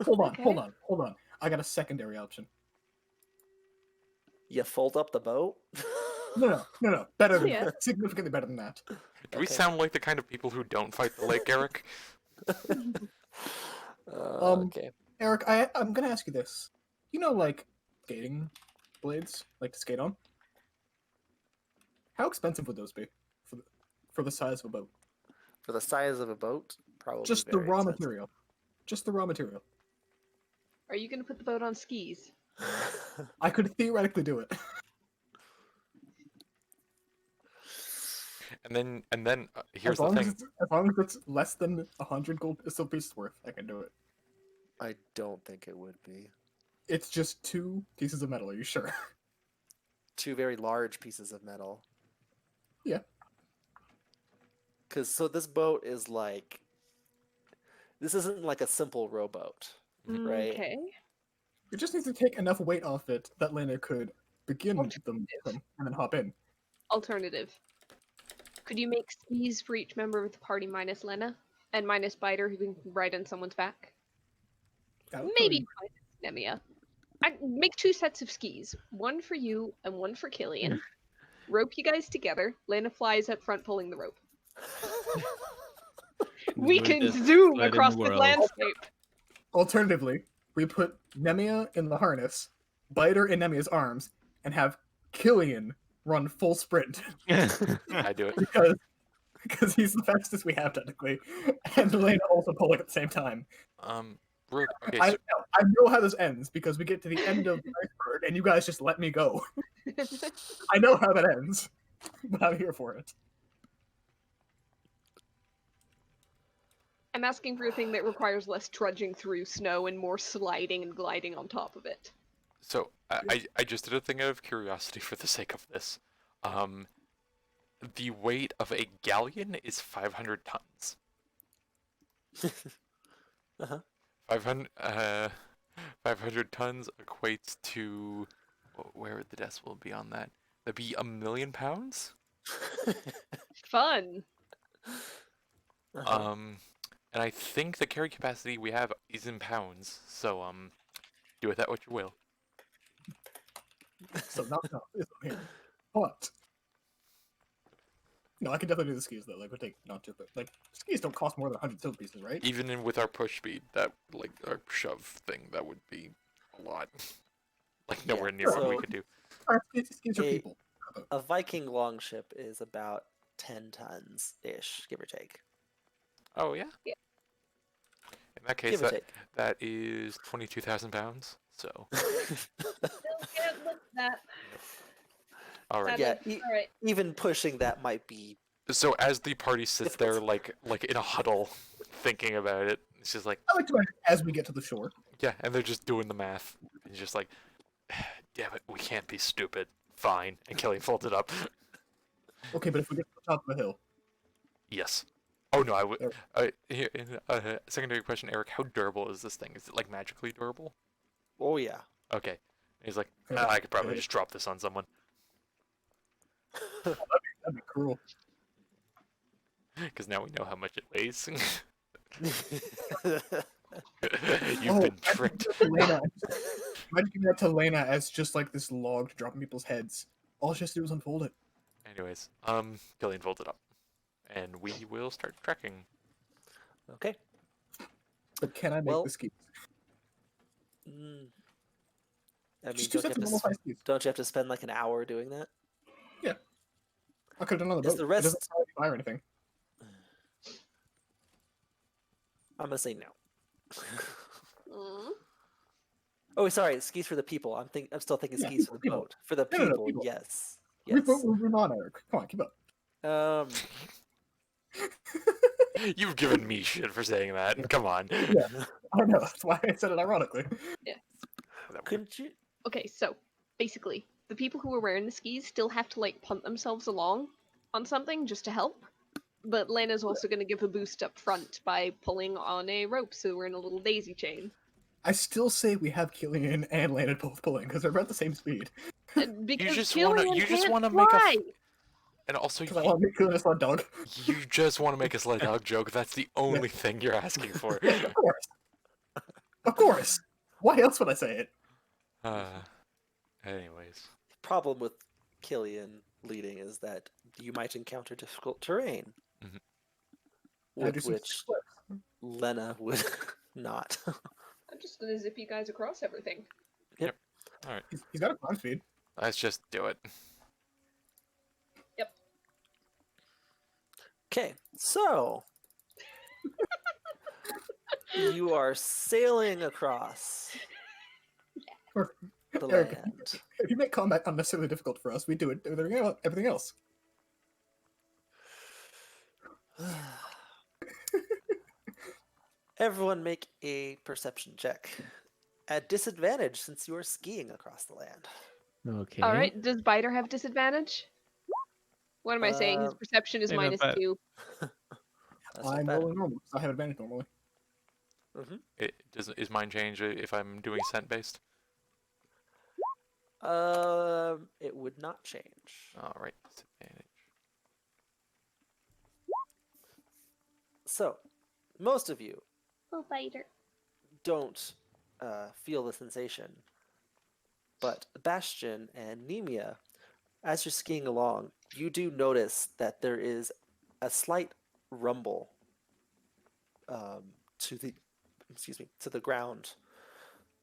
Hold on, Okay. hold on. I got a secondary option. You fold up the boat? No. Better than Yeah. that. Significantly better than that. Do we Okay. sound like the kind of people who don't fight the lake, Eric? Okay. Eric, I'm gonna ask you this. Like skating blades, like to skate on. How expensive would those be for the size of a boat? For the size of a boat, probably Just the very raw expensive. material. Just the raw material. Are you gonna put the boat on skis? I could theoretically do it. And then here's as the long thing. as long as it's less than 100 gold pistol pieces worth, I can do it. I don't think it would be. It's just 2 pieces of metal. Are you sure? 2 very large pieces of metal. Yeah. So this boat is like, this isn't like a simple rowboat, right? Okay. It just needs to take enough weight off it that Lena could begin them and then hop in. Alternative. Could you make skis for each member of the party minus Lena? And minus Biter, who can ride on someone's back? That would Maybe minus Nemia. I make 2 sets of skis. One for you and one for Killian. Rope you guys together. Lena flies up front pulling the rope. We can Smoothest zoom ride in across the the world. landscabe. Alternatively, we put Nemia in the harness, Biter in Nemia's arms, and have Killian run full sprint I do it. because he's the fastest we have technically, and Lena also pulling at the same time. Okay, I so, know how this ends because we get to the end of the iceberg and you guys just let me go. I know how that ends, but I'm here for it. I'm asking for a thing that requires less trudging through snow and more sliding and gliding on top of it. so I just did a thing out of curiosity for the sake of this. The weight of a galleon is 500 tons. Uh-huh. 500 tons equates to, where would the decimal be on that? That'd be 1,000,000 pounds. Fun. Uh-huh. And I think the carry capacity we have is in pounds. So do with that what you will. So not it's not here. But no, I could definitely do the skis though. Like, would take not too, but like skis don't cost more than 100 silver pieces, right? Even with our push speed, that like our shove thing, that would be a lot. Like nowhere near what we so- could do. Alright, skis are a- people. A Viking longship is about 10 tons ish, give or take. Oh yeah. Yeah. In that case, Give or that take. that is 22,000 pounds. So Can't look at that. all right. Yeah, Alright. even pushing that might be. So as the party sits there, Difficult. like in a huddle, thinking about it, it's just like, I like to imagine as we get to the shore. yeah, and they're just doing the math, and just like, damn it, we can't be stupid. Fine, and Kelly folds it up. Okay, but if we get to the top of the hill, Yes. Oh no, I would. There. Secondary question, Eric. How durable is this thing? Is it like magically durable? Oh, yeah. Okay. And he's like, I could probably just drop this on someone. that'd be cruel. Because now we know how much it weighs. You've Oh, been tricked. Imagine giving that to Lena as just like this log dropping people's heads. All she has to do is unfold it. Anyways, Killian folds it up, and we will start trekking. Okay. But can I make Well, the skis? Mm. I mean, Just 2 sets of normal size skis. don't you have to spend like an hour doing that? I could have done on the Is boat. the It rest- doesn't sound like fire or anything. I'm gonna say no. Mm. Oh, sorry, skis for the people. I'm still thinking Yeah, skis for the people. boat. For the No, no, people, people. yes. We're Yes. on, Eric. Come on, keep up. Um, You've given me shit for saying that. Come on. Yeah. I know, that's why I said it ironically. That couldn't you? Okay, so basically, the people who are wearing the skis still have to like punt themselves along on something just to help. But Lena's also going to give a boost up front by pulling on a rope, so we're in a little daisy chain. I still say we have Killian and Landon both pulling because they're about the same speed. Because just Killian wanna- you just can't wanna make a f- fly! And also, Because I want to make Killian a sled dog. you just want to make a sled dog joke. That's the only thing you're asking for. Of course. Of course. Why else would I say it? Anyways. The problem with Killian leading is that you might encounter difficult terrain, Mhm. I do with some which flips. Lena would not. I'm just going to zip you guys across everything. He's got a climb speed. Let's just do it. Okay, so you are sailing across the Eric, land. if you make combat unnecessarily difficult for us, we do it with everything else. Everyone make a perception check. At disadvantage since you are skiing across the land. Okay. Alright, does Biter have disadvantage? What am I saying? His perception is Hey, not bad. -2. That's not I'm bad. rolling normal, so I have advantage normally. Is mine change if I'm doing scent based? It would not change. Alright, disadvantage. So, most of you Oh, Biter. don't feel the sensation, but Bastion and Nemia, as you're skiing along, you do notice that there is a slight rumble to the ground.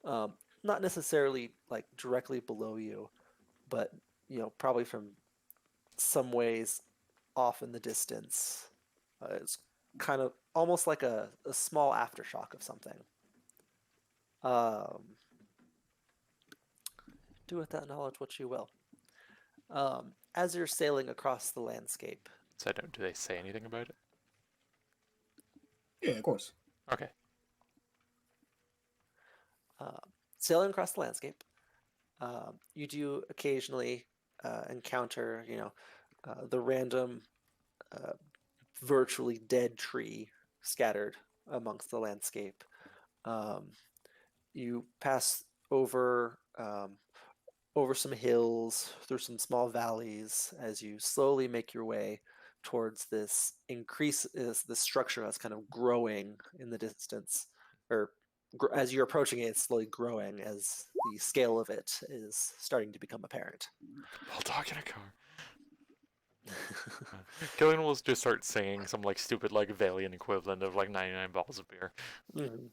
Not necessarily like directly below you, but probably from some ways off in the distance. It's kind of almost like a small aftershock of something. Do with that knowledge what you will. As you're sailing across the landscape, So do they say anything about it? Yeah, of course. Okay. sailing across the landscape, you do occasionally encounter, the random, virtually dead tree scattered amongst the landscape. You pass over some hills, through some small valleys, as you slowly make your way towards this structure that's kind of growing in the distance, or as you're approaching it, it's slowly growing as the scale of it is starting to become apparent. I'll talk in a car. Killian will just start singing some like stupid like Valiant equivalent of like 99 balls of beer. Mhm.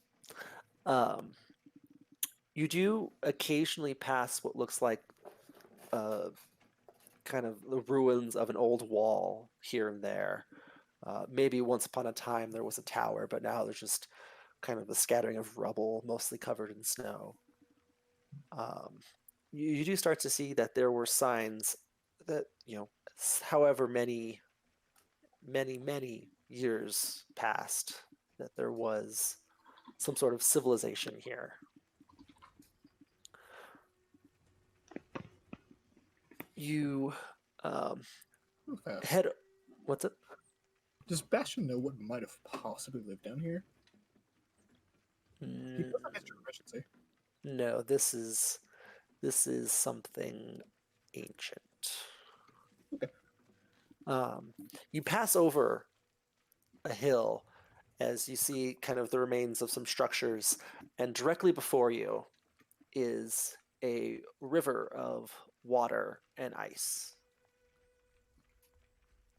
You do occasionally pass what looks like kind of the ruins of an old wall here and there. Maybe once upon a time there was a tower, but now there's just kind of a scattering of rubble, mostly covered in snow. You do start to see that there were signs that, however many years passed, that there was some sort of civilization here. You Fast. head. What's it? Does Bastion know what might have possibly lived down here? He Mm, does have history proficiency. no, this is something ancient. Okay. You pass over a hill as you see kind of the remains of some structures, and directly before you is a river of water and ice.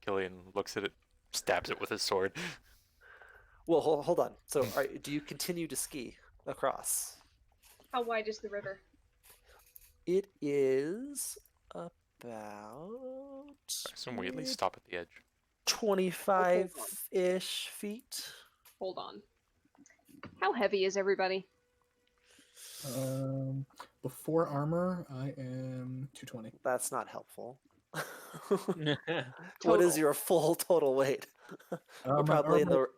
Killian looks at it, stabs it with his sword. Well, hold on. So, do you continue to ski across? How wide is the river? It is about I assume we at least stop at the edge. 25-ish feet. Hold on. How heavy is everybody? Before armor, I am 220. That's not helpful. What is Total. your full total weight? We're my probably in armor,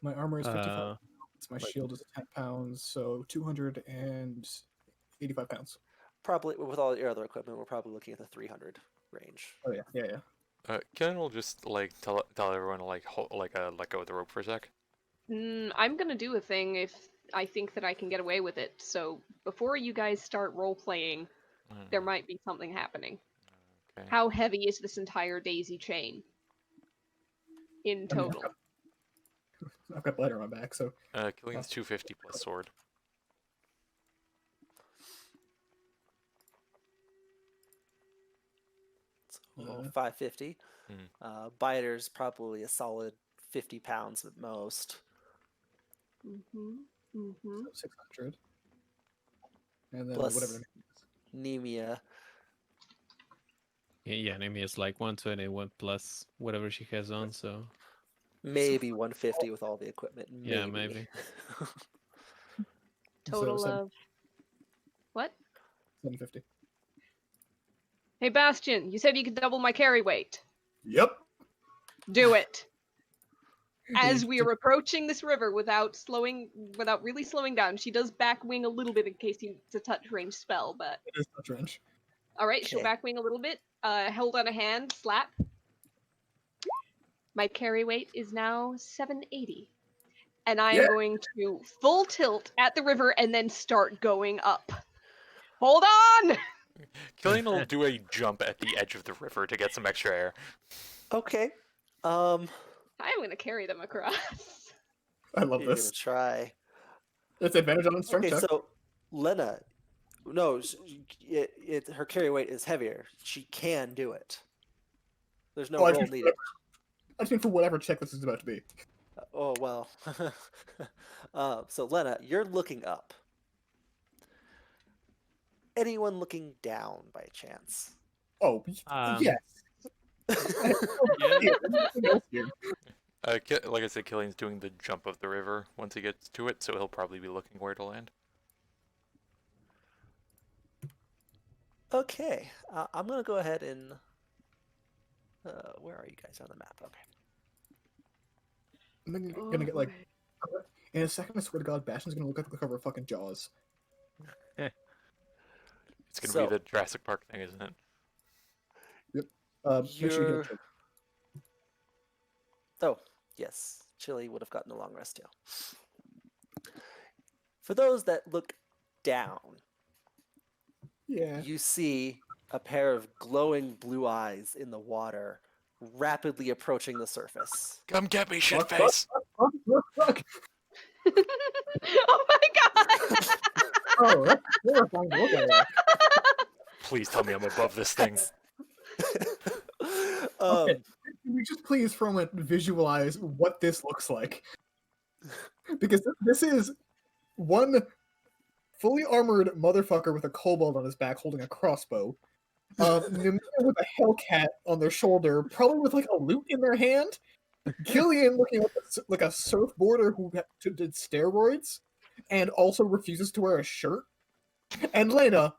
the my armor is 55 Uh, pounds. My shield is 10 pounds, so 285 pounds. probably with all your other equipment. We're probably looking at the 300 range. Oh yeah, yeah, yeah. Killian will just like tell everyone to like let go of the rope for a sec. I'm gonna do a thing if I think that I can get away with it. So before you guys start role playing, there might be something happening. Okay. How heavy is this entire daisy chain? In I mean, total. I've got bladder on my back, so Killian's 250 plus sword. So Uh, 550. Hmm. Biter's probably a solid 50 pounds at most. Mm-hmm. Mm-hmm. 600. And then Plus- whatever the name is. Nemia, yeah, Nemi is like 120 plus whatever she has on, so maybe 150 with all the equipment. Yeah, maybe. Total So, of what? 750. Hey Bastion, you said you could double my carry weight. Yep. Do it. As You we are approaching this river without really slowing down, she does back wing a little bit in case it's a touch range spell, but It is touch range. alright, she'll Okay. back wing a little bit. Held on a hand, slap. My carry weight is now 780. And I am Yeah. going to full tilt at the river and then start going up. Hold on! Killian will do a jump at the edge of the river to get some extra air. Okay. I'm gonna carry them across. I love You're this. gonna try. It's advantage on strength Okay, check. so Lena, no, her carry weight is heavier. She can do it. There's no Oh, I roll just- needed. I just mean for whatever check this is about to be. Oh well. So Lena, you're looking up. Anyone looking down by chance? Oh, yes. yeah. Like I said, Killian's doing the jump of the river once he gets to it, so he'll probably be looking where to land. Okay, I'm gonna go ahead and. Where are you guys on the map? Okay. I'm gonna get like in a second. I swear to God, Bastion's gonna look like the cover of fucking Jaws. It's gonna So- be the Jurassic Park thing, isn't it? Make sure you You're- hit Oh, yes. Chili would have gotten a long rest too. For those that look down, Yeah. you see a pair of glowing blue eyes in the water rapidly approaching the surface. Come get me, Fuck, shitface! Fuck. Oh my god! Oh, that's horrifying to look at. Please tell me I'm above this thing. Um, Can we just please for a moment visualize what this looks like? Because this is one fully armored motherfucker with a kobold on his back holding a crossbow. Numina with a Hellcat on their shoulder, probably with like a lute in their hand. Killian looking like a surfboarder who did steroids and also refuses to wear a shirt. And Lena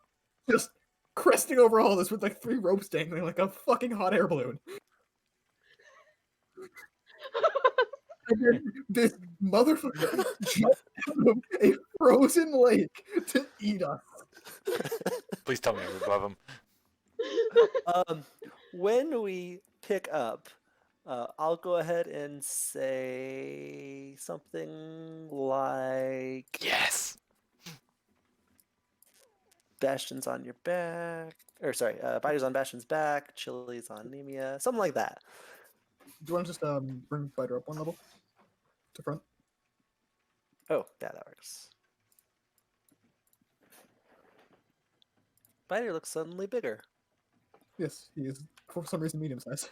just cresting over all this with like 3 ropes dangling like a fucking hot air balloon. And then this motherfucker jumped out of a frozen lake to eat us. Please tell me I'm above him. when we pick up, I'll go ahead and say something like Yes! Bastion's on your back. Or sorry, Biter's on Bastion's back, Chili's on Nemia, something like that. Do you want to just bring Biter up 1 level to front? Oh, yeah, that works. Biter looks suddenly bigger. Yes, he is for some reason medium size.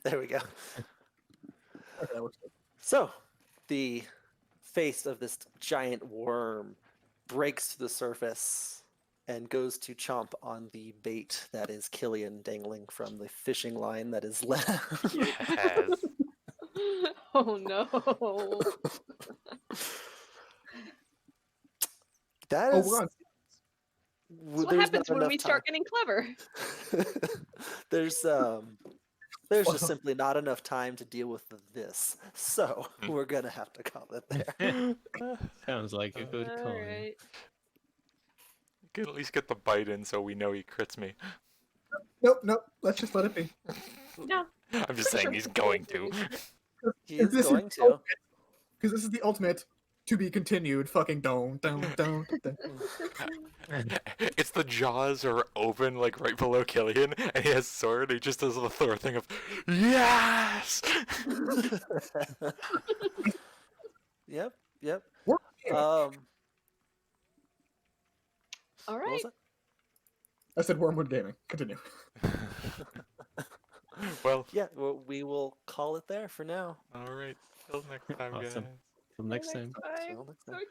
There we go. Okay, that works. So, the face of this giant worm breaks to the surface and goes to chomp on the bait that is Killian dangling from the fishing line that is left. Yes. Oh no. That Oh, is we're on. That's what there's happens not when enough we start getting clever. there's just simply not enough time to deal with this. So we're gonna have to call it there. Sounds like a good call. yeah. Alright. Can at least get the bite in so we know he crits me. Nope, nope. Let's just let it be. No. I'm just Pretty saying sure he's we can going do to. He is This going is to. Because this is the ultimate to be continued. Fucking don't. It's the jaws are open like right below Killian, and he has sword. He just does the Thor thing of yes. Yep, yep. Work. All What right. was it? I said Wormwood Gaming. Continue. Well, Yeah, well, we will call it there for now. all right. Till next time, Awesome. guys. Till next time. Bye. Till next So time. excited.